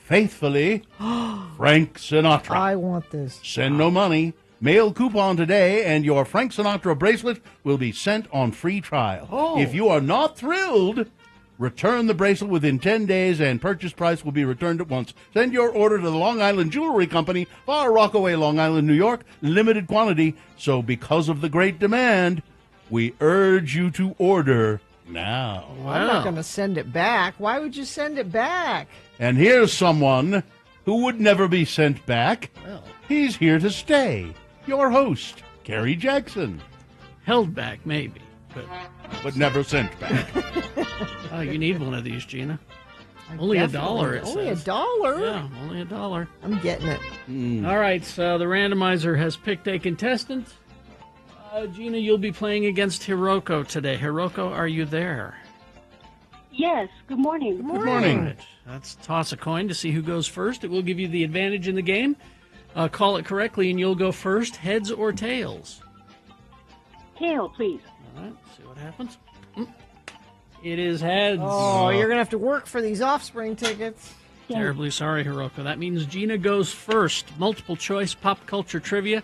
faithfully, Frank Sinatra. I want this. Send no money. Mail coupon today, and your Frank Sinatra bracelet will be sent on free trial. Oh. If you are not thrilled, return the bracelet within 10 days, and purchase price will be returned at once. Send your order to the Long Island Jewelry Company, Far Rockaway, Long Island, New York. Limited quantity, so because of the great demand, we urge you to order now. I'm not going to send it back. Why would you send it back? And here's someone who would never be sent back. Well. He's here to stay. Your host, Kerry Jackson. Held back, maybe, but never sent back. Oh, you need one of these, Gina. Only $1, it Only says. $1? Yeah, only $1. I'm getting it. All right, so the randomizer has picked a contestant. Gina, you'll be playing against Hiroko today. Hiroko, are you there? Yes, good morning. Good morning. All right, let's toss a coin to see who goes first. It will give you the advantage in the game. Call it correctly, and you'll go first. Heads or tails? Tail, please. All right, see what happens. It is heads. Oh, you're going to have to work for these Offspring tickets. Terribly sorry, Hiroko. That means Gina goes first. Multiple choice pop culture trivia.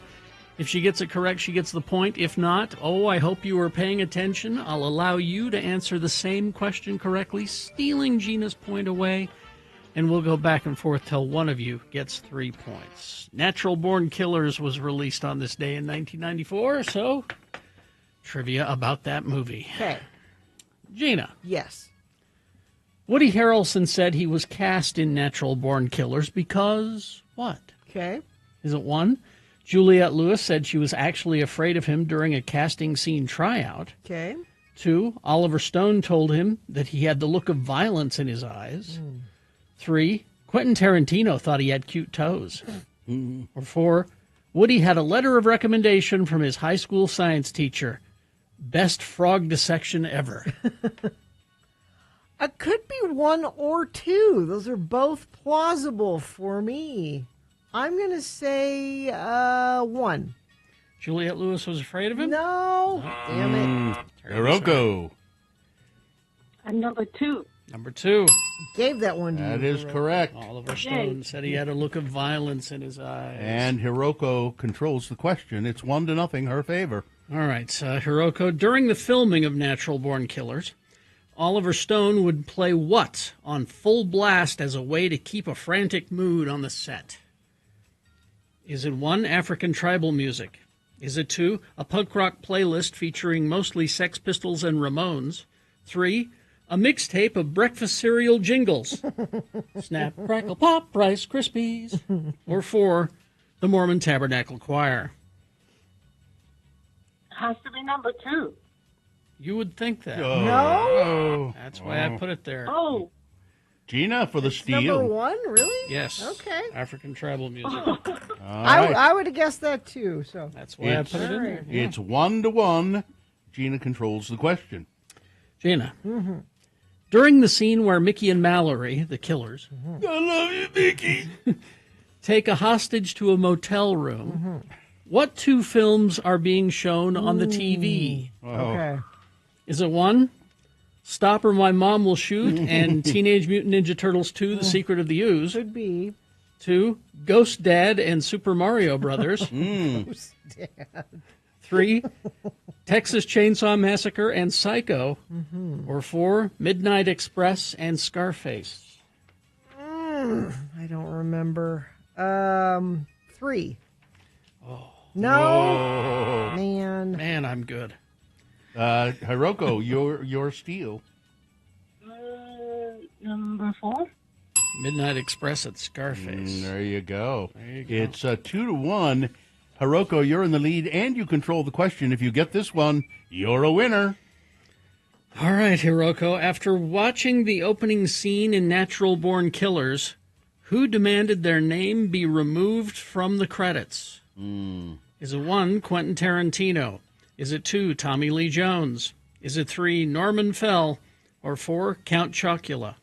If she gets it correct, she gets the point. If not, I hope you are paying attention. I'll allow you to answer the same question correctly, stealing Gina's point away, and we'll go back and forth till one of you gets 3 points. Natural Born Killers was released on this day in 1994, so trivia about that movie. Okay. Gina. Yes. Woody Harrelson said he was cast in Natural Born Killers because what? Okay. Is it 1? Juliette Lewis said she was actually afraid of him during a casting scene tryout. Okay. 2, Oliver Stone told him that he had the look of violence in his eyes. 3, Quentin Tarantino thought he had cute toes. Or 4, Woody had a letter of recommendation from his high school science teacher. Best frog dissection ever. It could be 1 or 2. Those are both plausible for me. I'm going to say 1. Juliette Lewis was afraid of him? No. Damn it. Hiroko. I'm number 2. Number 2. Gave that one to you. That is correct. Oliver Stone said he had a look of violence in his eyes. And Hiroko controls the question. It's 1-0, her favor. All right, Hiroko, during the filming of Natural Born Killers, Oliver Stone would play what on full blast as a way to keep a frantic mood on the set? Is it 1, African tribal music? Is it 2, a punk rock playlist featuring mostly Sex Pistols and Ramones? 3, a mixtape of breakfast cereal jingles? Snap, crackle, pop, Rice Krispies. Or 4, the Mormon Tabernacle Choir? Has to be number 2. You would think that. No? That's why I put it there. Oh. Gina for the steal. Number 1, really? Yes. Okay. African tribal music. I would have guessed that too. So that's why I put it in there. It's 1-1. Gina controls the question. Gina. During the scene where Mickey and Mallory, the killers, I love you, Mickey, take a hostage to a motel room, what 2 films are being shown on the TV? Okay. Is it 1, Stop or My Mom Will Shoot, and Teenage Mutant Ninja Turtles 2, The Secret of the Ooze? Could be. 2, Ghost Dad and Super Mario Brothers. Ghost Dad. 3, Texas Chainsaw Massacre and Psycho. Or 4, Midnight Express and Scarface. I don't remember. 3. Oh. No. Man. Man, I'm good. Hiroko, your steal. Number 4. Midnight Express at Scarface. There you go. There you go. It's 2-1. Hiroko, you're in the lead, and you control the question. If you get this one, you're a winner. All right, Hiroko. After watching the opening scene in Natural Born Killers, who demanded their name be removed from the credits? Is it 1, Quentin Tarantino? Is it 2, Tommy Lee Jones? Is it 3, Norman Fell? Or 4, Count Chocula?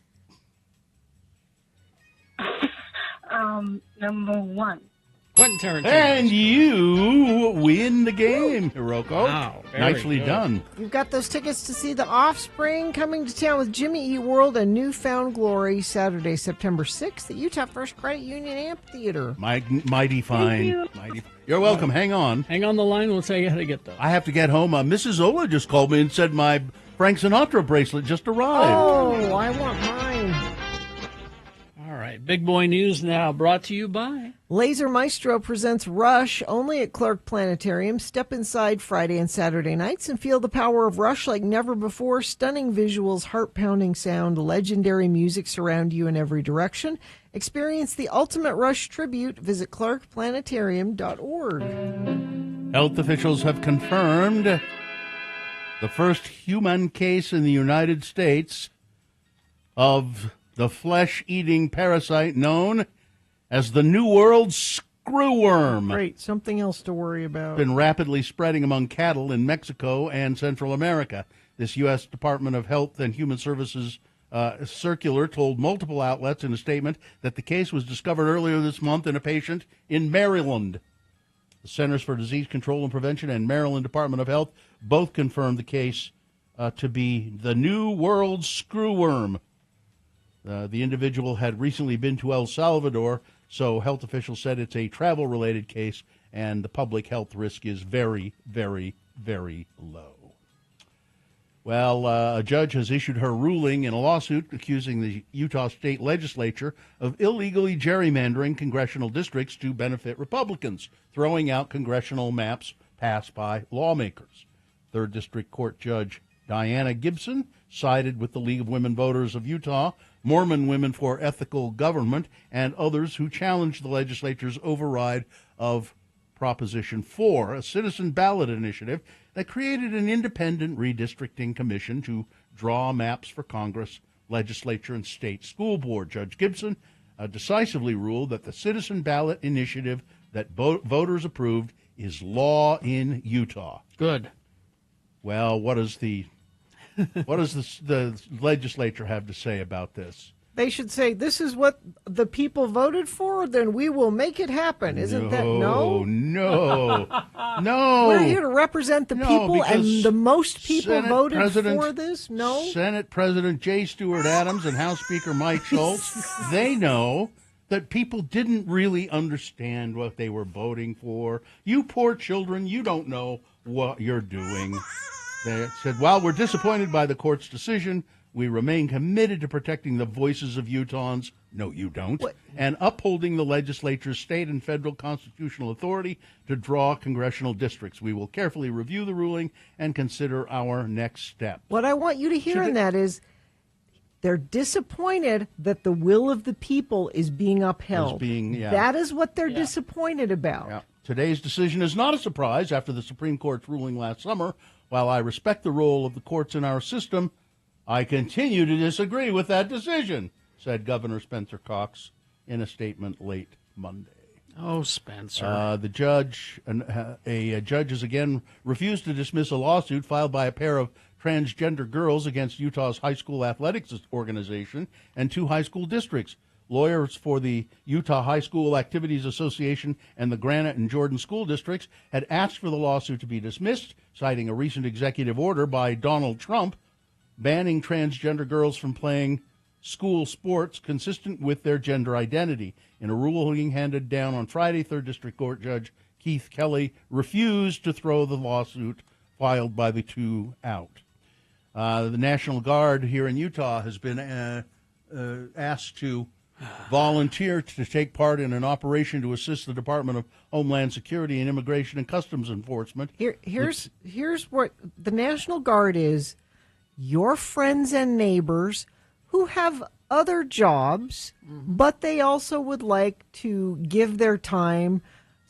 Number 1. Quentin Tarantino. And you win the game, Hiroko. Wow, very Nicely good. done. You've got those tickets to see The Offspring coming to town with Jimmy Eat World and Newfound Glory Saturday, September 6th at Utah First Credit Union Amphitheater. Mighty fine. you. You're welcome. Hang on. Hang on the line. We'll tell you how to get those. I have to get home. Mrs. Zola just called me and said my Frank Sinatra bracelet just arrived. Oh, I want mine. All right, Big Boy News now, brought to you by... Laser Maestro presents Rush only at Clark Planetarium. Step inside Friday and Saturday nights and feel the power of Rush like never before. Stunning visuals, heart-pounding sound, legendary music surround you in every direction. Experience the ultimate Rush tribute. Visit clarkplanetarium.org. Health officials have confirmed the first human case in the United States of the flesh-eating parasite known as the New World screwworm. Great, something else to worry about. Been rapidly spreading among cattle in Mexico and Central America. This U.S. Department of Health and Human Services circular told multiple outlets in a statement that the case was discovered earlier this month in a patient in Maryland. The Centers for Disease Control and Prevention and Maryland Department of Health both confirmed the case to be the New World screwworm. The individual had recently been to El Salvador, so health officials said it's a travel-related case, and the public health risk is very, very, very low. Well, a judge has issued her ruling in a lawsuit accusing the Utah State Legislature of illegally gerrymandering congressional districts to benefit Republicans, throwing out congressional maps passed by lawmakers. Third District Court Judge Diana Gibson sided with the League of Women Voters of Utah, Mormon Women for Ethical Government, and others who challenged the legislature's override of Proposition 4, a citizen ballot initiative that created an independent redistricting commission to draw maps for Congress, legislature, and state school board. Judge Gibson decisively ruled that the citizen ballot initiative that voters approved is law in Utah. Good. Well, what does the legislature have to say about this? They should say, this is what the people voted for, then we will make it happen. Isn't that no? No. No. We're here to represent the people, and the most people Senate voted President, for this? No? Senate President J. Stewart Adams and House Speaker Mike Schultz, they know that people didn't really understand what they were voting for. You poor children, you don't know what you're doing. They said, while we're disappointed by the court's decision, we remain committed to protecting the voices of Utahns, no you don't, and upholding the legislature's state and federal constitutional authority to draw congressional districts. We will carefully review the ruling and consider our next step. What I want you to hear in that is they're disappointed that the will of the people is being upheld. That is what they're disappointed about. Yeah. Today's decision is not a surprise after the Supreme Court's ruling last summer. While I respect the role of the courts in our system, I continue to disagree with that decision, said Governor Spencer Cox in a statement late Monday. Oh, Spencer. The judge, a judge has again refused to dismiss a lawsuit filed by a pair of transgender girls against Utah's high school athletics organization and 2 high school districts. Lawyers for the Utah High School Activities Association and the Granite and Jordan school districts had asked for the lawsuit to be dismissed, citing a recent executive order by Donald Trump banning transgender girls from playing school sports consistent with their gender identity. In a ruling handed down on Friday, 3rd District Court Judge Keith Kelly refused to throw the lawsuit filed by the 2 out. The National Guard here in Utah has been asked to volunteer to take part in an operation to assist the Department of Homeland Security and Immigration and Customs Enforcement. Here's what the National Guard is. Your friends and neighbors who have other jobs, but they also would like to give their time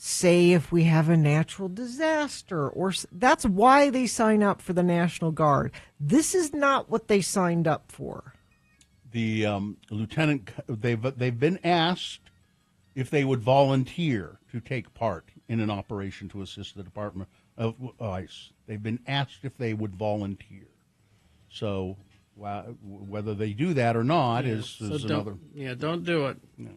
say if we have a natural disaster, or that's why they sign up for the National Guard. This is not what they signed up for. The lieutenant, they've been asked if they would volunteer to take part in an operation to assist the Department of ICE. They've been asked if they would volunteer. So whether they do that or not is another. Yeah, don't do it. No.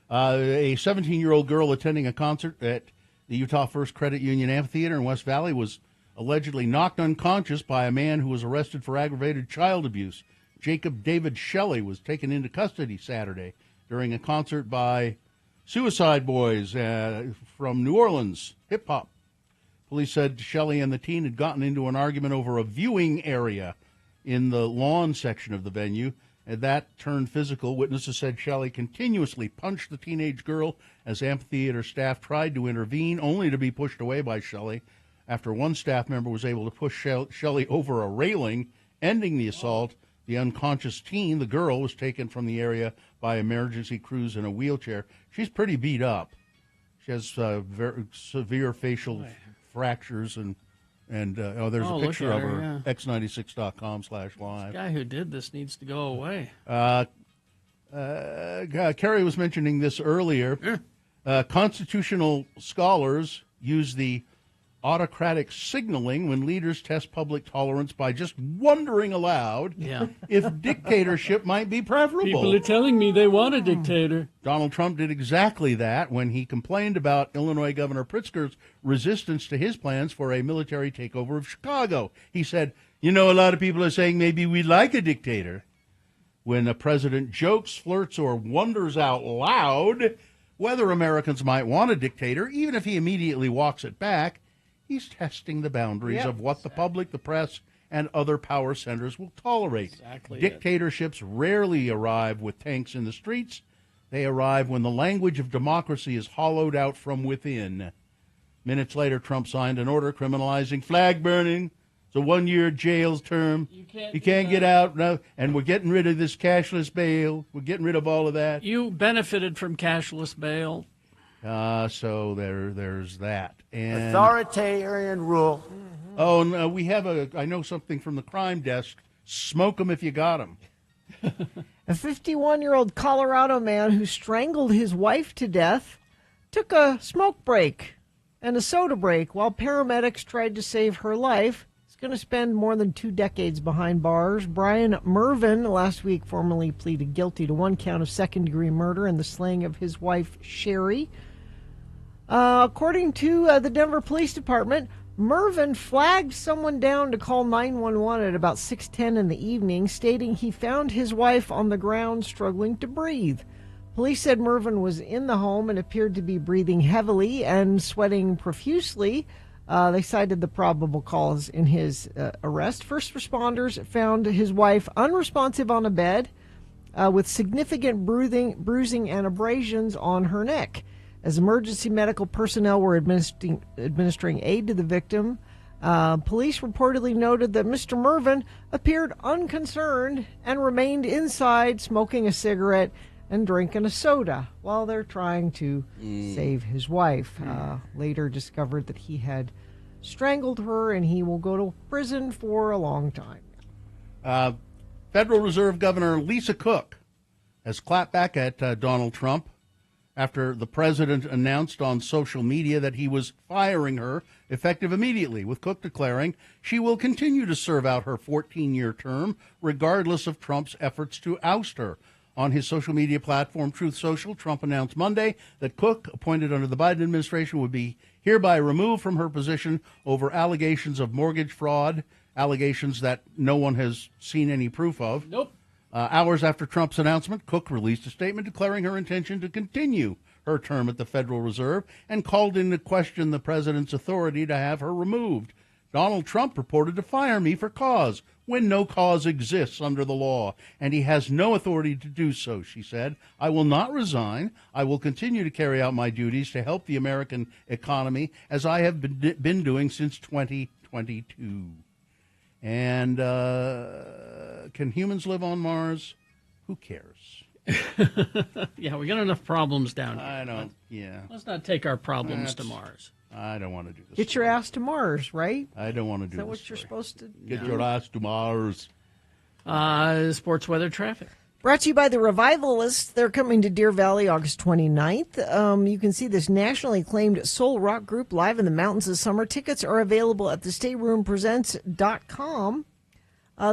A 17-year-old girl attending a concert at the Utah First Credit Union Amphitheater in West Valley was allegedly knocked unconscious by a man who was arrested for aggravated child abuse. Jacob David Shelley was taken into custody Saturday during a concert by Suicide Boys from New Orleans, hip-hop. Police said Shelley and the teen had gotten into an argument over a viewing area in the lawn section of the venue, and that turned physical. Witnesses said Shelley continuously punched the teenage girl as amphitheater staff tried to intervene, only to be pushed away by Shelley after one staff member was able to push Shelley over a railing, ending the assault. The unconscious teen, the girl, was taken from the area by emergency crews in a wheelchair. She's pretty beat up. She has very severe facial fractures, and there's a picture of her, x96.com/live. The guy who did this needs to go away. Kerry was mentioning this earlier. Constitutional scholars use the autocratic signaling when leaders test public tolerance by just wondering aloud if dictatorship might be preferable. People are telling me they want a dictator. Donald Trump did exactly that when he complained about Illinois Governor Pritzker's resistance to his plans for a military takeover of Chicago. He said, a lot of people are saying maybe we'd like a dictator. When a president jokes, flirts, or wonders out loud whether Americans might want a dictator, even if he immediately walks it back, he's testing the boundaries of what the public, the press, and other power centers will tolerate. Dictatorships rarely arrive with tanks in the streets. They arrive when the language of democracy is hollowed out from within. Minutes later, Trump signed an order criminalizing flag burning. It's a 1-year jail term. You can't get out now, and we're getting rid of this cashless bail. We're getting rid of all of that. You benefited from cashless bail. So there's that. And authoritarian rule. Oh, and we have I know something from the crime desk. Smoke 'em if you got 'em. A 51-year-old Colorado man who strangled his wife to death took a smoke break and a soda break while paramedics tried to save her life. He's going to spend more than 2 decades behind bars. Brian Mervin last week formally pleaded guilty to 1 count of second-degree murder and the slaying of his wife, Sherry. According to the Denver Police Department, Mervin flagged someone down to call 911 at about 6:10 in the evening, stating he found his wife on the ground struggling to breathe. Police said Mervin was in the home and appeared to be breathing heavily and sweating profusely. They cited the probable cause in his arrest. First responders found his wife unresponsive on a bed with significant bruising and abrasions on her neck. As emergency medical personnel were administering aid to the victim, police reportedly noted that Mr. Mervin appeared unconcerned and remained inside smoking a cigarette and drinking a soda while they're trying to save his wife. Later discovered that he had strangled her, and he will go to prison for a long time. Federal Reserve Governor Lisa Cook has clapped back at Donald Trump after the president announced on social media that he was firing her effective immediately, with Cook declaring she will continue to serve out her 14-year term regardless of Trump's efforts to oust her. On his social media platform, Truth Social, Trump announced Monday that Cook, appointed under the Biden administration, would be hereby removed from her position over allegations of mortgage fraud, allegations that no one has seen any proof of. Nope. Hours after Trump's announcement, Cook released a statement declaring her intention to continue her term at the Federal Reserve and called into question the president's authority to have her removed. Donald Trump purported to fire me for cause when no cause exists under the law, and he has no authority to do so, she said. I will not resign. I will continue to carry out my duties to help the American economy as I have been doing since 2022. And can humans live on Mars? Who cares? Yeah, we got enough problems down here. I don't. Yeah. Let's not take our problems to Mars. I don't want to do this. Get your ass to Mars, right? I don't want to do Is that this what you're supposed to Get do? your ass to Mars. Sports weather traffic. Brought to you by the Revivalists. They're coming to Deer Valley August 29th. You can see this nationally acclaimed soul rock group live in the mountains this summer. Tickets are available at thestateroompresents.com.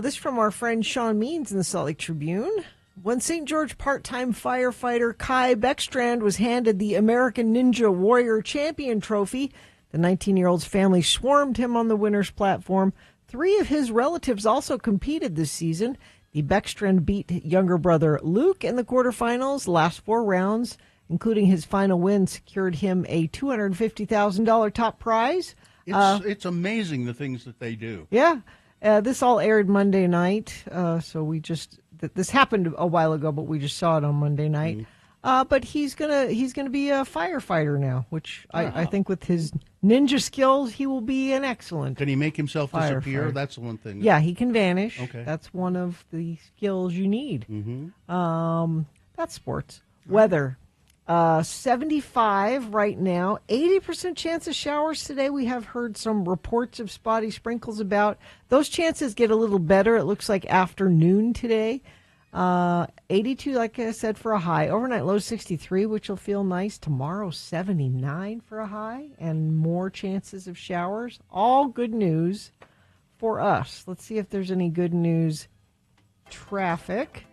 This from our friend Sean Means in the Salt Lake Tribune. When St. George part-time firefighter Kai Beckstrand was handed the American Ninja Warrior Champion Trophy, the 19-year-old's family swarmed him on the winner's platform. 3 of his relatives also competed this season. The Beckstrand beat younger brother Luke in the quarterfinals. Last 4 rounds, including his final win, secured him a $250,000 top prize. It's amazing the things that they do. Yeah. This all aired Monday night, so we just this happened a while ago, but we just saw it on Monday night. But he's gonna be a firefighter now, which I think with his ninja skills, he will be an excellent. Can he make himself disappear? firefighter. That's the one thing. Yeah, he can vanish. Okay. That's one of the skills you need. Mm-hmm. That's sports. Weather. 75 right now. 80% chance of showers today. We have heard some reports of spotty sprinkles about. Those chances get a little better. It looks like afternoon today. 82, like I said, for a high. Overnight low 63, which will feel nice. Tomorrow 79 for a high, and more chances of showers. All good news for us. Let's see if there's any good news. Traffic.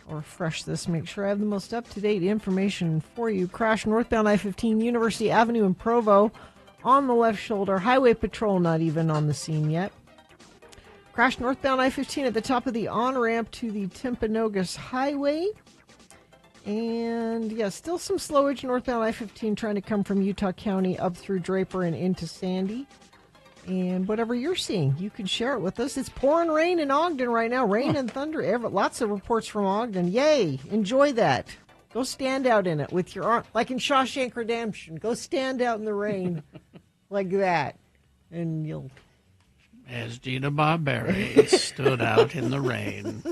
I'll refresh this, make sure I have the most up-to-date information for you. Crash northbound I-15, University Avenue in Provo on the left shoulder. Highway Patrol not even on the scene yet. Crash northbound I-15 at the top of the on-ramp to the Timpanogos Highway. And, yeah, still some slowage northbound I-15 trying to come from Utah County up through Draper and into Sandy. And whatever you're seeing, you can share it with us. It's pouring rain in Ogden right now. Rain and thunder. Lots of reports from Ogden. Yay. Enjoy that. Go stand out in it with your arm. Like in Shawshank Redemption. Go stand out in the rain like that. And you'll... As Gina Barbieri stood out in the rain.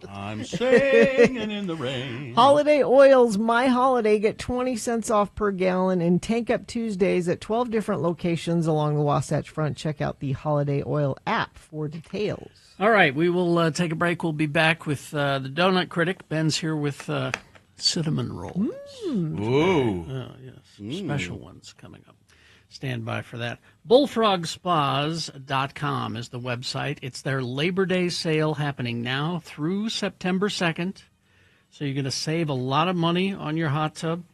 I'm singing in the rain. Holiday Oils, My Holiday, get 20 cents off per gallon in Tank Up Tuesdays at 12 different locations along the Wasatch Front. Check out the Holiday Oil app for details. All right, we will take a break. We'll be back with the Donut Critic. Ben's here with cinnamon rolls. Ooh. Oh, yes. Special ones coming up. Stand by for that. BullfrogSpas.com is the website. It's their Labor Day sale happening now through September 2nd. So you're going to save a lot of money on your hot tub.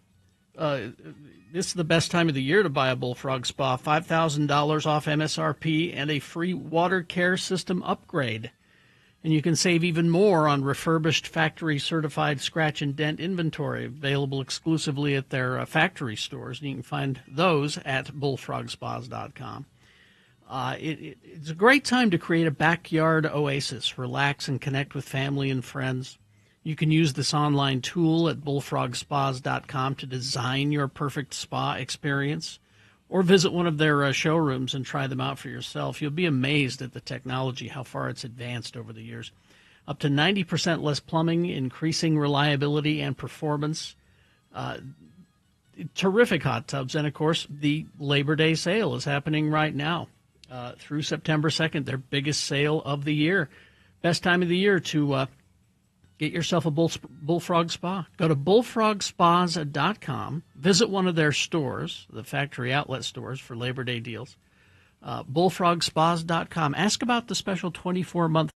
This is the best time of the year to buy a Bullfrog Spa. $5,000 off MSRP and a free water care system upgrade. And you can save even more on refurbished factory-certified scratch and dent inventory available exclusively at their factory stores. And you can find those at bullfrogspas.com. It's a great time to create a backyard oasis, relax and connect with family and friends. You can use this online tool at bullfrogspas.com to design your perfect spa experience, or visit one of their showrooms and try them out for yourself. You'll be amazed at the technology, how far it's advanced over the years. Up to 90% less plumbing, increasing reliability and performance. Terrific hot tubs. And, of course, the Labor Day sale is happening right now through September 2nd, their biggest sale of the year. Best time of the year to get yourself a Bullfrog Spa. Go to bullfrogspas.com. Visit one of their stores, the factory outlet stores for Labor Day deals. Bullfrogspas.com. Ask about the special 24-month.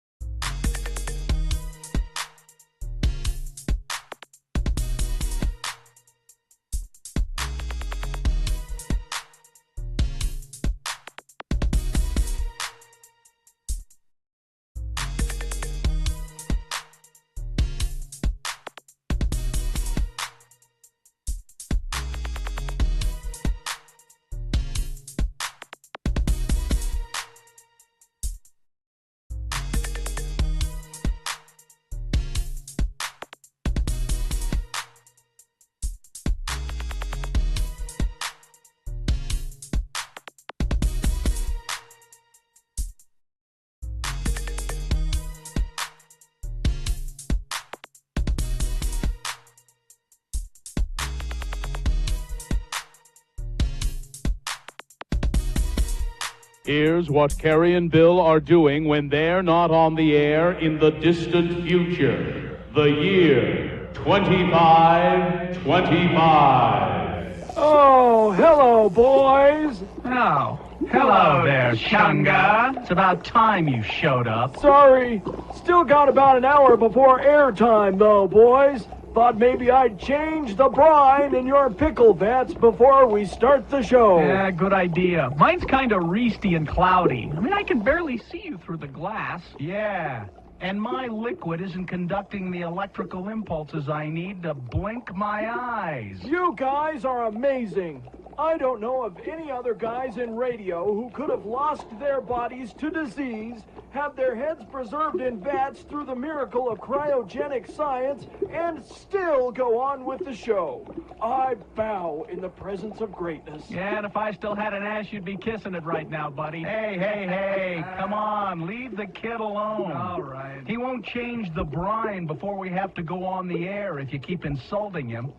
Here's what Carrie and Bill are doing when they're not on the air in the distant future. The year 2525. Oh, hello, boys. Oh, hello there, Chunga. It's about time you showed up. Sorry. Still got about an hour before airtime, though, boys. Thought maybe I'd change the brine in your pickle vats before we start the show. Yeah, good idea. Mine's kind of reesty and cloudy. I mean, I can barely see you through the glass. Yeah, and my liquid isn't conducting the electrical impulses I need to blink my eyes. You guys are amazing. I don't know of any other guys in radio who could have lost their bodies to disease, have their heads preserved in vats through the miracle of cryogenic science, and still go on with the show. I bow in the presence of greatness. Yeah, and if I still had an ass, you'd be kissing it right now, buddy. Hey, come on, leave the kid alone. All right. He won't change the brine before we have to go on the air if you keep insulting him.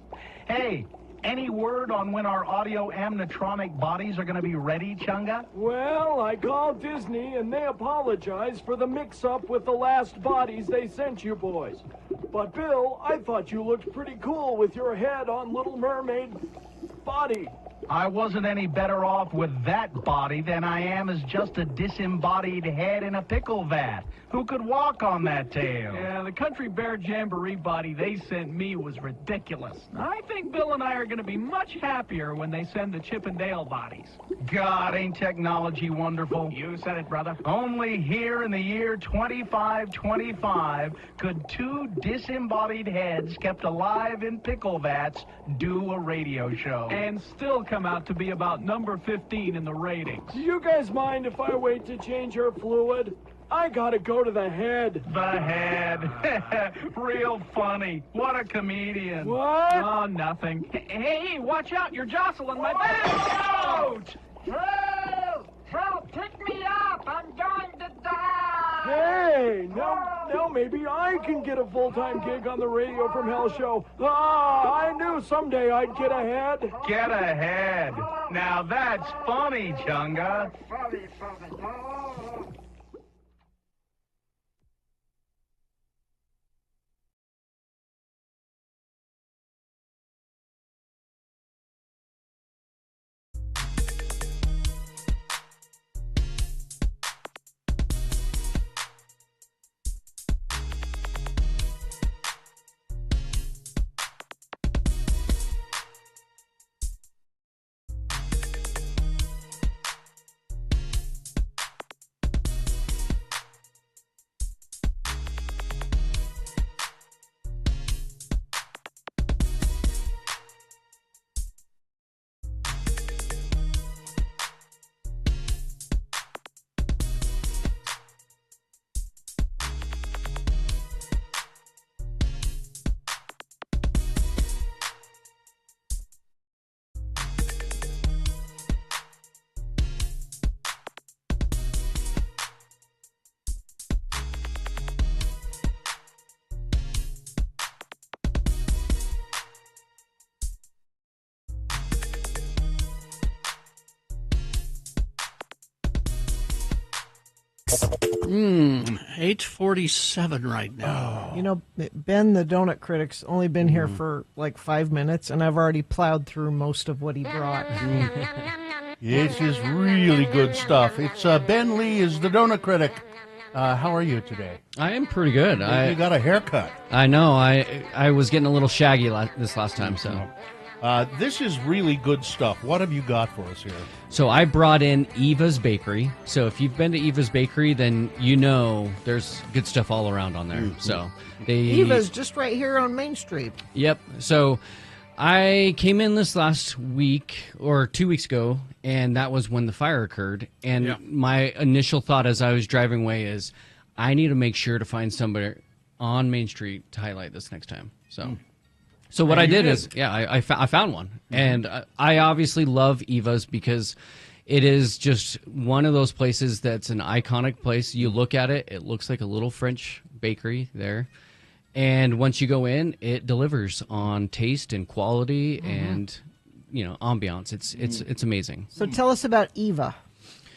Hey, any word on when our audio animatronic bodies are going to be ready, Chunga? Well, I called Disney, and they apologized for the mix-up with the last bodies they sent you boys. But, Bill, I thought you looked pretty cool with your head on Little Mermaid body. I wasn't any better off with that body than I am as just a disembodied head in a pickle vat. Who could walk on that tail? Yeah, the Country Bear Jamboree body they sent me was ridiculous. I think Bill and I are going to be much happier when they send the Chip and Dale bodies. God, ain't technology wonderful? You said it, brother. Only here in the year 2525 could two disembodied heads kept alive in pickle vats do a radio show. And still come out to be about number 15 in the ratings. Do you guys mind if I wait to change your fluid? I gotta go to the head. The head. Real funny. What a comedian. What? Oh, nothing. Hey, watch out. You're jostling my back. Out! Help, pick me up. I'm going to die. Hey, now maybe I can get a full-time gig on the Radio from Hell show. I knew someday I'd get ahead. Get ahead. Now that's funny, Chunga. Funny. Hmm, 8:47 right now. You know, Ben, the donut critic's only been here for like 5 minutes, and I've already plowed through most of what he brought. This is really good stuff. It's Ben Lee is the donut critic. How are you today? I am pretty good. You got a haircut. I know. I was getting a little shaggy this last time, so. This is really good stuff. What have you got for us here? So I brought in Eva's Bakery. So if you've been to Eva's Bakery, then you know there's good stuff all around on there. Mm-hmm. So Eva's just right here on Main Street. Yep. So I came in this last week or 2 weeks ago, and that was when the fire occurred. And my initial thought as I was driving away is, I need to make sure to find somebody on Main Street to highlight this next time. So. So what I did is, I found one. Mm-hmm. And I obviously love Eva's because it is just one of those places that's an iconic place. You look at it, it looks like a little French bakery there. And once you go in, it delivers on taste and quality and, ambiance. It's amazing. So tell us about Eva.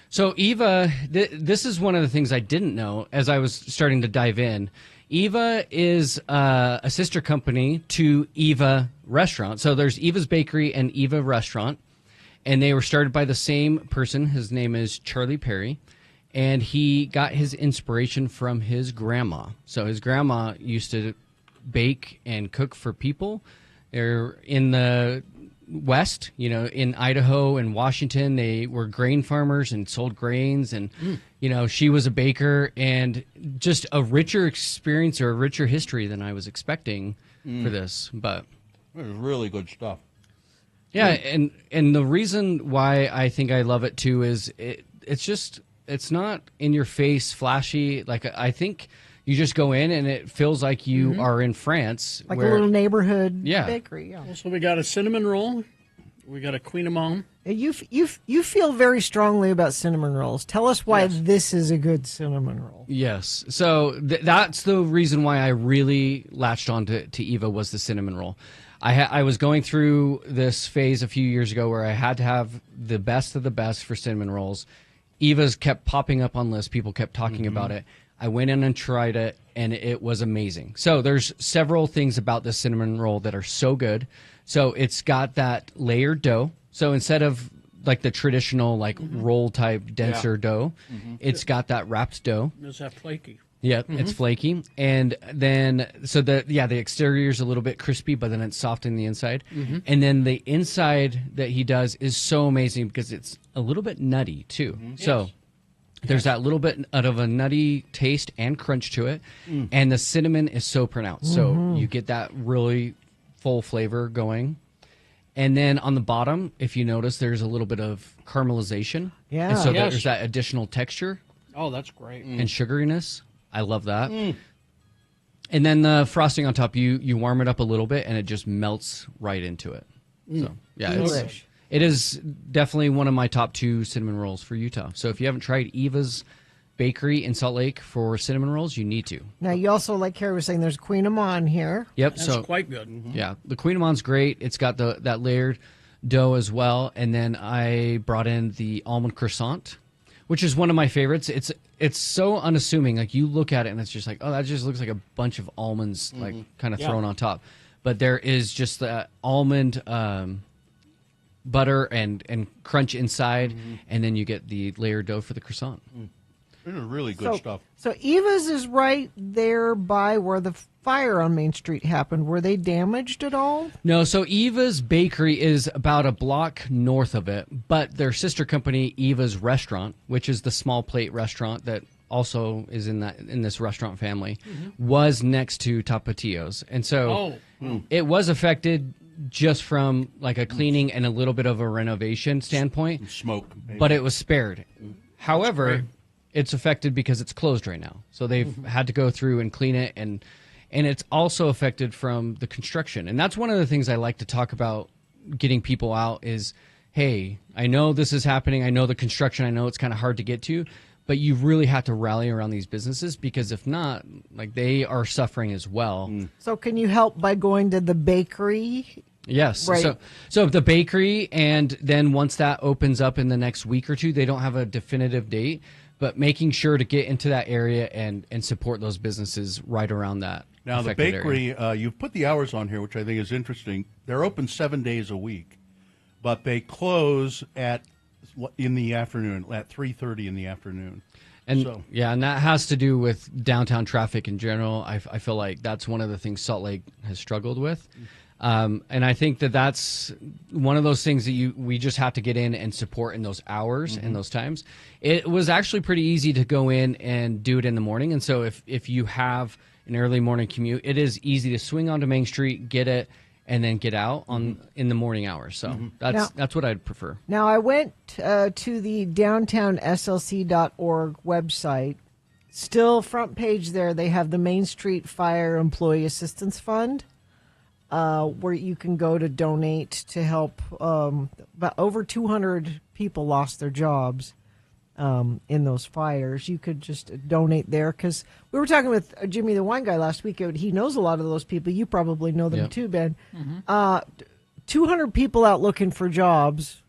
So Eva, this is one of the things I didn't know as I was starting to dive in. Eva is a sister company to Eva Restaurant. So there's Eva's Bakery and Eva Restaurant, and they were started by the same person. His name is Charlie Perry, and he got his inspiration from his grandma. So his grandma used to bake and cook for people. They're in the West, in Idaho and Washington. They were grain farmers and sold grains, and she was a baker, and just a richer experience or a richer history than I was expecting for this. But it was really good stuff. Yeah, and the reason why I think I love it too is it's not in your face, flashy. Like, I think you just go in and it feels like you are in France. Like a little neighborhood Yeah. bakery. Yeah. So we got a cinnamon roll. We got a Queen Amon. You feel very strongly about cinnamon rolls. Tell us why this is a good cinnamon roll. Yes. So that's the reason why I really latched on to Eva was the cinnamon roll. I was going through this phase a few years ago where I had to have the best of the best for cinnamon rolls. Eva's kept popping up on lists. People kept talking about it. I went in and tried it, and it was amazing. So there's several things about this cinnamon roll that are so good. So it's got that layered dough. So instead of like the traditional roll type denser dough, it's got that wrapped dough. Is that flaky? Yeah, it's flaky. And then, so the exterior is a little bit crispy, but then it's soft in the inside. And then the inside that he does is so amazing because it's a little bit nutty too. So there's that little bit of a nutty taste and crunch to it. And the cinnamon is so pronounced. So you get that really full flavor going. And then on the bottom, if you notice, there's a little bit of caramelization. Yeah. And so there's that additional texture. Oh, that's great. And sugariness. I love that. And then the frosting on top, you warm it up a little bit, and it just melts right into it. So yeah, it is definitely one of my top 2 cinnamon rolls for Utah. So if you haven't tried Eva's Bakery in Salt Lake for cinnamon rolls, you need to. Now, you also, like Carrie was saying, there's Queen Amon here. Yep, That's quite good. Yeah, the Queen Amon's great. It's got that layered dough as well. And then I brought in the almond croissant, which is one of my favorites. It's so unassuming. Like, you look at it and it's just like, oh, that just looks like a bunch of almonds, like kind of thrown on top. But there is just the almond butter and crunch inside, and then you get the layered dough for the croissant. This is really good stuff. So Eva's is right there by where the fire on Main Street happened. Were they damaged at all? No, so Eva's Bakery is about a block north of it, but their sister company, Eva's Restaurant, which is the small plate restaurant that also is in this restaurant family, was next to Tapatio's. And so it was affected just from like a cleaning and a little bit of a renovation standpoint. Smoke. Maybe. But it was spared. However, it's affected because it's closed right now. So they've had to go through and clean it, and it's also affected from the construction. And that's one of the things I like to talk about getting people out is, hey, I know this is happening. I know the construction. I know it's kind of hard to get to, but you really have to rally around these businesses because if not, like, they are suffering as well. So can you help by going to the bakery? Yes. Right. So the bakery, and then once that opens up in the next week or two, they don't have a definitive date, but making sure to get into that area and support those businesses right around that. Now, the bakery, you've put the hours on here, which I think is interesting. They're open 7 days a week, but they close in the afternoon, at 3:30 in the afternoon. And and that has to do with downtown traffic in general. I feel like that's one of the things Salt Lake has struggled with. And I think that's one of those things that we just have to get in and support in those hours and those times. It was actually pretty easy to go in and do it in the morning. And so if you have an early morning commute, it is easy to swing onto Main Street, get it, and then get out in the morning hours. So that's what I'd prefer. Now, I went to the downtownslc.org website. Still front page there, they have the Main Street Fire Employee Assistance Fund, where you can go to donate to help. About over 200 people lost their jobs in those fires. You could just donate there, because we were talking with Jimmy the wine guy last week. He knows a lot of those people. You probably know them too, Ben. 200 people out looking for jobs,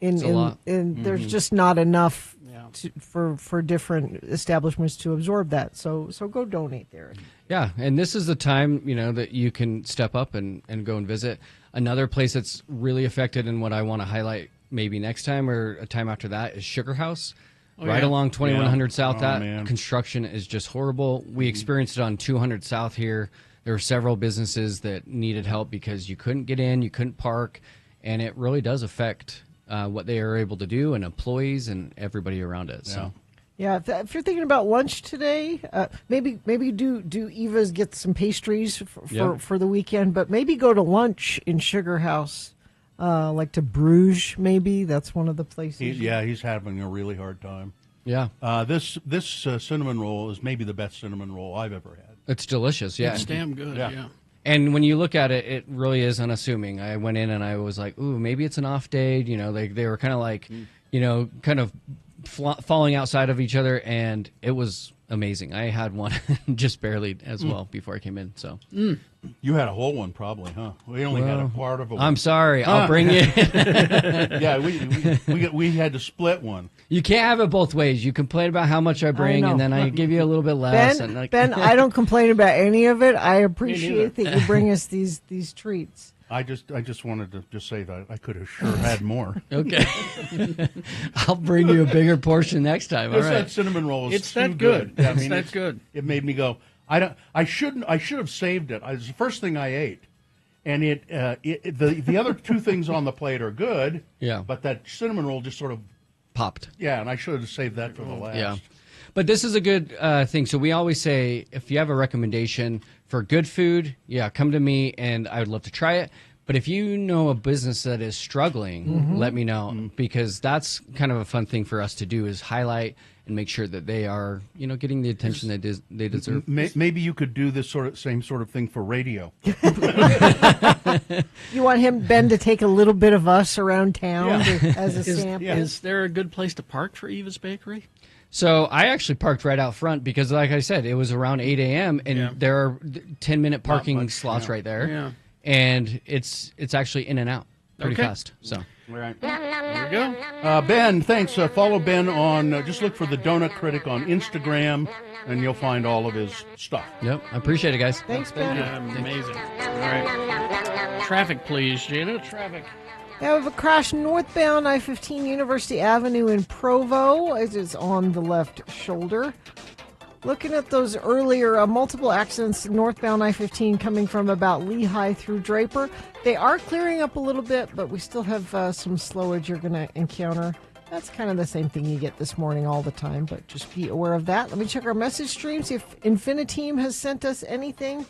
and there's just not enough for different establishments to absorb that. So go donate there. Yeah, and this is the time, that you can step up and go and visit. Another place that's really affected, and what I want to highlight maybe next time or a time after that, is Sugar House. Right along 2100 South. That construction is just horrible. We experienced it on 200 South here. There were several businesses that needed help because you couldn't get in, you couldn't park, and it really does affect what they are able to do and employees and everybody around it. So. Yeah, if you're thinking about lunch today, maybe do Eva's get some pastries for the weekend, but maybe go to lunch in Sugar House, like to Bruges. Maybe that's one of the places. He's having a really hard time. Yeah, this cinnamon roll is maybe the best cinnamon roll I've ever had. It's delicious. Yeah, it's damn good. Yeah. And when you look at it, it really is unassuming. I went in and I was like, ooh, maybe it's an off day. They were kind of like, kind of falling outside of each other, and it was amazing. I had one just barely as well before I came in. So you had a whole one, probably, huh? We only had a part of a one. I'm sorry. I'll bring it. Yeah, we had to split one. You can't have it both ways. You complain about how much I bring, and then I give you a little bit less. Ben, I don't complain about any of it. I appreciate that you bring us these treats. I just wanted to just say that I could have sure had more. Okay. I'll bring you a bigger portion next time. All right. That cinnamon roll is too good. Yeah, it's that good. It made me go, I should have saved it. It was the first thing I ate. And the other two things on the plate are good. Yeah. But that cinnamon roll just sort of popped. Yeah, and I should have saved that for the last. Yeah. But this is a good thing. So we always say, if you have a recommendation for good food, come to me, and I would love to try it. But if you know a business that is struggling, let me know, because that's kind of a fun thing for us to do, is highlight and make sure that they are, getting the attention they deserve. Maybe you could do this same sort of thing for radio. You want Ben, to take a little bit of us around town as a sample? Is there a good place to park for Eva's Bakery? So I actually parked right out front because, like I said, it was around 8 a.m. and there are 10-minute parking slots right there. Yeah. And it's actually in and out pretty fast. So, all right. There we go. Ben, thanks. Follow Ben on, just look for the Donut Critic on Instagram, and you'll find all of his stuff. Yep, I appreciate it, guys. Thanks, Ben. Amazing. All right. Traffic, please, Gina. Traffic. We have a crash northbound I-15 University Avenue in Provo. It is on the left shoulder. Looking at those earlier multiple accidents northbound I-15 coming from about Lehigh through Draper. They are clearing up a little bit, but we still have some slowage you're going to encounter. That's kind of the same thing you get this morning all the time, but just be aware of that. Let me check our message streams, see if Infiniteam has sent us anything.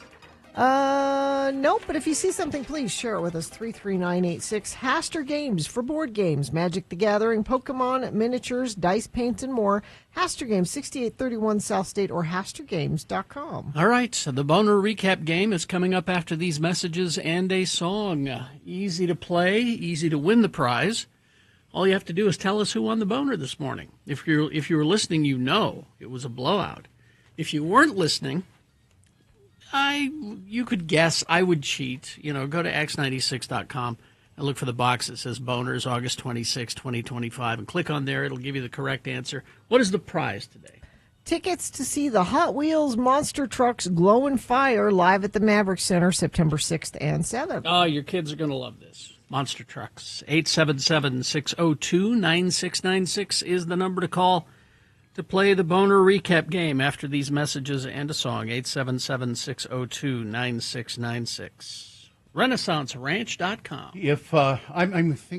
No, but if you see something, please share it with us. 33986. Haster Games for board games, Magic the Gathering, Pokemon, miniatures, dice, paints, and more. Haster Games, 6831 South State, or HasterGames.com. All right, so the Boner Recap game is coming up after these messages and a song. Easy to play, easy to win the prize. All you have to do is tell us who won the Boner this morning. If you were listening, you know it was a blowout. If you weren't listening, you could guess. I would cheat. Go to x96.com and look for the box that says Boners August 26, 2025, and click on there. It'll give you the correct answer. What is the prize today? Tickets to see the Hot Wheels Monster Trucks Glow and Fire live at the Maverick Center September 6th and 7th. Oh, your kids are going to love this. Monster Trucks. 877-602-9696 is the number to call to play the Boner Recap game after these messages and a song. 877-602-9696. RenaissanceRanch.com.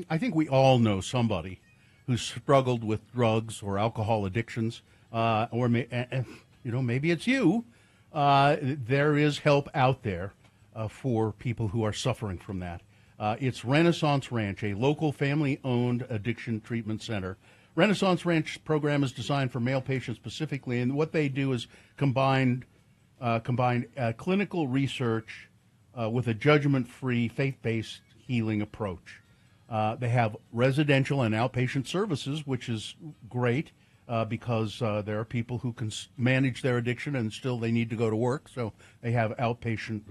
I think we all know somebody who's struggled with drugs or alcohol addictions, or maybe it's you. There is help out there for people who are suffering from that. It's Renaissance Ranch, a local family-owned addiction treatment center. Renaissance Ranch program is designed for male patients specifically, and what they do is combine clinical research with a judgment-free, faith-based healing approach. They have residential and outpatient services, which is great because there are people who can manage their addiction and still they need to go to work, so they have outpatient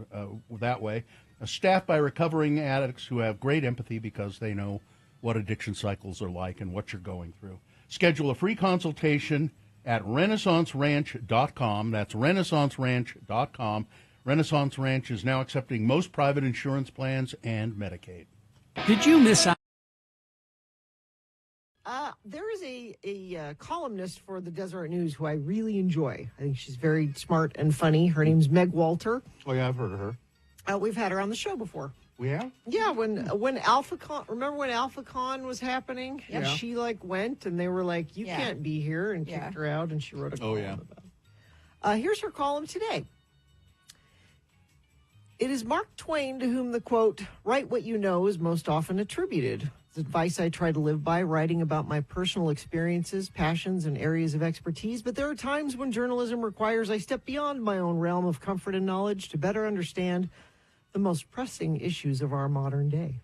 that way. Staffed by recovering addicts who have great empathy because they know what addiction cycles are like and what you're going through. Schedule a free consultation at RenaissanceRanch.com. That's RenaissanceRanch.com. Renaissance Ranch is now accepting most private insurance plans and Medicaid. Did you miss out? There is a columnist for the Deseret News who I really enjoy. I think she's very smart and funny. Her name's Meg Walter. Oh, yeah, I've heard of her. We've had her on the show before. We have? Yeah, when AlphaCon, remember when AlphaCon was happening? Yeah. And she went and they were like, you can't be here, and kicked her out, and she wrote a column about it. Here's her column today. It is Mark Twain to whom the quote, "Write what you know," is most often attributed. It's advice I try to live by, writing about my personal experiences, passions, and areas of expertise. But there are times when journalism requires I step beyond my own realm of comfort and knowledge to better understand the most pressing issues of our modern day.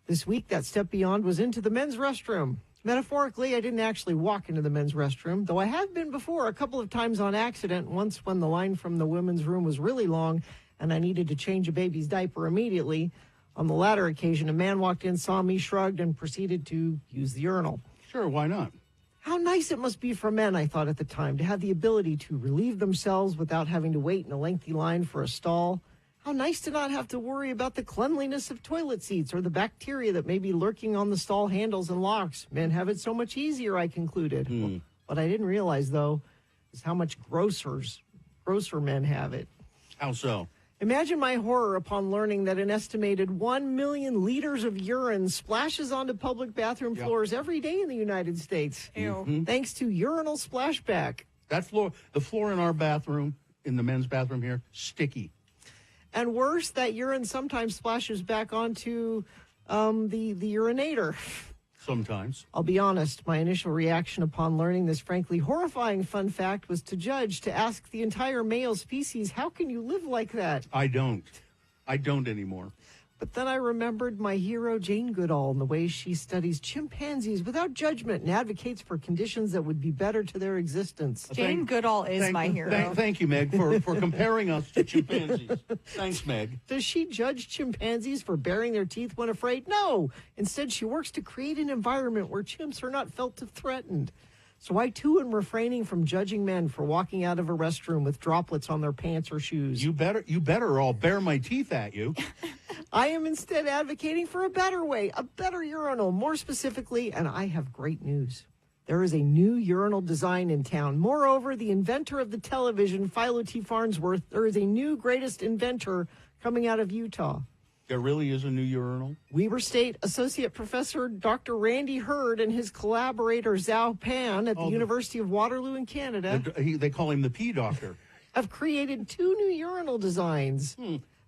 This week, that step beyond was into the men's restroom. Metaphorically, I didn't actually walk into the men's restroom, though I have been before a couple of times on accident, once when the line from the women's room was really long and I needed to change a baby's diaper immediately. On the latter occasion, a man walked in, saw me, shrugged, and proceeded to use the urinal. Sure, why not? How nice it must be for men, I thought at the time, to have the ability to relieve themselves without having to wait in a lengthy line for a stall. How nice to not have to worry about the cleanliness of toilet seats or the bacteria that may be lurking on the stall handles and locks. Men have it so much easier, I concluded. What I didn't realize, though, is how much grosser men have it. How so? Imagine my horror upon learning that an estimated 1 million liters of urine splashes onto public bathroom floors every day in the United States. Thanks to urinal splashback. That floor, the floor in our bathroom, in the men's bathroom here, sticky. And worse, that urine sometimes splashes back onto the urinator. Sometimes. I'll be honest, my initial reaction upon learning this frankly horrifying fun fact was to ask the entire male species, how can you live like that? I don't anymore. But then I remembered my hero, Jane Goodall, and the way she studies chimpanzees without judgment and advocates for conditions that would be better to their existence. Jane Goodall is my hero. Thank you, Meg, for comparing us to chimpanzees. Thanks, Meg. Does she judge chimpanzees for baring their teeth when afraid? No. Instead, she works to create an environment where chimps are not felt threatened. So I, too, am refraining from judging men for walking out of a restroom with droplets on their pants or shoes. You better, or I'll bare my teeth at you. I am instead advocating for a better way, a better urinal, more specifically, and I have great news. There is a new urinal design in town. Moreover, the inventor of the television, Philo T. Farnsworth, there is a new greatest inventor coming out of Utah. There really is a new urinal? Weber State Associate Professor Dr. Randy Hurd and his collaborator Zhao Pan at the University of Waterloo in Canada. They call him the pee doctor. Have created two new urinal designs,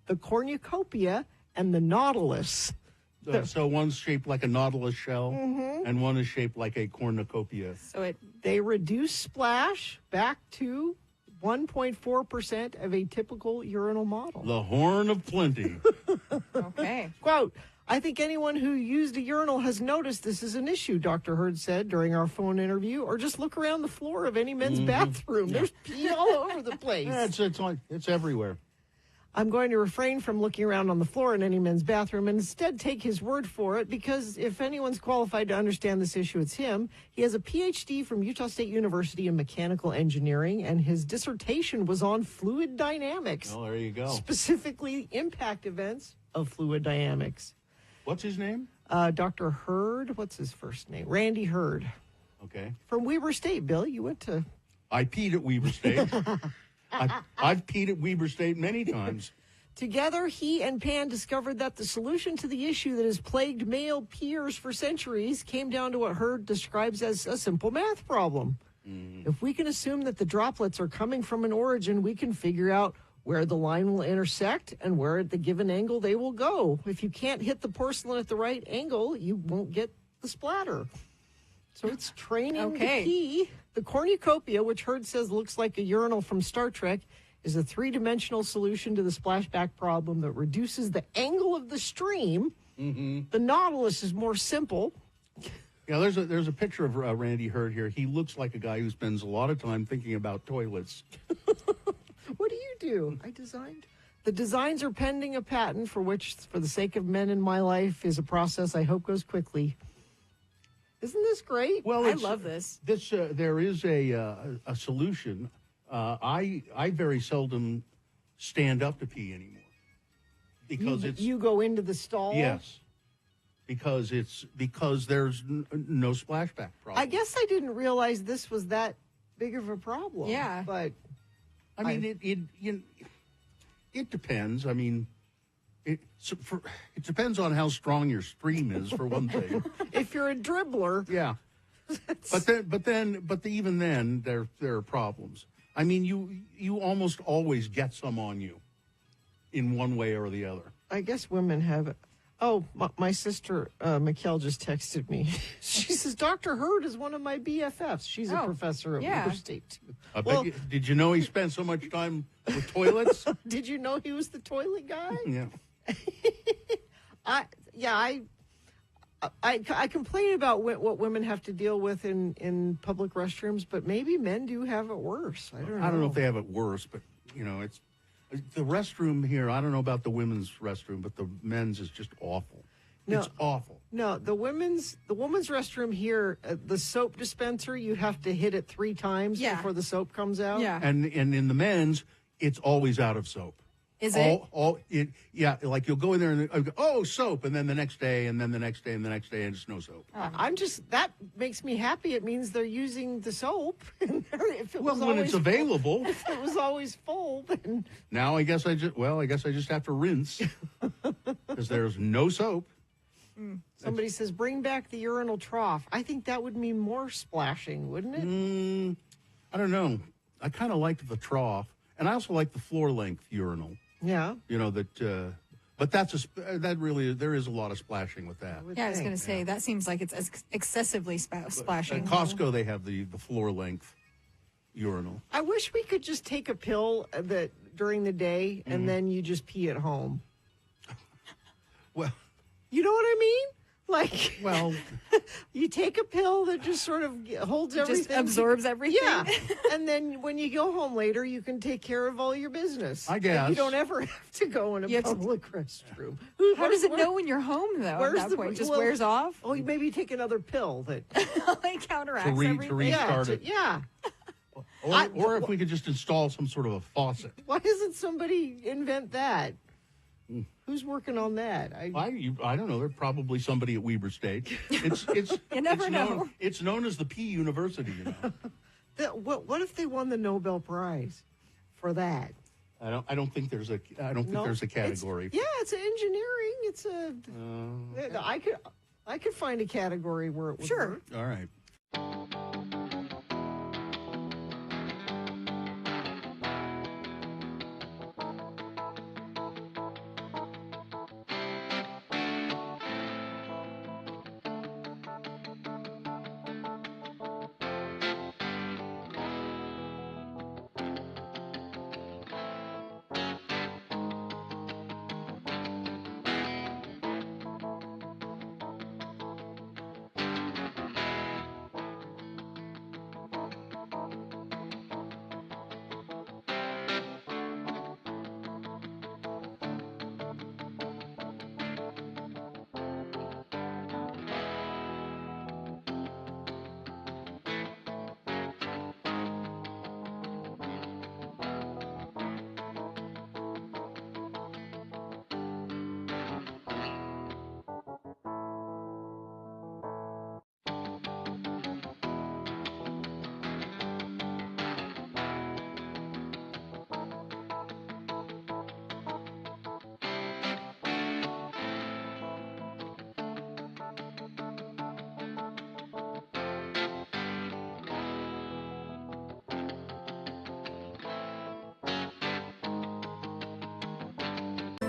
the cornucopia and the nautilus. So one's shaped like a nautilus shell, and one is shaped like a cornucopia. So they reduce splash back to 1.4% of a typical urinal model. The horn of plenty. Okay. Quote, I think anyone who used a urinal has noticed this is an issue, Dr. Hurd said during our phone interview, or just look around the floor of any men's bathroom. There's pee all over the place. Yeah, it's everywhere. I'm going to refrain from looking around on the floor in any men's bathroom and instead take his word for it, because if anyone's qualified to understand this issue, it's him. He has a PhD from Utah State University in mechanical engineering, and his dissertation was on fluid dynamics. Oh, there you go. Specifically, impact events of fluid dynamics. What's his name? Dr. Hurd. What's his first name? Randy Hurd. Okay. From Weber State, Bill. You went to... I peed at Weber State. I've peed at Weber State many times. Together, he and Pan discovered that the solution to the issue that has plagued male peers for centuries came down to what Hurd describes as a simple math problem. If we can assume that the droplets are coming from an origin, we can figure out where the line will intersect and where at the given angle they will go. If you can't hit the porcelain at the right angle, you won't get the splatter. So it's training the key. The cornucopia, which Hurd says looks like a urinal from Star Trek, is a three-dimensional solution to the splashback problem that reduces the angle of the stream. The nautilus is more simple. Yeah, there's a picture of Randy Hurd here. He looks like a guy who spends a lot of time thinking about toilets. What do you do? I designed. The designs are pending a patent for which, for the sake of men in my life, is a process I hope goes quickly. Isn't this great? Well, I love this. There is a solution. I very seldom stand up to pee anymore because you go into the stall. Yes, because there's no splashback problem. I guess I didn't realize this was that big of a problem. Yeah, but I mean it depends. I mean. It depends on how strong your stream is, for one thing. If you're a dribbler, yeah. But even then, there are problems. I mean, you almost always get some on you, in one way or the other. I guess women have it. Oh, my sister Mikkel just texted me. She says Dr. Hurd is one of my BFFs. She's a professor at Weber State too. Did you know he spent so much time with toilets? Did you know he was the toilet guy? Yeah. I complain about what women have to deal with in public restrooms, but maybe men do have it worse. I don't know. I don't know if they have it worse, but it's the restroom here. I don't know about the women's restroom, but the men's is just awful. No, it's awful. No, the women's restroom here, the soap dispenser, you have to hit it 3 times before the soap comes out. Yeah, and in the men's, it's always out of soap. Is it? Like you'll go in there and go, soap, and then the next day, and then the next day, and the next day, and just no soap. That makes me happy. It means they're using the soap. When it's available. If it was always full, then now I guess I just have to rinse because there's no soap. Somebody says bring back the urinal trough. I think that would mean more splashing, wouldn't it? I don't know. I kind of liked the trough, and I also like the floor length urinal. Yeah. But there is a lot of splashing with that. Yeah, I was going to say, that seems like it's excessively splashing. At Costco, they have the floor length urinal. I wish we could just take a pill that during the day and then you just pee at home. Well, you know what I mean? Like, well, you take a pill that just sort of holds everything. Just absorbs everything. Yeah. And then when you go home later, you can take care of all your business. I guess. You don't ever have to go in a public restroom. How does it know when you're home, though, at that point? Just wears off? Oh, maybe take another pill that like counteracts to restart it. Yeah. Or if we could just install some sort of a faucet. Why doesn't somebody invent that? Who's working on that? I don't know. There's probably somebody at Weber State. It's you never know. It's known as the P University. What if they won the Nobel Prize for that? I don't think there's a category. It's engineering. It's a. I could find a category where it would work. All right.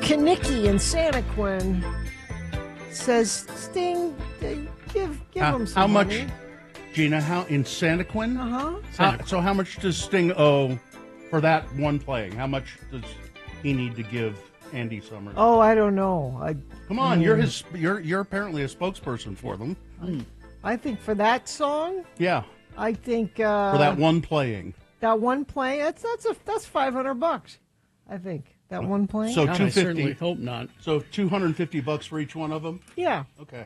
Kanicki in Santaquin says, Sting, give him some How much, money. Gina, in Santaquin? Uh-huh. So how much does Sting owe for that one playing? How much does he need to give Andy Summers? Oh, I don't know. Come on, you're apparently a spokesperson for them. I think for that song, yeah. I think for that one playing. That one playing, that's $500. I think that one playing. So God, $250. I certainly hope not. So $250 for each one of them. Yeah. Okay.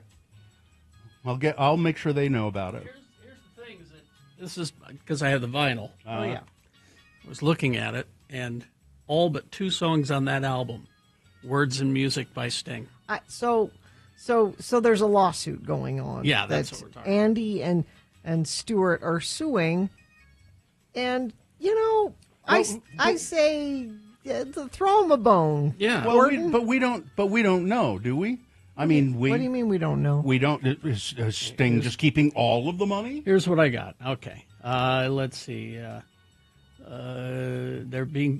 I'll make sure they know about it. Here's the thing: is that this is because I have the vinyl. Oh yeah. I was looking at it, and all but 2 songs on that album, words and music by Sting. So there's a lawsuit going on. Yeah, that's what we're talking Andy and Stewart are suing, and I say throw them a bone. Yeah. Well, but we don't know, do we? I mean, What do you mean we don't know? We don't. Is Sting just keeping all of the money? Here's what I got. Okay, let's see.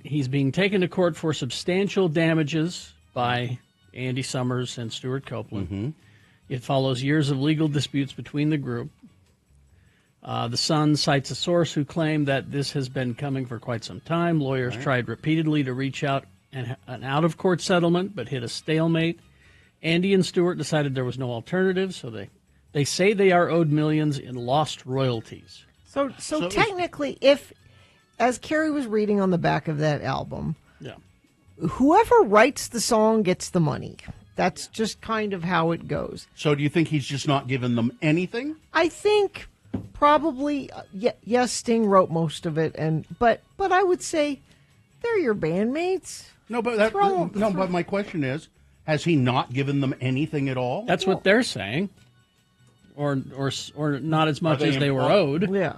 He's being taken to court for substantial damages by Andy Summers and Stuart Copeland. Mm-hmm. It follows years of legal disputes between the group. The Sun cites a source who claimed that this has been coming for quite some time. Lawyers tried repeatedly to reach out an out-of-court settlement, but hit a stalemate. Andy and Stewart decided there was no alternative, so they say they are owed millions in lost royalties. So technically, if, as Carrie was reading on the back of that album, yeah, whoever writes the song gets the money. That's just kind of how it goes. So do you think he's just not giving them anything? I think probably yes. Sting wrote most of it, but I would say they're your bandmates. No, but but my question is, has he not given them anything at all? That's what they're saying, or not as much as they were owed. Yeah,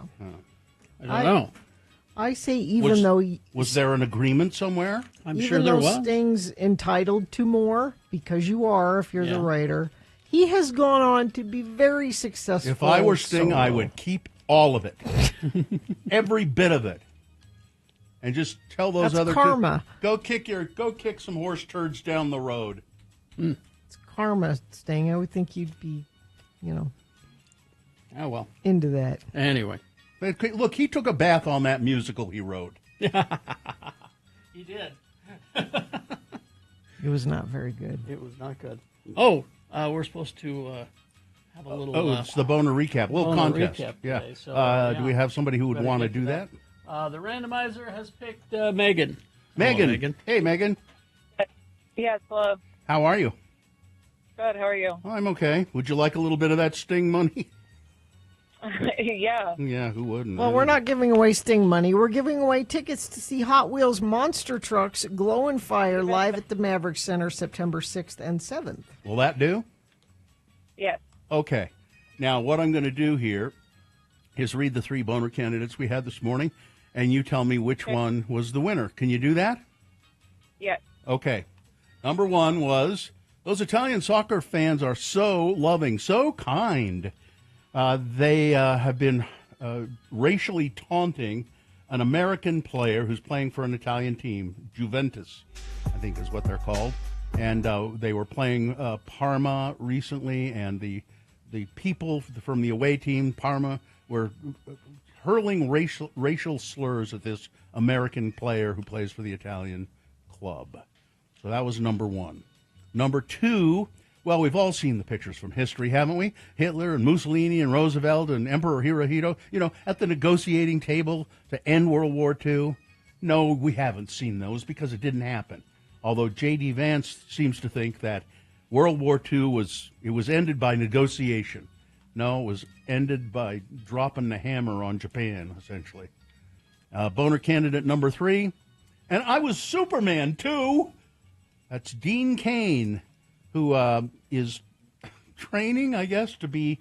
I don't know. I say though was there an agreement somewhere? I'm sure there was. Sting's entitled to more because you are, if you're the writer. He has gone on to be very successful. If I were Sting, I would keep all of it, every bit of it, and just tell those That's other karma. Go kick some horse turds down the road. It's karma, Sting. I would think you'd be, Oh well, into that. Anyway, look, he took a bath on that musical he wrote. He did. It was not very good. It was not good. Oh, we're supposed to have a little. It's the Boner recap, contest. Recap yeah. today, so, Do we have somebody who would Better want to get to do that? The randomizer has picked Megan. Megan. Hello, Megan. Hey, Megan. Yes, hello. How are you? Good, how are you? I'm okay. Would you like a little bit of that Sting money? Yeah. Yeah, who wouldn't? Well, we're not giving away Sting money. We're giving away tickets to see Hot Wheels Monster Trucks Glow and Fire live at the Maverick Center September 6th and 7th. Will that do? Yes. Okay. Now, what I'm going to do here is read the 3 boner candidates we had this morning, and you tell me which one was the winner. Can you do that? Yes. Okay. Number 1 was, those Italian soccer fans are so loving, so kind. They have been racially taunting an American player who's playing for an Italian team, Juventus, I think is what they're called. And they were playing Parma recently, and the people from the away team, Parma, were hurling racial slurs at this American player who plays for the Italian club. So that was number 1. Number 2, well, we've all seen the pictures from history, haven't we? Hitler and Mussolini and Roosevelt and Emperor Hirohito, at the negotiating table to end World War II. No, we haven't seen those because it didn't happen. Although J.D. Vance seems to think that World War II was ended by negotiation. No, it was ended by dropping the hammer on Japan, essentially. Boner candidate number 3, and I was Superman, too. That's Dean Cain, who is training, I guess, to be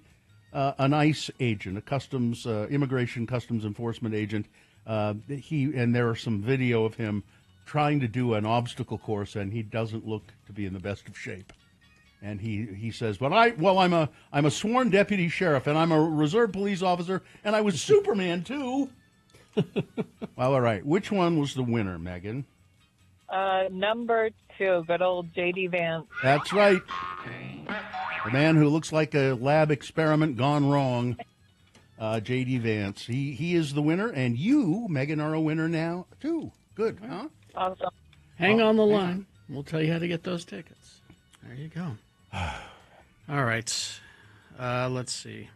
an ICE agent, a immigration customs enforcement agent. And there are some video of him trying to do an obstacle course, and he doesn't look to be in the best of shape. And he says, I'm a sworn deputy sheriff, and I'm a reserve police officer, and I was Superman too. Well, all right. Which one was the winner, Megan? Number 2, good old J.D. Vance. That's right. The man who looks like a lab experiment gone wrong, J.D. Vance. He is the winner, and you, Megan, are a winner now, too. Good, huh? Awesome. Hang on the line. We'll tell you how to get those tickets. There you go. All right. Let's see.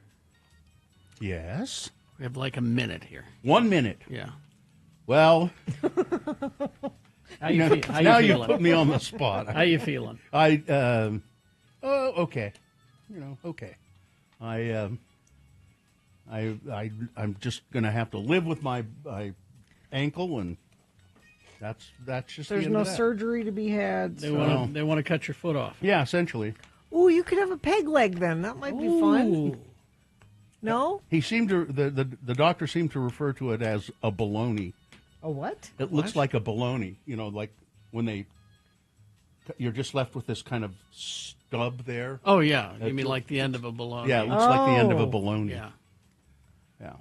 Yes? We have like a minute here. 1 minute. Yeah. Well, how you you put me on the spot. How you feeling? Okay. Okay. I'm just going to have to live with my ankle, and that's just. There's the end no of that. surgery to be had. They So. want to cut your foot off. Yeah, essentially. Ooh, you could have a peg leg then. That might be fun. No? He seemed to the doctor seemed to refer to it as a baloney. A what? It looks like a baloney. You know, like when you're just left with this kind of stub there. Oh yeah, you mean like the end of a balloon? Yeah, it looks like the end of a baloney. Yeah. Yeah.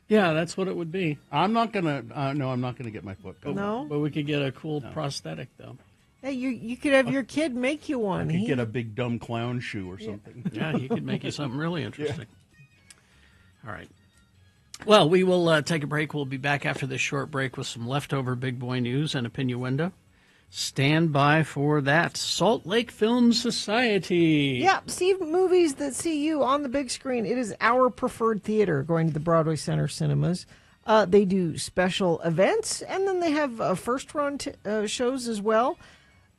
Yeah, that's what it would be. I'm not gonna. No, I'm not gonna get my foot cut. No? But we could get a cool prosthetic though. Hey, you could have your kid make you one. I could get a big dumb clown shoe or something. Yeah, he could make you something really interesting. All right. Well, we will take a break. We'll be back after this short break with some leftover big boy news and opinioendo. Stand by for that. Salt Lake Film Society. Yeah, see movies that see you on the big screen. It is our preferred theater, going to the Broadway Center Cinemas. They do special events, and then they have first-run shows as well.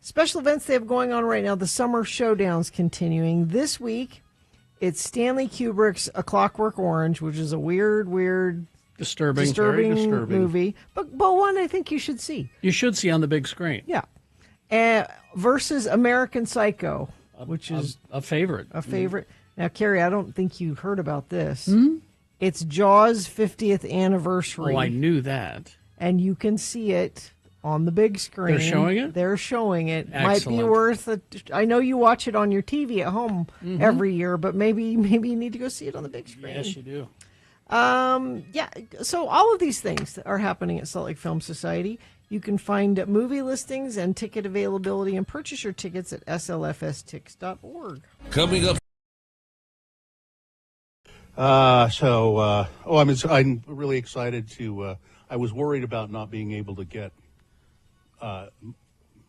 Special events they have going on right now. The Summer Showdown's continuing. This week, it's Stanley Kubrick's A Clockwork Orange, which is a weird, disturbing movie, but one I think you should see. You should see on the big screen. Yeah. Versus American Psycho, which is a favorite. A favorite. Now, Carrie, I don't think you heard about this. It's Jaws' 50th anniversary. Oh, I knew that. And you can see it on the big screen. They're showing it? They're showing it. Excellent. Might be worth it. I know you watch it on your TV at home every year, but maybe you need to go see it on the big screen. Yes, you do. Yeah, so all of these things are happening at Salt Lake Film Society. You can find movie listings and ticket availability and purchase your tickets at slfstix.org. Coming up. I'm really excited to. I was worried about not being able to get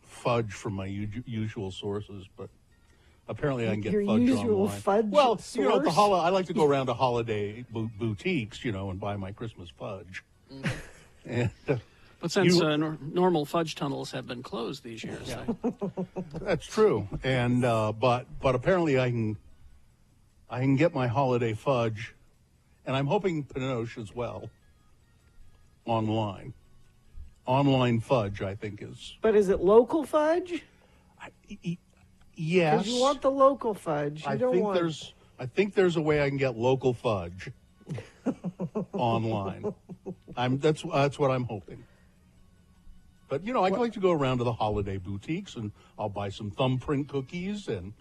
fudge from my usual sources, but apparently I can get your fudge usual online. Fudge Well, source? you know, I like to go around to holiday boutiques, and buy my Christmas fudge. And, but since normal fudge tunnels have been closed these years, that's true. And but apparently I can get my holiday fudge, and I'm hoping Pinoche as well. Online fudge, I think is. But is it local fudge? Yes. Because you want the local fudge. I think there's a way I can get local fudge online. That's what I'm hoping. But I like to go around to the holiday boutiques, and I'll buy some thumbprint cookies and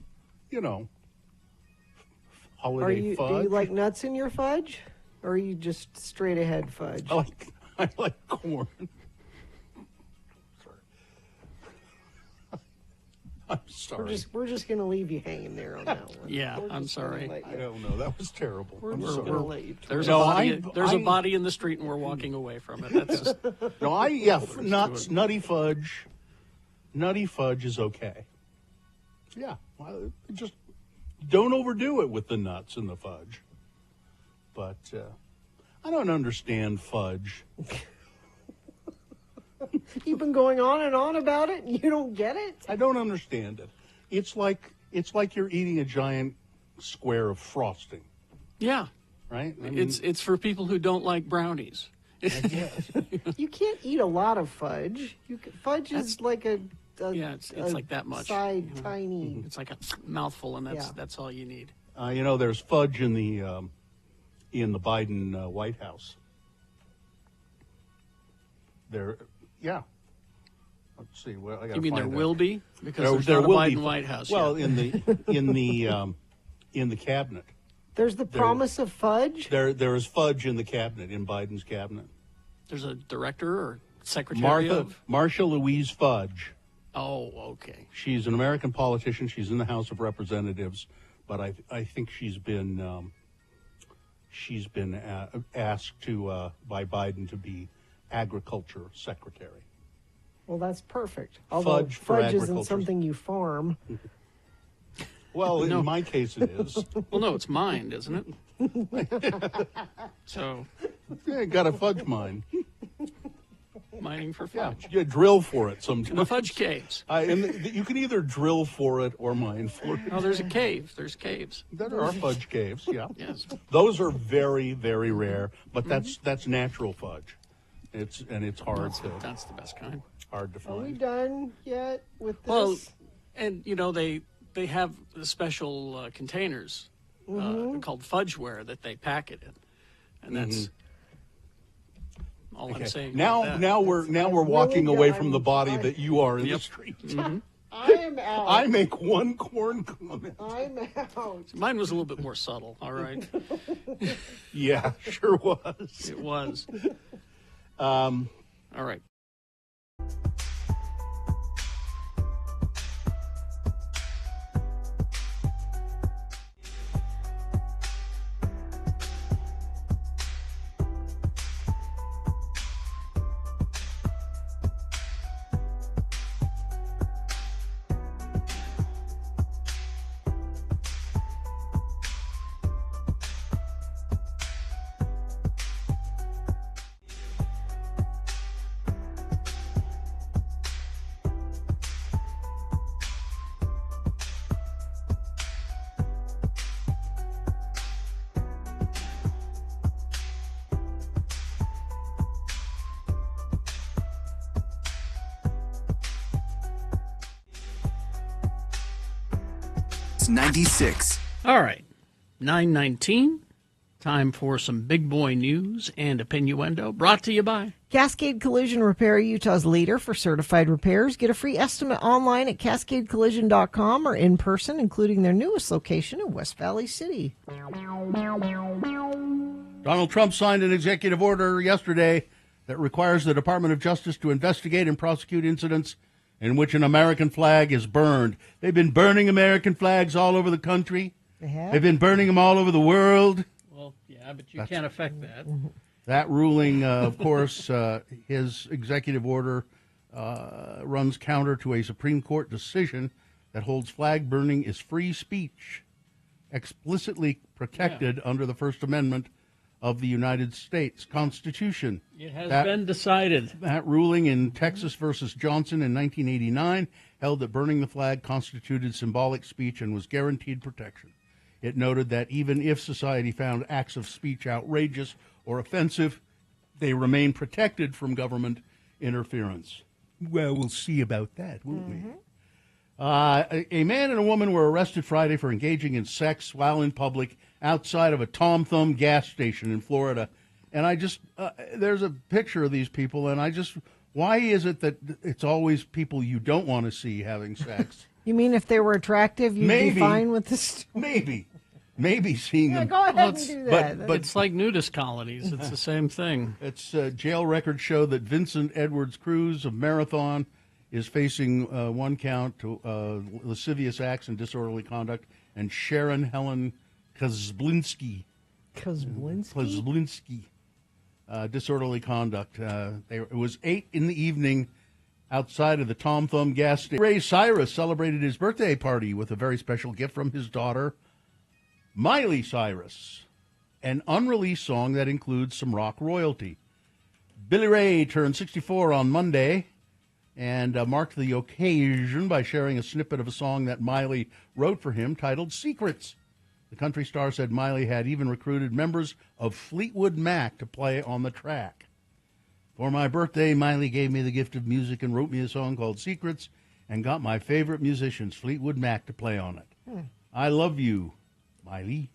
holiday fudge. Do you like nuts in your fudge, or are you just straight ahead fudge? I like corn. I'm sorry. We're just going to leave you hanging there on that one. Yeah, I'm sorry. I don't know. That was terrible. We're just going to let you. There's a body in the street, and we're walking away from it. That's just nutty fudge. Nutty fudge is okay. Yeah, just don't overdo it with the nuts and the fudge. But I don't understand fudge. You've been going on and on about it, and you don't get it? I don't understand it. It's like you're eating a giant square of frosting. Yeah. Right? It's for people who don't like brownies. You can't eat a lot of fudge. Fudge is like it's like that much. Tiny. It's like a mouthful, and that's all you need. There's fudge in the Biden White House. Yeah. Let's see. Well, I you mean there will be because there not will a Biden be White House. Well, yet. in the cabinet. There's the promise of fudge. There is fudge in the cabinet, in Biden's cabinet. There's a director or secretary Marcia Louise Fudge. Oh, okay. She's an American politician. She's in the House of Representatives, but I think she's been asked by Biden to be Agriculture Secretary. Well, that's perfect. Although fudge isn't something you farm. Well, in my case, it is. Well, no, it's mined, isn't it? So, yeah, got a fudge mine. mining for fudge. You drill for it sometimes. The fudge caves. You can either drill for it or mine for it. Oh, there's a cave. There's caves. There are fudge caves, yeah. Yes. Those are very, very rare, but that's natural fudge. It's hard That's the best kind. Hard to find. Are we done yet with this? Well, and they have the special containers called fudgeware that they pack it in, and that's all I'm saying. Now we're walking away from the body that you are in the street. I am out. I make one corn comment. I'm out. Mine was a little bit more subtle. All right. Yeah, sure was. It was. All right. It's 96. All right. 9:19. Time for some big boy news and opinioendo, brought to you by Cascade Collision Repair, Utah's leader for certified repairs. Get a free estimate online at cascadecollision.com or in person, including their newest location in West Valley City. Donald Trump signed an executive order yesterday that requires the Department of Justice to investigate and prosecute incidents in which an American flag is burned. They've been burning American flags all over the country. They have? They've been burning them all over the world. Well, yeah, but you can't affect that. That ruling, of course, his executive order runs counter to a Supreme Court decision that holds flag burning is free speech, explicitly protected under the First Amendment of the United States Constitution. It has been decided. That ruling in Texas versus Johnson in 1989 held that burning the flag constituted symbolic speech and was guaranteed protection. It noted that even if society found acts of speech outrageous or offensive, they remain protected from government interference. Well, we'll see about that, won't we? A man and a woman were arrested Friday for engaging in sex while in public outside of a Tom Thumb gas station in Florida. And I just, there's a picture of these people, and why is it that it's always people you don't want to see having sex? You mean if they were attractive, you'd be fine with this? Maybe seeing them. Go ahead and do that. But it's like nudist colonies. It's the same thing. It's jail records show that Vincent Edwards Cruz of Marathon is facing one count to lascivious acts and disorderly conduct, and Sharon Helen Kozblinski, disorderly conduct. It was 8 in the evening outside of the Tom Thumb gas station. Ray Cyrus celebrated his birthday party with a very special gift from his daughter, Miley Cyrus, an unreleased song that includes some rock royalty. Billy Ray turned 64 on Monday and marked the occasion by sharing a snippet of a song that Miley wrote for him titled Secrets. The country star said Miley had even recruited members of Fleetwood Mac to play on the track. For my birthday, Miley gave me the gift of music and wrote me a song called Secrets and got my favorite musicians, Fleetwood Mac, to play on it. I love you, Miley,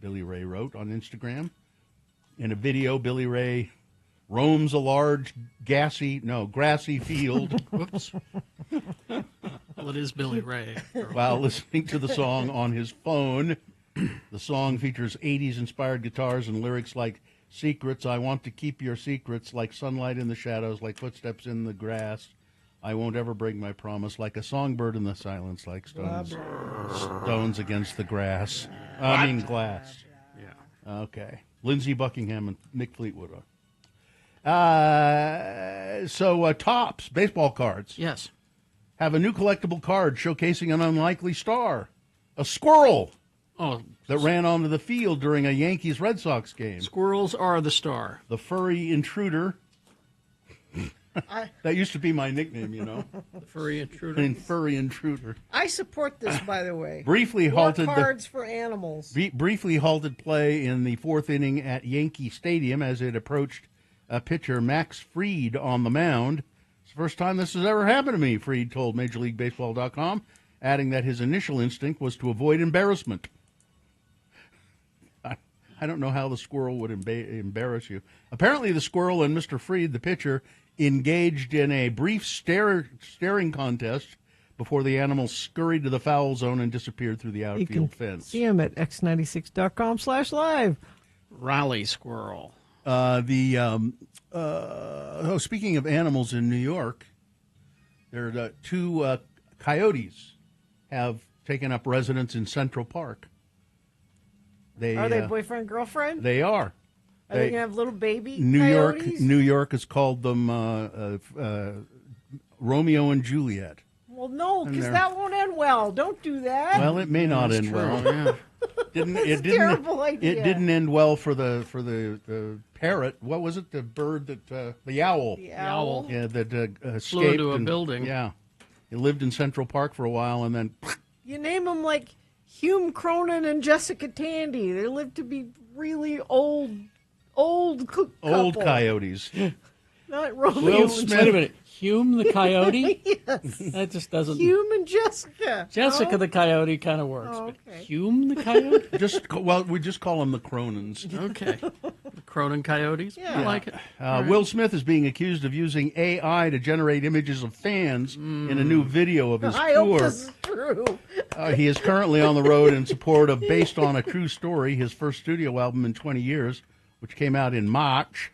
Billy Ray wrote on Instagram. In a video, Billy Ray roams a large, grassy field. Whoops. Well, it is Billy Ray. While listening to the song on his phone. The song features 80s-inspired guitars and lyrics like, secrets, I want to keep your secrets, like sunlight in the shadows, like footsteps in the grass. I won't ever break my promise, like a songbird in the silence, like stones against the grass. Glass. Yeah. Okay. Lindsey Buckingham and Mick Fleetwood are. Topps baseball cards. Yes. Have a new collectible card showcasing an unlikely star, a squirrel. That ran onto the field during a Yankees-Red Sox game. Squirrels are the star. The furry intruder That used to be my nickname, you know. The furry intruder. Furry intruder. I support this, by the way. Briefly More halted cards for animals. Briefly halted play in the fourth inning at Yankee Stadium as it approached pitcher Max Fried on the mound. It's the first time this has ever happened to me, Fried told MajorLeagueBaseball.com, adding that his initial instinct was to avoid embarrassment. I don't know how the squirrel would embarrass you. Apparently, the squirrel and Mr. Fried, the pitcher, engaged in a brief staring contest before the animal scurried to the foul zone and disappeared through the You outfield can fence. see him at x96.com/live. Raleigh squirrel. Speaking of animals in New York, there are two coyotes have taken up residence in Central Park. Are they boyfriend, girlfriend? They are. Are they going to have little baby New coyotes? York has called them Romeo and Juliet. Well, no, because they're- that won't end well. Don't do that. Well, it may not end well. Yeah. It's a terrible idea. It didn't end well for the parrot. What was it? The bird that the owl. The owl. Yeah, that escaped Flew into a and- building. Yeah, it lived in Central Park for a while, and then You name them like Hume Cronin and Jessica Tandy. They live to be really old couple. old coyotes. Not Romeo Will and Smith. Wait a minute. Hume the coyote? Yes. That just doesn't. Hume and Jessica. Jessica No? the coyote kind of works. Oh, but okay. Hume the coyote? We just call them the Cronins. Okay. The Cronin coyotes? Yeah. I like it. All right. Will Smith is being accused of using AI to generate images of fans in a new video of his I hope tour. this is true. He is currently on the road in support of Based on a True Story, his first studio album in 20 years, which came out in March,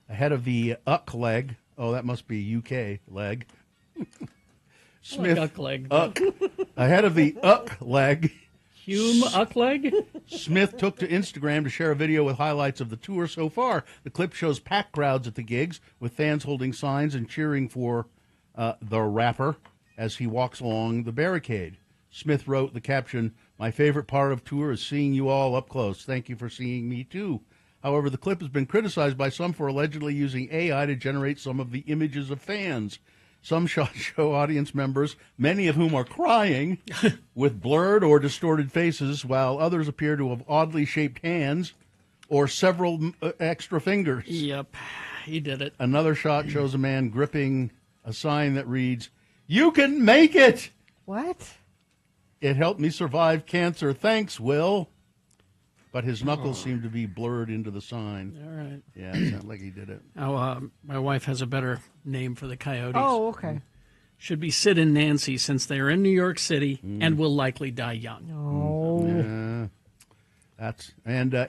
ahead of the Uck leg. Oh, that must be UK leg. Smith, Uck leg. ahead of the Uck leg. Hume Uckleg? Smith took to Instagram to share a video with highlights of the tour so far. The clip shows packed crowds at the gigs, with fans holding signs and cheering for the rapper as he walks along the barricade. Smith wrote the caption, "My favorite part of tour is seeing you all up close. Thank you for seeing me too." However, the clip has been criticized by some for allegedly using AI to generate some of the images of fans. Some show audience members, many of whom are crying, with blurred or distorted faces, while others appear to have oddly shaped hands or several extra fingers. Yep, he did it. Another shot shows a man gripping a sign that reads, "You can make it!" What? "It helped me survive cancer. Thanks, Will." But his knuckles seem to be blurred into the sign. All right. Yeah, it sounds like he did it. Oh, my wife has a better name for the coyotes. Oh, okay. Should be Sid and Nancy, since they are in New York City and will likely die young. Oh.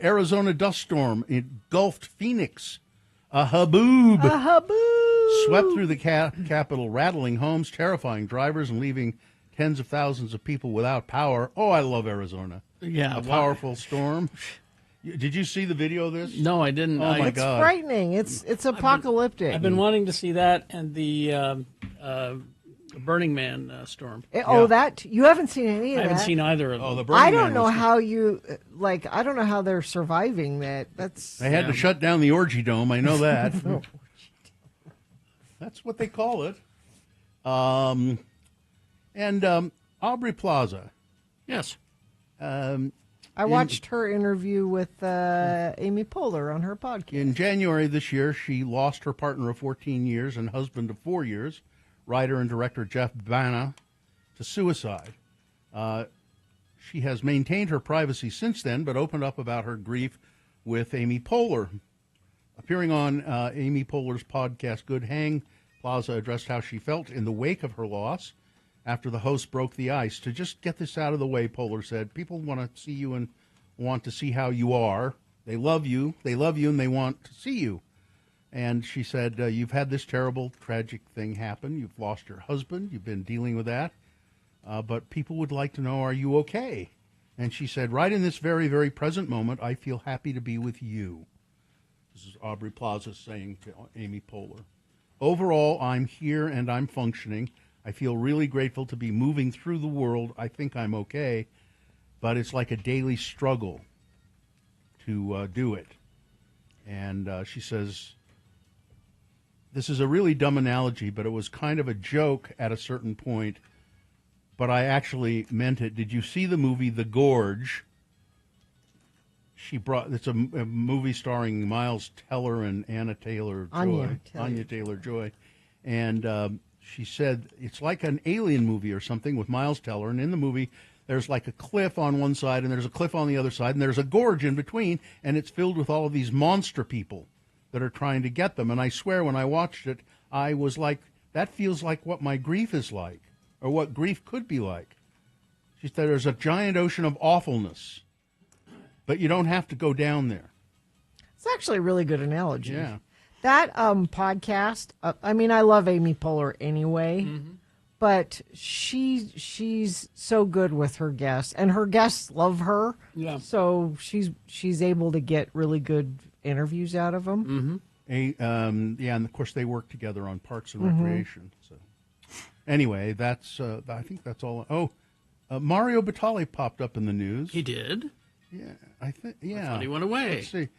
Arizona dust storm engulfed Phoenix. A haboob. A haboob. Swept through the capital, rattling homes, terrifying drivers, and leaving tens of thousands of people without power. Oh, I love Arizona. Yeah. A powerful storm. Did you see the video of this? No, I didn't. Oh, my It's God. frightening. It's apocalyptic. I've been wanting to see that and the Burning Man storm. That you haven't seen any of I that. haven't seen either of them. Oh, the Burning I don't Man know was- how you I don't know how they're surviving that. That's They had to shut down the Orgy Dome. I know that. That's what they call it. Aubrey Plaza. Yes. I watched her interview with Amy Poehler on her podcast. In January this year, she lost her partner of 14 years and husband of 4 years, writer and director Jeff Bana, to suicide. She has maintained her privacy since then, but opened up about her grief with Amy Poehler. Appearing on Amy Poehler's podcast, Good Hang, Plaza addressed how she felt in the wake of her loss after the host broke the ice. To just get this out of the way, Poehler said, people want to see you and want to see how you are. They love you, and they want to see you. And she said, you've had this terrible, tragic thing happen. You've lost your husband. You've been dealing with that. But people would like to know, are you okay? And she said, right in this very, very present moment, I feel happy to be with you. This is Aubrey Plaza saying to Amy Poehler. Overall, I'm here and I'm functioning. I feel really grateful to be moving through the world. I think I'm okay, but it's like a daily struggle to do it. And she says, this is a really dumb analogy, but it was kind of a joke at a certain point, but I actually meant it. Did you see the movie The Gorge? It's a movie starring Miles Teller and Anya Taylor-Joy. And she said it's like an alien movie or something with Miles Teller. And in the movie, there's like a cliff on one side and there's a cliff on the other side. And there's a gorge in between. And it's filled with all of these monster people that are trying to get them. And I swear when I watched it, I was like, that feels like what my grief is like, or what grief could be like. She said there's a giant ocean of awfulness, but you don't have to go down there. It's actually a really good analogy. Yeah. That podcast, I mean, I love Amy Poehler anyway, but she's so good with her guests, and her guests love her. Yeah. So she's able to get really good interviews out of them. And of course they work together on Parks and Recreation. So anyway, that's I think that's all. Mario Batali popped up in the news. He did? Yeah, I think. Yeah, I thought he went away. Let's see.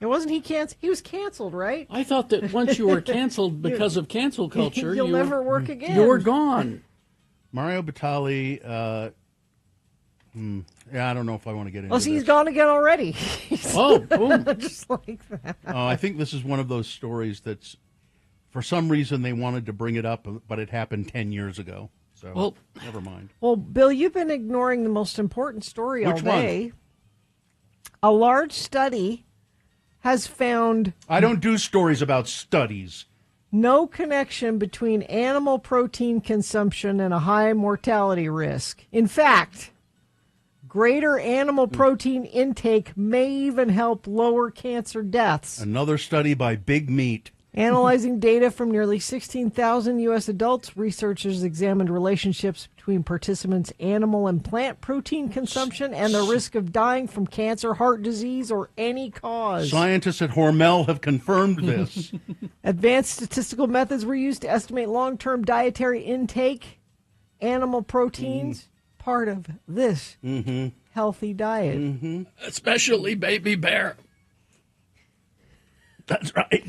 It wasn't he canceled. He was canceled, right? I thought that once you were canceled because of cancel culture, you'll never work again. You were gone. Mario Batali. I don't know if I want to get into this. He's gone again already. Boom. Just like that. I think this is one of those stories that's, for some reason, they wanted to bring it up, but it happened 10 years ago. So, never mind. Well, Bill, you've been ignoring the most important story all Which day. one? A large study has found I don't do stories about studies. no connection between animal protein consumption and a high mortality risk. In fact, greater animal protein intake may even help lower cancer deaths. Another study by Big Meat. Analyzing data from nearly 16,000 U.S. adults, researchers examined relationships between participants' animal and plant protein consumption and the risk of dying from cancer, heart disease, or any cause. Scientists at Hormel have confirmed this. Advanced statistical methods were used to estimate long-term dietary intake. Animal proteins, part of this healthy diet. Especially baby bear. That's right.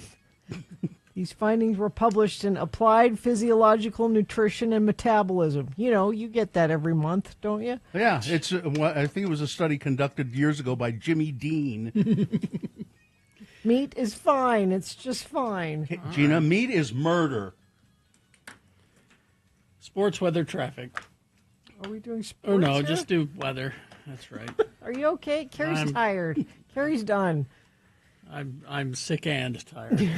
These findings were published in Applied Physiological Nutrition and Metabolism. You know, you get that every month, don't you? Yeah, it's. I think it was a study conducted years ago by Jimmy Dean. Meat is fine. It's just fine. Hey, Gina, meat is murder. Sports, weather, traffic. Are we doing sports? Oh, no, here? just do weather. That's right. Are you okay? Carrie's tired. Carrie's done. I'm sick and tired.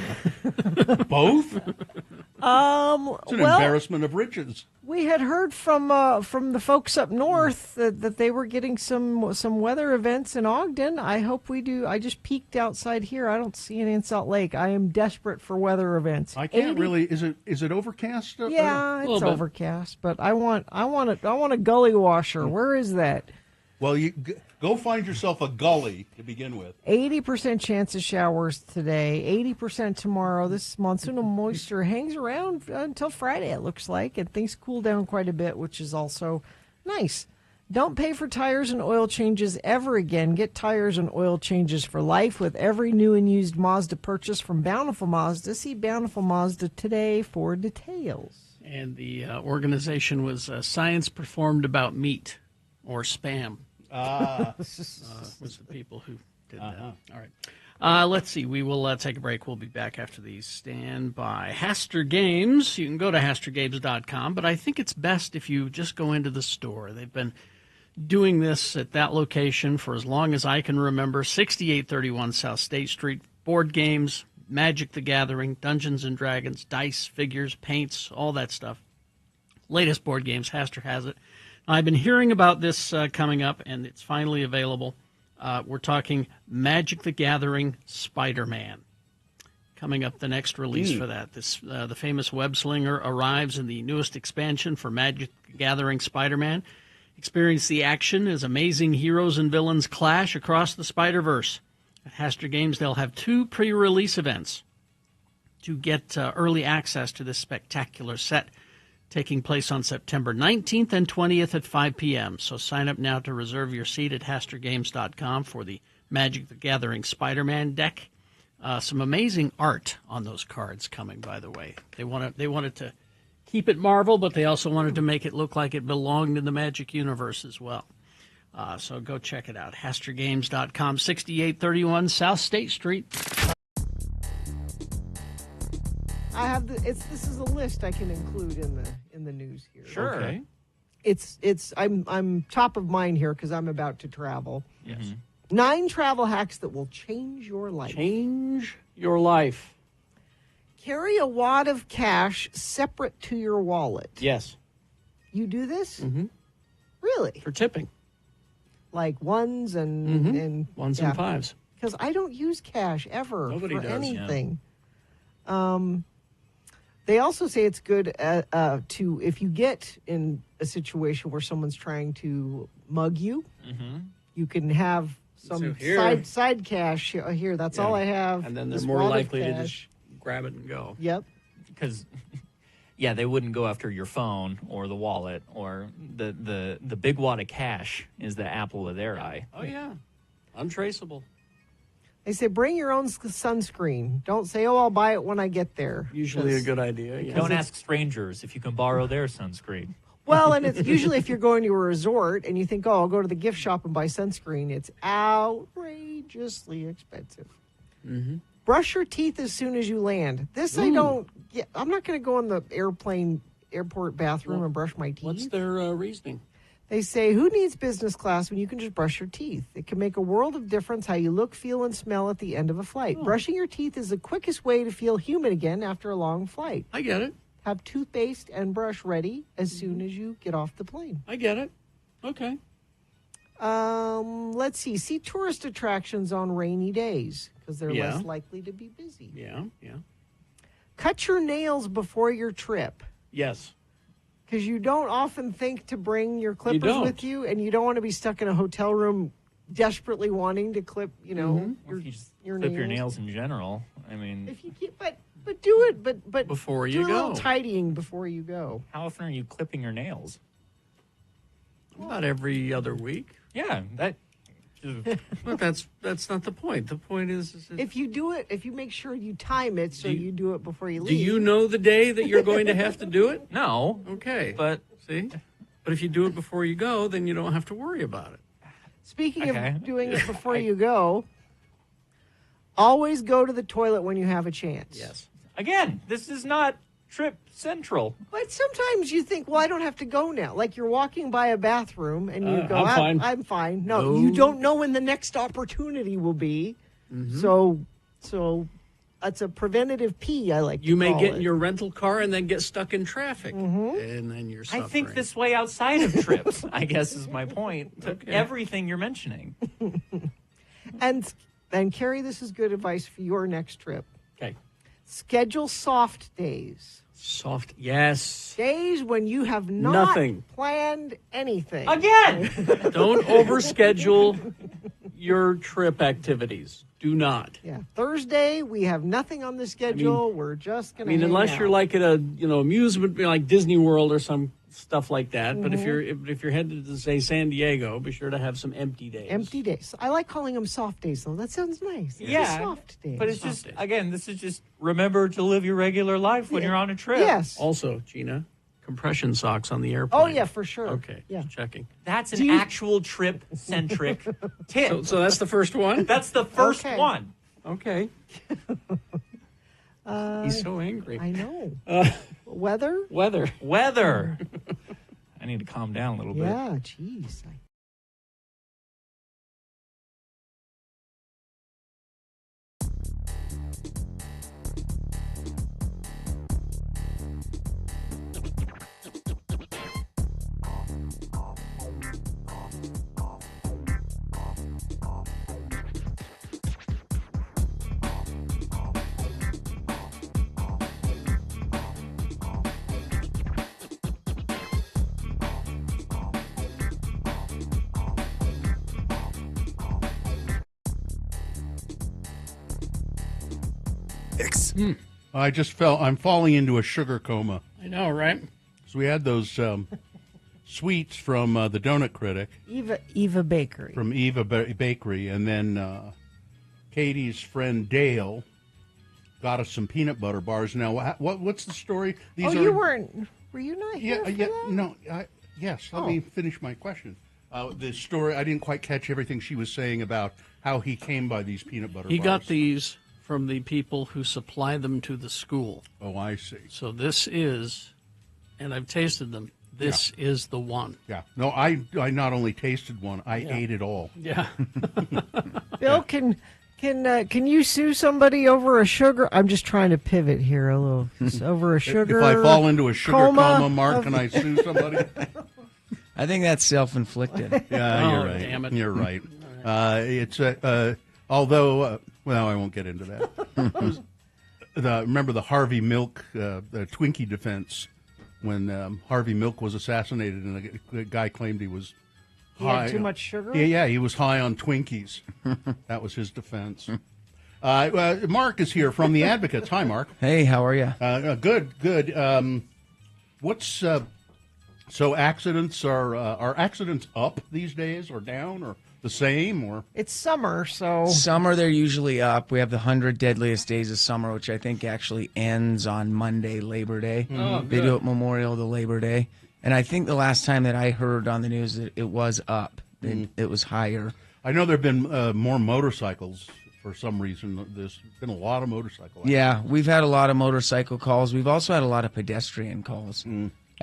Both? It's an embarrassment of riches. We had heard from the folks up north that they were getting some weather events in Ogden. I hope we do. I just peeked outside here. I don't see any in Salt Lake. I am desperate for weather events. I can't really. Is it overcast? Yeah, it's overcast. But I want a gully washer. Where is that? Well, you go find yourself a gully to begin with. 80% chance of showers today, 80% tomorrow. This monsoonal moisture hangs around until Friday, it looks like, and things cool down quite a bit, which is also nice. Don't pay for tires and oil changes ever again. Get tires and oil changes for life with every new and used Mazda purchase from Bountiful Mazda. See Bountiful Mazda today for details. And the organization was Science Performed About Meat, or SPAM. Was the people who did that. All right. Let's see. We will take a break. We'll be back after these. Stand by. Haster Games. You can go to HasterGames.com, but I think it's best if you just go into the store. They've been doing this at that location for as long as I can remember. 6831 South State Street. Board games, Magic the Gathering, Dungeons and Dragons, dice, figures, paints, all that stuff. Latest board games. Haster has it. I've been hearing about this coming up, and it's finally available. We're talking Magic the Gathering Spider-Man. Coming up, the next release for that. The famous web slinger arrives in the newest expansion for Magic the Gathering Spider-Man. Experience the action as amazing heroes and villains clash across the Spider-Verse. At Haster Games, they'll have 2 pre-release events to get early access to this spectacular set, taking place on September 19th and 20th at 5 p.m. So sign up now to reserve your seat at HasterGames.com for the Magic the Gathering Spider-Man deck. Some amazing art on those cards coming, by the way. They wanted to keep it Marvel, but they also wanted to make it look like it belonged in the Magic universe as well. So go check it out. HasterGames.com, 6831 South State Street. I have this is a list I can include in the news here. Sure. Okay. I'm top of mind here because I'm about to travel. Yes. 9 travel hacks that will change your life. Change your life. Carry a wad of cash separate to your wallet. Yes. You do this? Mm-hmm. Really? For tipping. Like ones and ones and fives. Because I don't use cash ever Nobody for does, anything. They also say it's good to, if you get in a situation where someone's trying to mug you, you can have some side cash here. That's all I have. And then they're this more wad of likely to cash. just grab it and go. Yep. Because, yeah, they wouldn't go after your phone or the wallet or the big wad of cash is the apple of their eye. Oh, yeah. Untraceable. They say bring your own sunscreen. Don't say, oh, I'll buy it when I get there. Usually a good idea. Yeah. Don't ask strangers if you can borrow their sunscreen. Well, and it's usually if you're going to a resort and you think, oh, I'll go to the gift shop and buy sunscreen, it's outrageously expensive. Mm-hmm. Brush your teeth as soon as you land. This I don't get. I'm not going to go in the airport bathroom and brush my teeth. What's their reasoning? They say, who needs business class when you can just brush your teeth? It can make a world of difference how you look, feel, and smell at the end of a flight. Brushing your teeth is the quickest way to feel human again after a long flight. I get it. Have toothpaste and brush ready as soon as you get off the plane. I get it. Okay. Let's see. See tourist attractions on rainy days because they're less likely to be busy. Yeah. Cut your nails before your trip. Yes. Because you don't often think to bring your clippers with you, and you don't want to be stuck in a hotel room desperately wanting to clip, your Clip your nails in general. I mean, if you keep, but do it, but before do you a go. little tidying before you go. How often are you clipping your nails? About every other week. Yeah, that. But that's not the point. The point is if you do it, if you make sure you time it so you do it before you leave. Do you know the day that you're going to have to do it? No. Okay. But see, but if you do it before you go, then you don't have to worry about it. Speaking of doing it before you go, always go to the toilet when you have a chance. Yes. Again, this is not trip central. But sometimes you think, well, I don't have to go now. Like you're walking by a bathroom and you go, I'm fine. I'm fine. No, you don't know when the next opportunity will be. Mm-hmm. So that's a preventative pee, I like to You may call get it. in your rental car and then get stuck in traffic. And then you're suffering. I think this way outside of trips, I guess is my point. To everything you're mentioning. And Carrie, this is good advice for your next trip. Okay. Schedule soft days. Soft, yes. Days when you have not Nothing. planned anything. Again! Don't overschedule your trip activities. Do not. Yeah. Thursday, we have nothing on the schedule. We're just going to unless you're like at a amusement like Disney World or some stuff like that. But if you're headed to say San Diego, be sure to have some empty days. Empty days. I like calling them soft days, though. That sounds nice. Yeah. Soft days. But it's just, again, this is just remember to live your regular life when you're on a trip. Yes. Also, Gina, compression socks on the airplane. Oh, yeah, for sure. Okay, yeah. Just checking. That's an actual trip-centric tip. So that's the first one? That's the first one. Okay. He's so angry. I know. Weather? Weather. I need to calm down a little bit. Yeah, jeez. I'm falling into a sugar coma. I know, right? So we had those sweets from the Donut Critic. Eva Bakery. From Eva Bakery. And then Katie's friend Dale got us some peanut butter bars. Now, what's the story? Were you not here for that? No, yes, let me finish my question. The story, I didn't quite catch everything she was saying about how he came by these peanut butter bars. He got these from the people who supply them to the school. Oh, I see. So this is, and I've tasted them, this is the one. Yeah. No, I not only tasted one, I ate it all. Yeah. Bill, can you sue somebody over a sugar? I'm just trying to pivot here a little. Over a sugar. If I fall into a sugar coma, Mark, can I sue somebody? I think that's self-inflicted. Yeah, you're right. Damn it. You're right. It's although well, I won't get into that. Remember the Harvey Milk, the Twinkie defense, when Harvey Milk was assassinated, and the guy claimed he was high. He had too much sugar? Yeah, he was high on Twinkies. That was his defense. Mark is here from the Advocates. Hi, Mark. Hey, how are you? Good. What's so accidents are accidents up these days, or down, or the same, or it's summer, so summer they're usually up. We have the 100 deadliest days of summer, which I think actually ends on Monday, Labor Day. Oh, they do it Memorial to Labor Day, and I think the last time that I heard on the news that it was up. It was higher. I know there have been more motorcycles for some reason. There's been a lot of motorcycle accidents. Yeah, we've had a lot of motorcycle calls. We've also had a lot of pedestrian calls.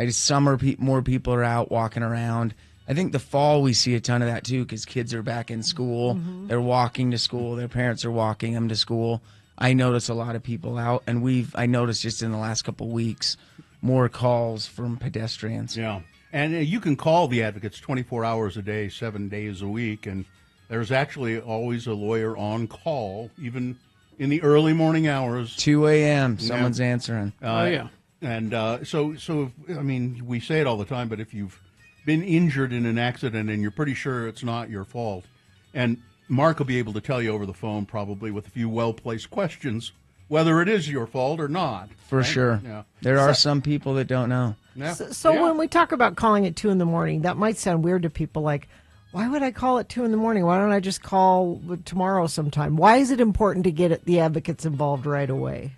Summer, more people are out walking around. I think the fall we see a ton of that too, because kids are back in school. They're walking to school. Their parents are walking them to school. I notice a lot of people out, and I noticed just in the last couple of weeks more calls from pedestrians. Yeah, and you can call the Advocates 24 hours a day, 7 days a week, and there's actually always a lawyer on call, even in the early morning hours. 2 a.m. Someone's answering. And so I mean, we say it all the time, but if you've been injured in an accident and you're pretty sure it's not your fault, and Mark will be able to tell you over the phone, probably with a few well-placed questions, whether it is your fault or not. For sure. Yeah. There are some people that don't know. Yeah. So when we talk about calling at 2 a.m, that might sound weird to people. Like, why would I call at 2 a.m? Why don't I just call tomorrow sometime? Why is it important to get the Advocates involved right away?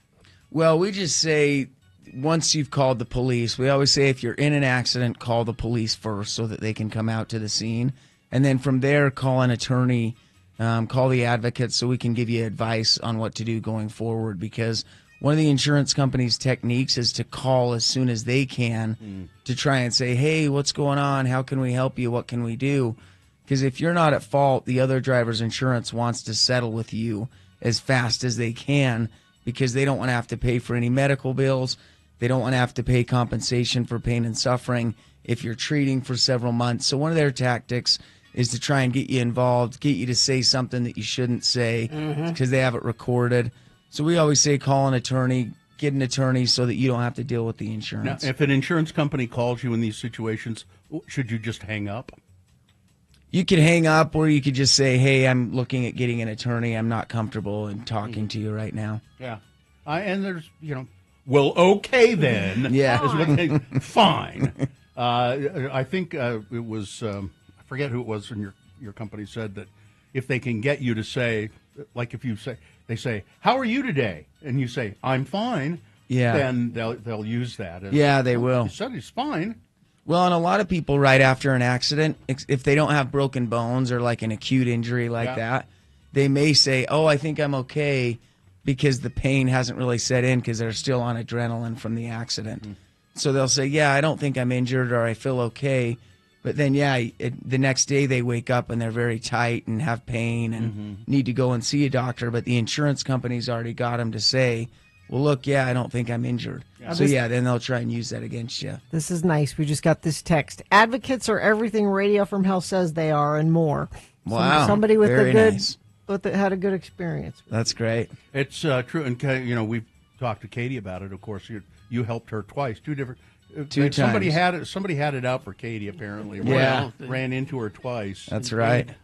Well, we just say, once you've called the police, we always say if you're in an accident, call the police first so that they can come out to the scene. And then from there, call an attorney, call the Advocates so we can give you advice on what to do going forward. Because one of the insurance company's techniques is to call as soon as they can to try and say, hey, what's going on? How can we help you? What can we do? Because if you're not at fault, the other driver's insurance wants to settle with you as fast as they can because they don't want to have to pay for any medical bills. They don't want to have to pay compensation for pain and suffering if you're treating for several months. So one of their tactics is to try and get you involved, get you to say something that you shouldn't say because they have it recorded. So we always say call an attorney, get an attorney so that you don't have to deal with the insurance. Now, if an insurance company calls you in these situations, should you just hang up? You could hang up, or you could just say, hey, I'm looking at getting an attorney. I'm not comfortable in talking to you right now. Yeah. And there's, well, okay then. Yeah. Is what they, fine. I think it was, I forget who it was in your company said that if they can get you to say, like if you say, they say, how are you today? And you say, I'm fine. Yeah. Then they'll use that. As, yeah, they will. You said he's fine. Well, and a lot of people right after an accident, if they don't have broken bones or like an acute injury like that, they may say, oh, I think I'm okay because the pain hasn't really set in because they're still on adrenaline from the accident. So they'll say, yeah, I don't think I'm injured or I feel okay. But then, the next day they wake up and they're very tight and have pain and need to go and see a doctor. But the insurance company's already got them to say, well, look, I don't think I'm injured. Yeah. So, then they'll try and use that against you. This is nice. We just got this text. Advocates are everything Radio from Hell says they are and more. Wow. Somebody with very a good, nice. Had a good experience. That's great. It's true. And, we've talked to Katie about it. Of course, you helped her twice, two times. Somebody had it out for Katie, apparently. Yeah. Ran into her twice. That's right. It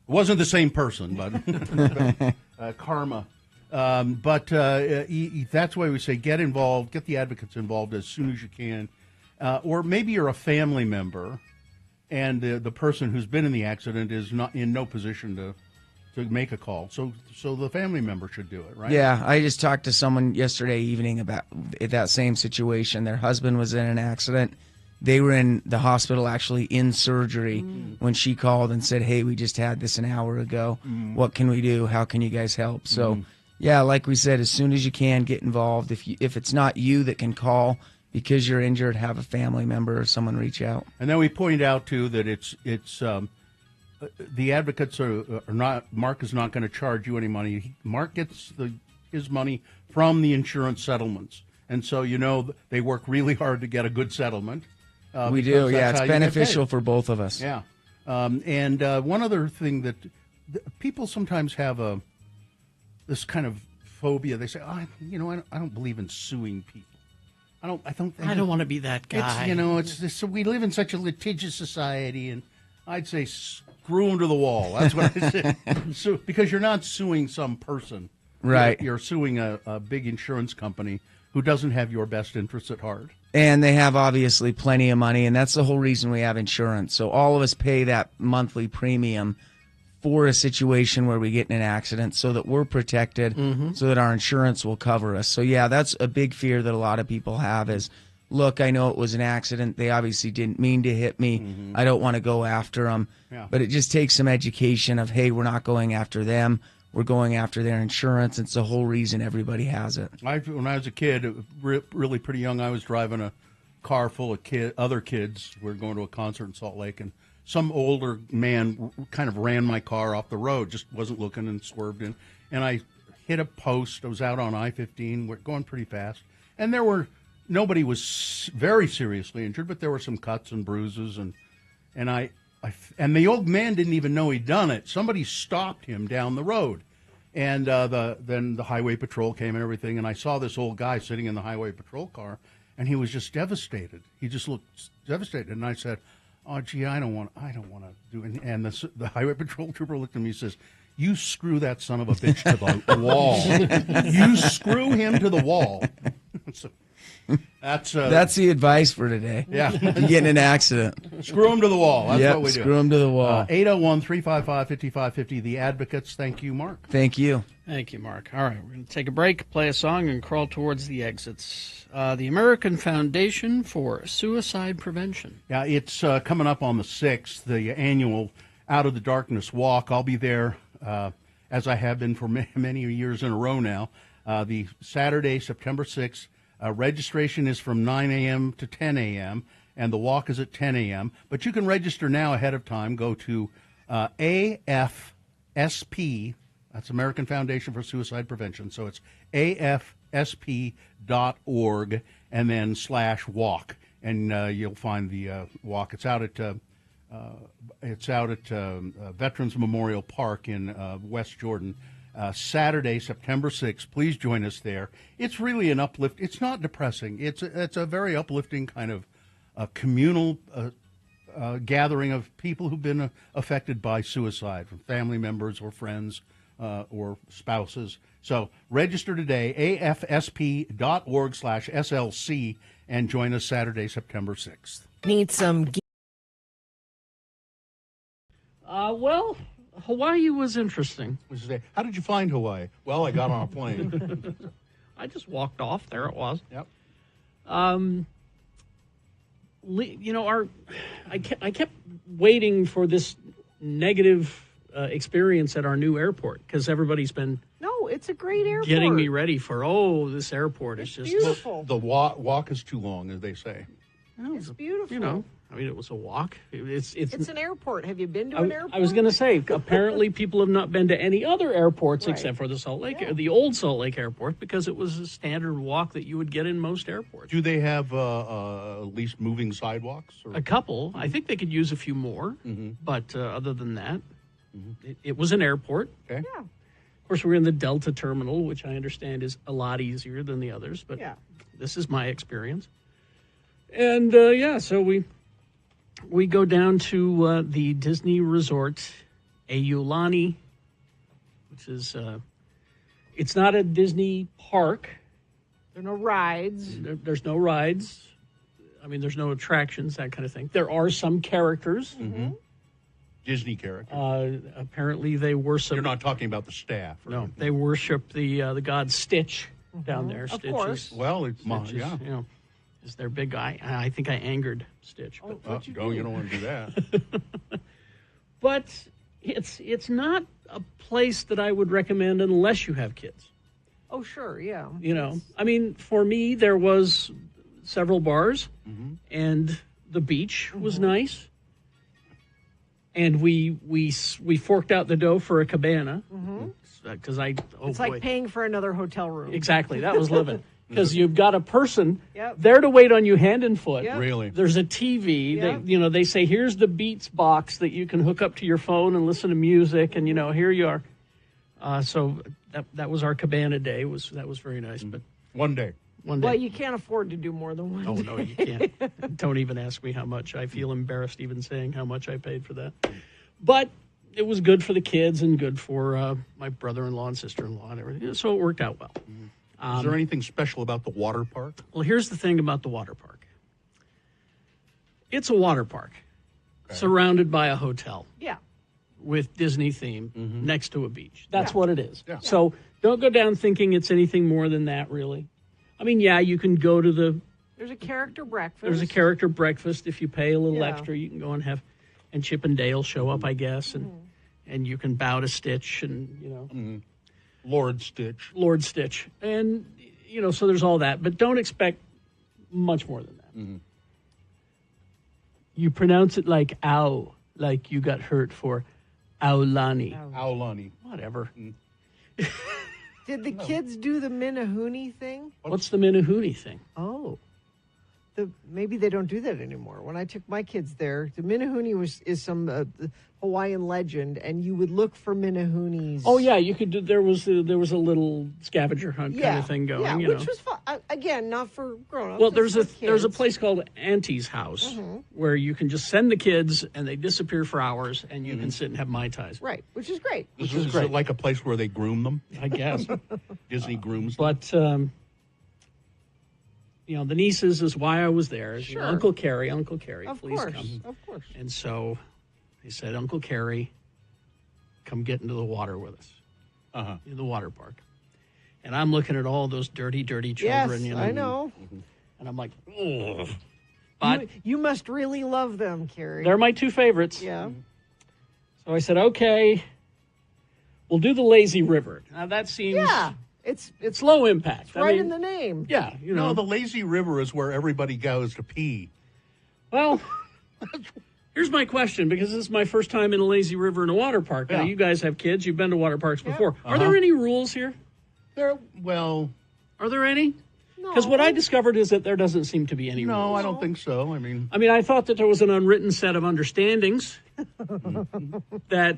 wasn't the same person, but karma. But that's why we say get involved, get the Advocates involved as soon as you can. Or maybe you're a family member and the person who's been in the accident is not in no position to to make a call. So the family member should do it, right? Yeah, I just talked to someone yesterday evening about that same situation. Their husband was in an accident. They were in the hospital, actually in surgery, when she called and said, "Hey, we just had this an hour ago. What can we do? How can you guys help?" So, yeah, like we said, as soon as you can, get involved. If it's not you that can call because you're injured, have a family member or someone reach out. And then we point out too that it's the advocates are not. Mark is not going to charge you any money. Mark gets his money from the insurance settlements, and so they work really hard to get a good settlement. We do, yeah. It's beneficial for both of us. Yeah, and one other thing that people sometimes have this kind of phobia. They say, I don't believe in suing people. I don't want to be that guy. It's we live in such a litigious society, and I'd say screw them to the wall. That's what I say. So, because you're not suing some person, right? You're suing a big insurance company who doesn't have your best interests at heart. And they have obviously plenty of money, and that's the whole reason we have insurance. So all of us pay that monthly premium for a situation where we get in an accident so that we're protected, so that our insurance will cover us. So, yeah, that's a big fear that a lot of people have is, look, I know it was an accident. They obviously didn't mean to hit me. I don't want to go after them. Yeah. But it just takes some education of, hey, we're not going after them. We're going after their insurance. It's the whole reason everybody has it. When I was a kid, really pretty young, I was driving a car full of other kids. We were going to a concert in Salt Lake, and some older man kind of ran my car off the road, just wasn't looking and swerved in. And I hit a post. I was out on I-15. We're going pretty fast. And nobody was very seriously injured, but there were some cuts and bruises. And the old man didn't even know he'd done it. Somebody stopped him down the road. And then the highway patrol came and everything, and I saw this old guy sitting in the highway patrol car, and he was just devastated. He just looked devastated, and I said, "Oh, gee, I don't want to do it." And the highway patrol trooper looked at me and says, "You screw that son of a bitch to the wall. You screw him to the wall." So, that's the advice for today. Yeah. If you get in an accident, screw him to the wall. That's what we do. Screw him to the wall. 801-355-5550. The Advocates. Thank you, Mark. Thank you. Thank you, Mark. All right, we're going to take a break, play a song, and crawl towards the exits. The American Foundation for Suicide Prevention. Yeah, it's coming up on the 6th, the annual Out of the Darkness Walk. I'll be there, as I have been for many years in a row now. The Saturday, September 6th. Registration is from 9 a.m. to 10 a.m., and the walk is at 10 a.m. But you can register now ahead of time. Go to AFSP, that's American Foundation for Suicide Prevention, so it's AFSP.org, and then /walk, and you'll find the walk. It's out at Veterans Memorial Park in West Jordan. Saturday, September 6th. Please join us there. It's really an uplift. It's not depressing. It's a very uplifting kind of communal gathering of people who've been affected by suicide, from family members or friends or spouses. So register today, afsp.org/SLC, and join us Saturday, September 6th. Need some... Well... Hawaii was interesting. How did you find Hawaii? Well, I got on a plane. I just walked off. There it was. Yep. I kept waiting for this negative experience at our new airport because everybody's been No, it's a great airport. getting me ready for this airport is just beautiful. The walk is too long, as they say. It's beautiful. It was a walk. It's an airport. Have you been to an airport? I was going to say, apparently people have not been to any other airports except for the the old Salt Lake Airport, because it was a standard walk that you would get in most airports. Do they have at least moving sidewalks? Or? A couple. I think they could use a few more, but other than that, it was an airport. Okay. Yeah. Of course, we're in the Delta Terminal, which I understand is a lot easier than the others, but this is my experience. And, so we go down to the Disney Resort, Aulani, which is, it's not a Disney park. There are no rides. There's no rides. I mean, there's no attractions, that kind of thing. There are some characters. Disney characters. Apparently, they worship. You're not talking about the staff. Or No, anything. they worship the god Stitch down there. Of Stitch course. Well, it's Stitch is, yeah. you know, is their big guy. I think I angered Stitch. But, You don't want to do that. but it's not a place that I would recommend unless you have kids. Oh, sure, yeah. You know, I mean, for me, there was several bars, and the beach was nice. And we forked out the dough for a cabana because It's like paying for another hotel room. Exactly, that was living. Because you've got a person Yep. there to wait on you hand and foot. Yep. Really? There's a TV. Yep. They say, here's the Beats box that you can hook up to your phone and listen to music. And, here you are. So that was our cabana day. That was very nice. But One day. one day. Well, you can't afford to do more than one. Oh, no, you can't. Don't even ask me how much. I feel embarrassed even saying how much I paid for that. But it was good for the kids and good for my brother-in-law and sister-in-law and everything. So it worked out well. Is there anything special about the water park? Well, here's the thing about the water park. It's a water park surrounded by a hotel Yeah. with Disney theme next to a beach. That's Yeah. what it is. Yeah. So don't go down thinking it's anything more than that, really. I mean, yeah, you can go to There's a character breakfast. there's a character breakfast. If you pay a little Yeah. extra, you can go and and Chip and Dale show up, I guess, and you can bow to Stitch and, Lord Stitch. Lord Stitch. And, so there's all that. But don't expect much more than that. You pronounce it like ow, like you got hurt for Aulani. Aulani. Whatever. Did the kids do the Minahuni thing? What's the Minahuni thing? Oh. Maybe they don't do that anymore. When I took my kids there, the Minahuni is some Hawaiian legend, and you would look for Minahunis. Oh yeah, you could do. There was a little scavenger hunt kind of thing going. Yeah, which was fun. Again, not for grown-ups. Well, it's for there's a kids. place called Auntie's House where you can just send the kids and they disappear for hours, and you can sit and have Mai Tais. Right, which is great. Is it like a place where they groom them? I guess. Disney grooms them? But the nieces is why I was there. Sure. Uncle Carrie, Of please course, come. of course. And so they said, Uncle Carrie, come get into the water with us in the water park. And I'm looking at all those dirty, dirty children. Yes, I know. And I'm like, ugh. But You must really love them, Carrie. they're my two favorites. Yeah. So I said, okay, we'll do the lazy river. Now that seems it's low impact. It's right in the name. Yeah, No, the lazy river is where everybody goes to pee. Well, here's my question, because this is my first time in a lazy river in a water park. Now, Yeah. you guys have kids. You've been to water parks before. Are there any rules here? Are there any? Because what I discovered is that there doesn't seem to be any rules. No, I don't think so. I mean, I thought that there was an unwritten set of understandings that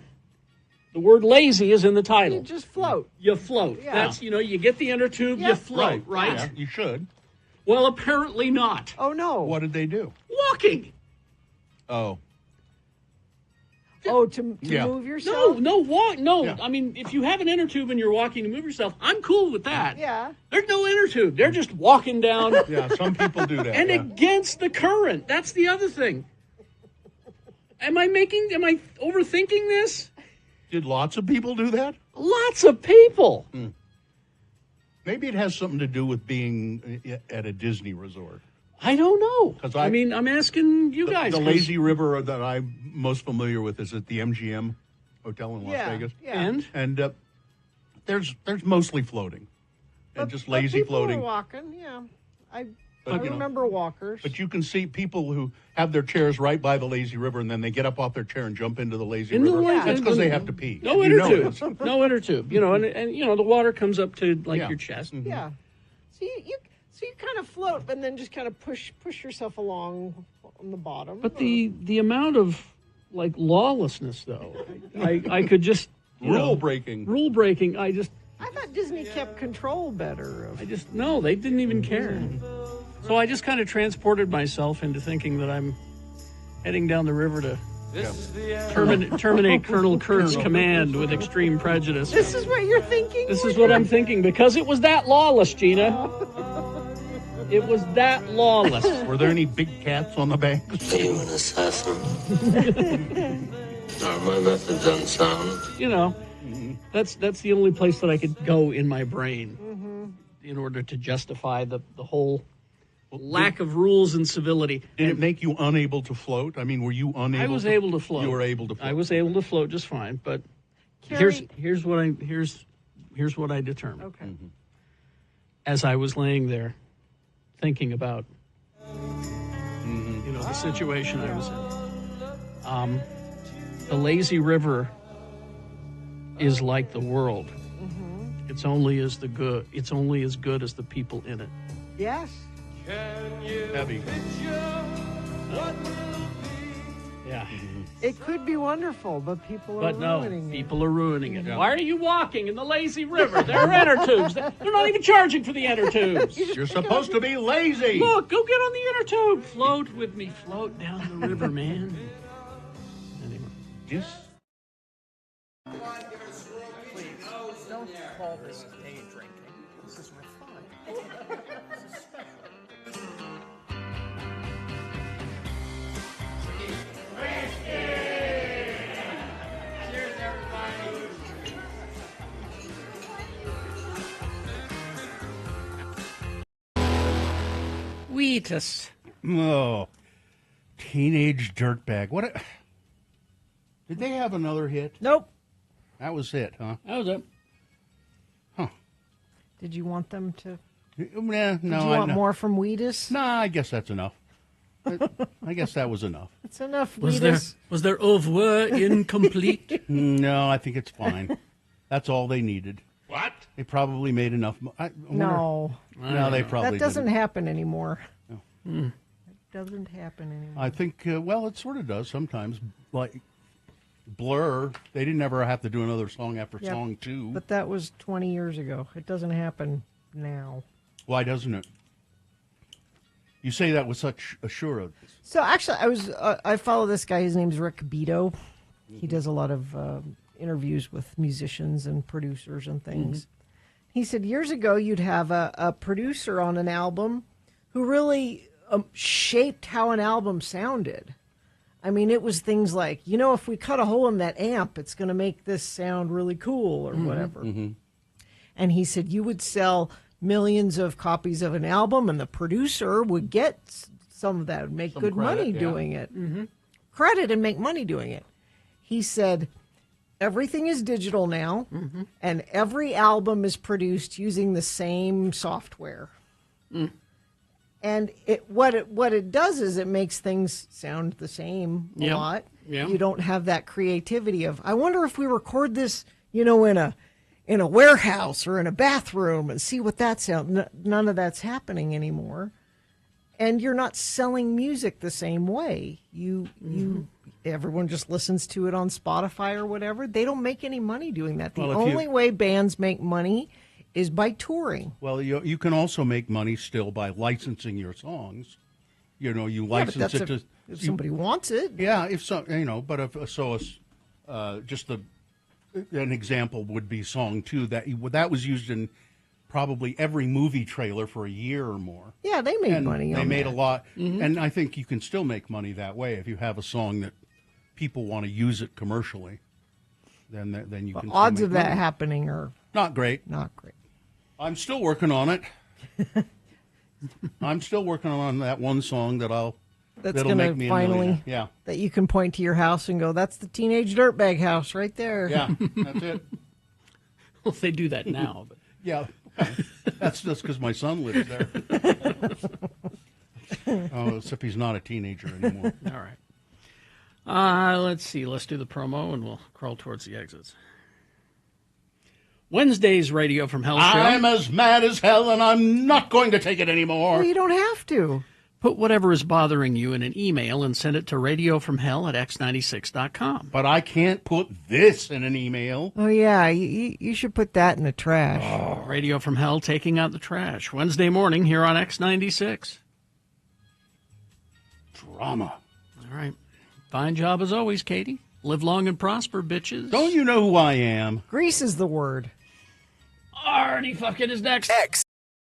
the word lazy is in the title. You just float. You float. Yeah. That's, you get the inner tube, you float, right? Yeah, you should. Well, apparently not. Oh, no. What did they do? Walking. Oh. Oh, to move yourself? No, walk. No, Yeah. if you have an inner tube and you're walking to move yourself, I'm cool with that. Yeah. There's no inner tube. They're just walking down. Yeah, some people do that. And yeah. against the current. That's the other thing. Am I overthinking this? Did lots of people do that? Lots of people. Maybe it has something to do with being at a Disney resort. I don't know. 'Cause I'm asking you guys. The 'cause- lazy river that I'm most familiar with is at the MGM Hotel in Las Vegas. Yeah. And? There's mostly floating. And just lazy people floating. Were walking, yeah. I But, you know, remember walkers. But you can see people who have their chairs right by the lazy river, and then they get up off their chair and jump into the lazy In the river. lazy- That's because they have to pee. No You inner know tube. this. No inner tube. And the water comes up to your chest. Yeah. So you kind of float, and then just kind of push yourself along on the bottom. But the amount of lawlessness, though, I could just Rule breaking. I thought Disney kept control better. No, they didn't even care. So I just kind of transported myself into thinking that I'm heading down the river to terminate Colonel Kurt's command with extreme prejudice. This is what you're thinking? This is what I'm thinking, because it was that lawless, Gina. It was that lawless. Were there any big cats on the bank? Are you an assassin? No, my method's unsound. You know, that's the only place that I could go in my brain in order to justify the whole lack of rules and civility. Did it make you unable to float? I mean, were you unable? I was able to float. You were able to float. I was able to float just fine, but Carrie- here's what I determined. Okay. As I was laying there thinking about the situation I was in. The lazy river is like the world. It's only as good as the people in it. Yes. Heavy. Yeah. It could be wonderful, but people are ruining it. People are ruining it. Why are you walking in the lazy river? There are inner tubes. They're not even charging for the inner tubes. You're supposed to be lazy. Look, go get on the inner tube. Float with me. Float down the river, man. Anyway. Yes. Please, don't call this day drinking. This is refined. Cheers, everybody. Wheatus. Oh, Teenage Dirtbag. Did they have another hit? Nope. That was it, huh? That was it. Did you want them to? No. Did you want more from Wheatus? No, I guess that's enough. I guess that was enough. It's enough, Was Wheatus. there au revoir incomplete? No, I think it's fine. That's all they needed. What? They probably made enough. No. No, they probably That doesn't didn't. happen anymore. No. It doesn't happen anymore. I think, well, it sort of does sometimes. Like Blur, they didn't ever have to do another song after Yep. song 2. But that was 20 years ago. It doesn't happen now. Why doesn't it? You say that with such assurance. So actually, I follow this guy. His name's Rick Beato. He does a lot of interviews with musicians and producers and things. He said years ago you'd have a producer on an album who really shaped how an album sounded. I mean, it was things like, if we cut a hole in that amp, it's going to make this sound really cool or whatever. And he said you would sell millions of copies of an album and the producer would get some of that, would make Some good credit, money yeah. doing it. Credit and make money doing it. He said everything is digital now and every album is produced using the same software. And what it does is it makes things sound the same a lot. Yep. You don't have that creativity of, I wonder if we record this, in a warehouse or in a bathroom and see what that sounds. None of that's happening anymore. And you're not selling music the same way. Everyone just listens to it on Spotify or whatever. They don't make any money doing that. The Well, if only way bands make money is by touring. Well, you can also make money still by licensing your songs. You license but that's it to if somebody wants it. Yeah, if so, but if so, just an example would be song 2 that was used in probably every movie trailer for a year or more. Yeah, they made And money on They made that. a lot, and I think you can still make money that way if you have a song that people want to use it commercially. Then you can. still Odds make of that money. happening are Not great. not great. I'm still working on it. I'm still working on that one song that'll That's make going me to a millionaire. finally, Yeah. that you can point to your house and go, that's the Teenage Dirtbag house right there. Yeah, that's it. Well, they do that now. But. Yeah, that's just because my son lives there. Except he's not a teenager anymore. All right. Let's see. Let's do the promo, and we'll crawl towards the exits. Wednesday's Radio from Hell show. I'm as mad as hell, and I'm not going to take it anymore. Well, you don't have to. Put whatever is bothering you in an email and send it to radiofromhell@x96.com. But I can't put this in an email. Oh, yeah. You should put that in the trash. Radio from Hell taking out the trash. Wednesday morning here on X96. Drama. All right. Fine job as always, Katie. Live long and prosper, bitches. Don't you know who I am? Grease is the word. Artie fucking is next.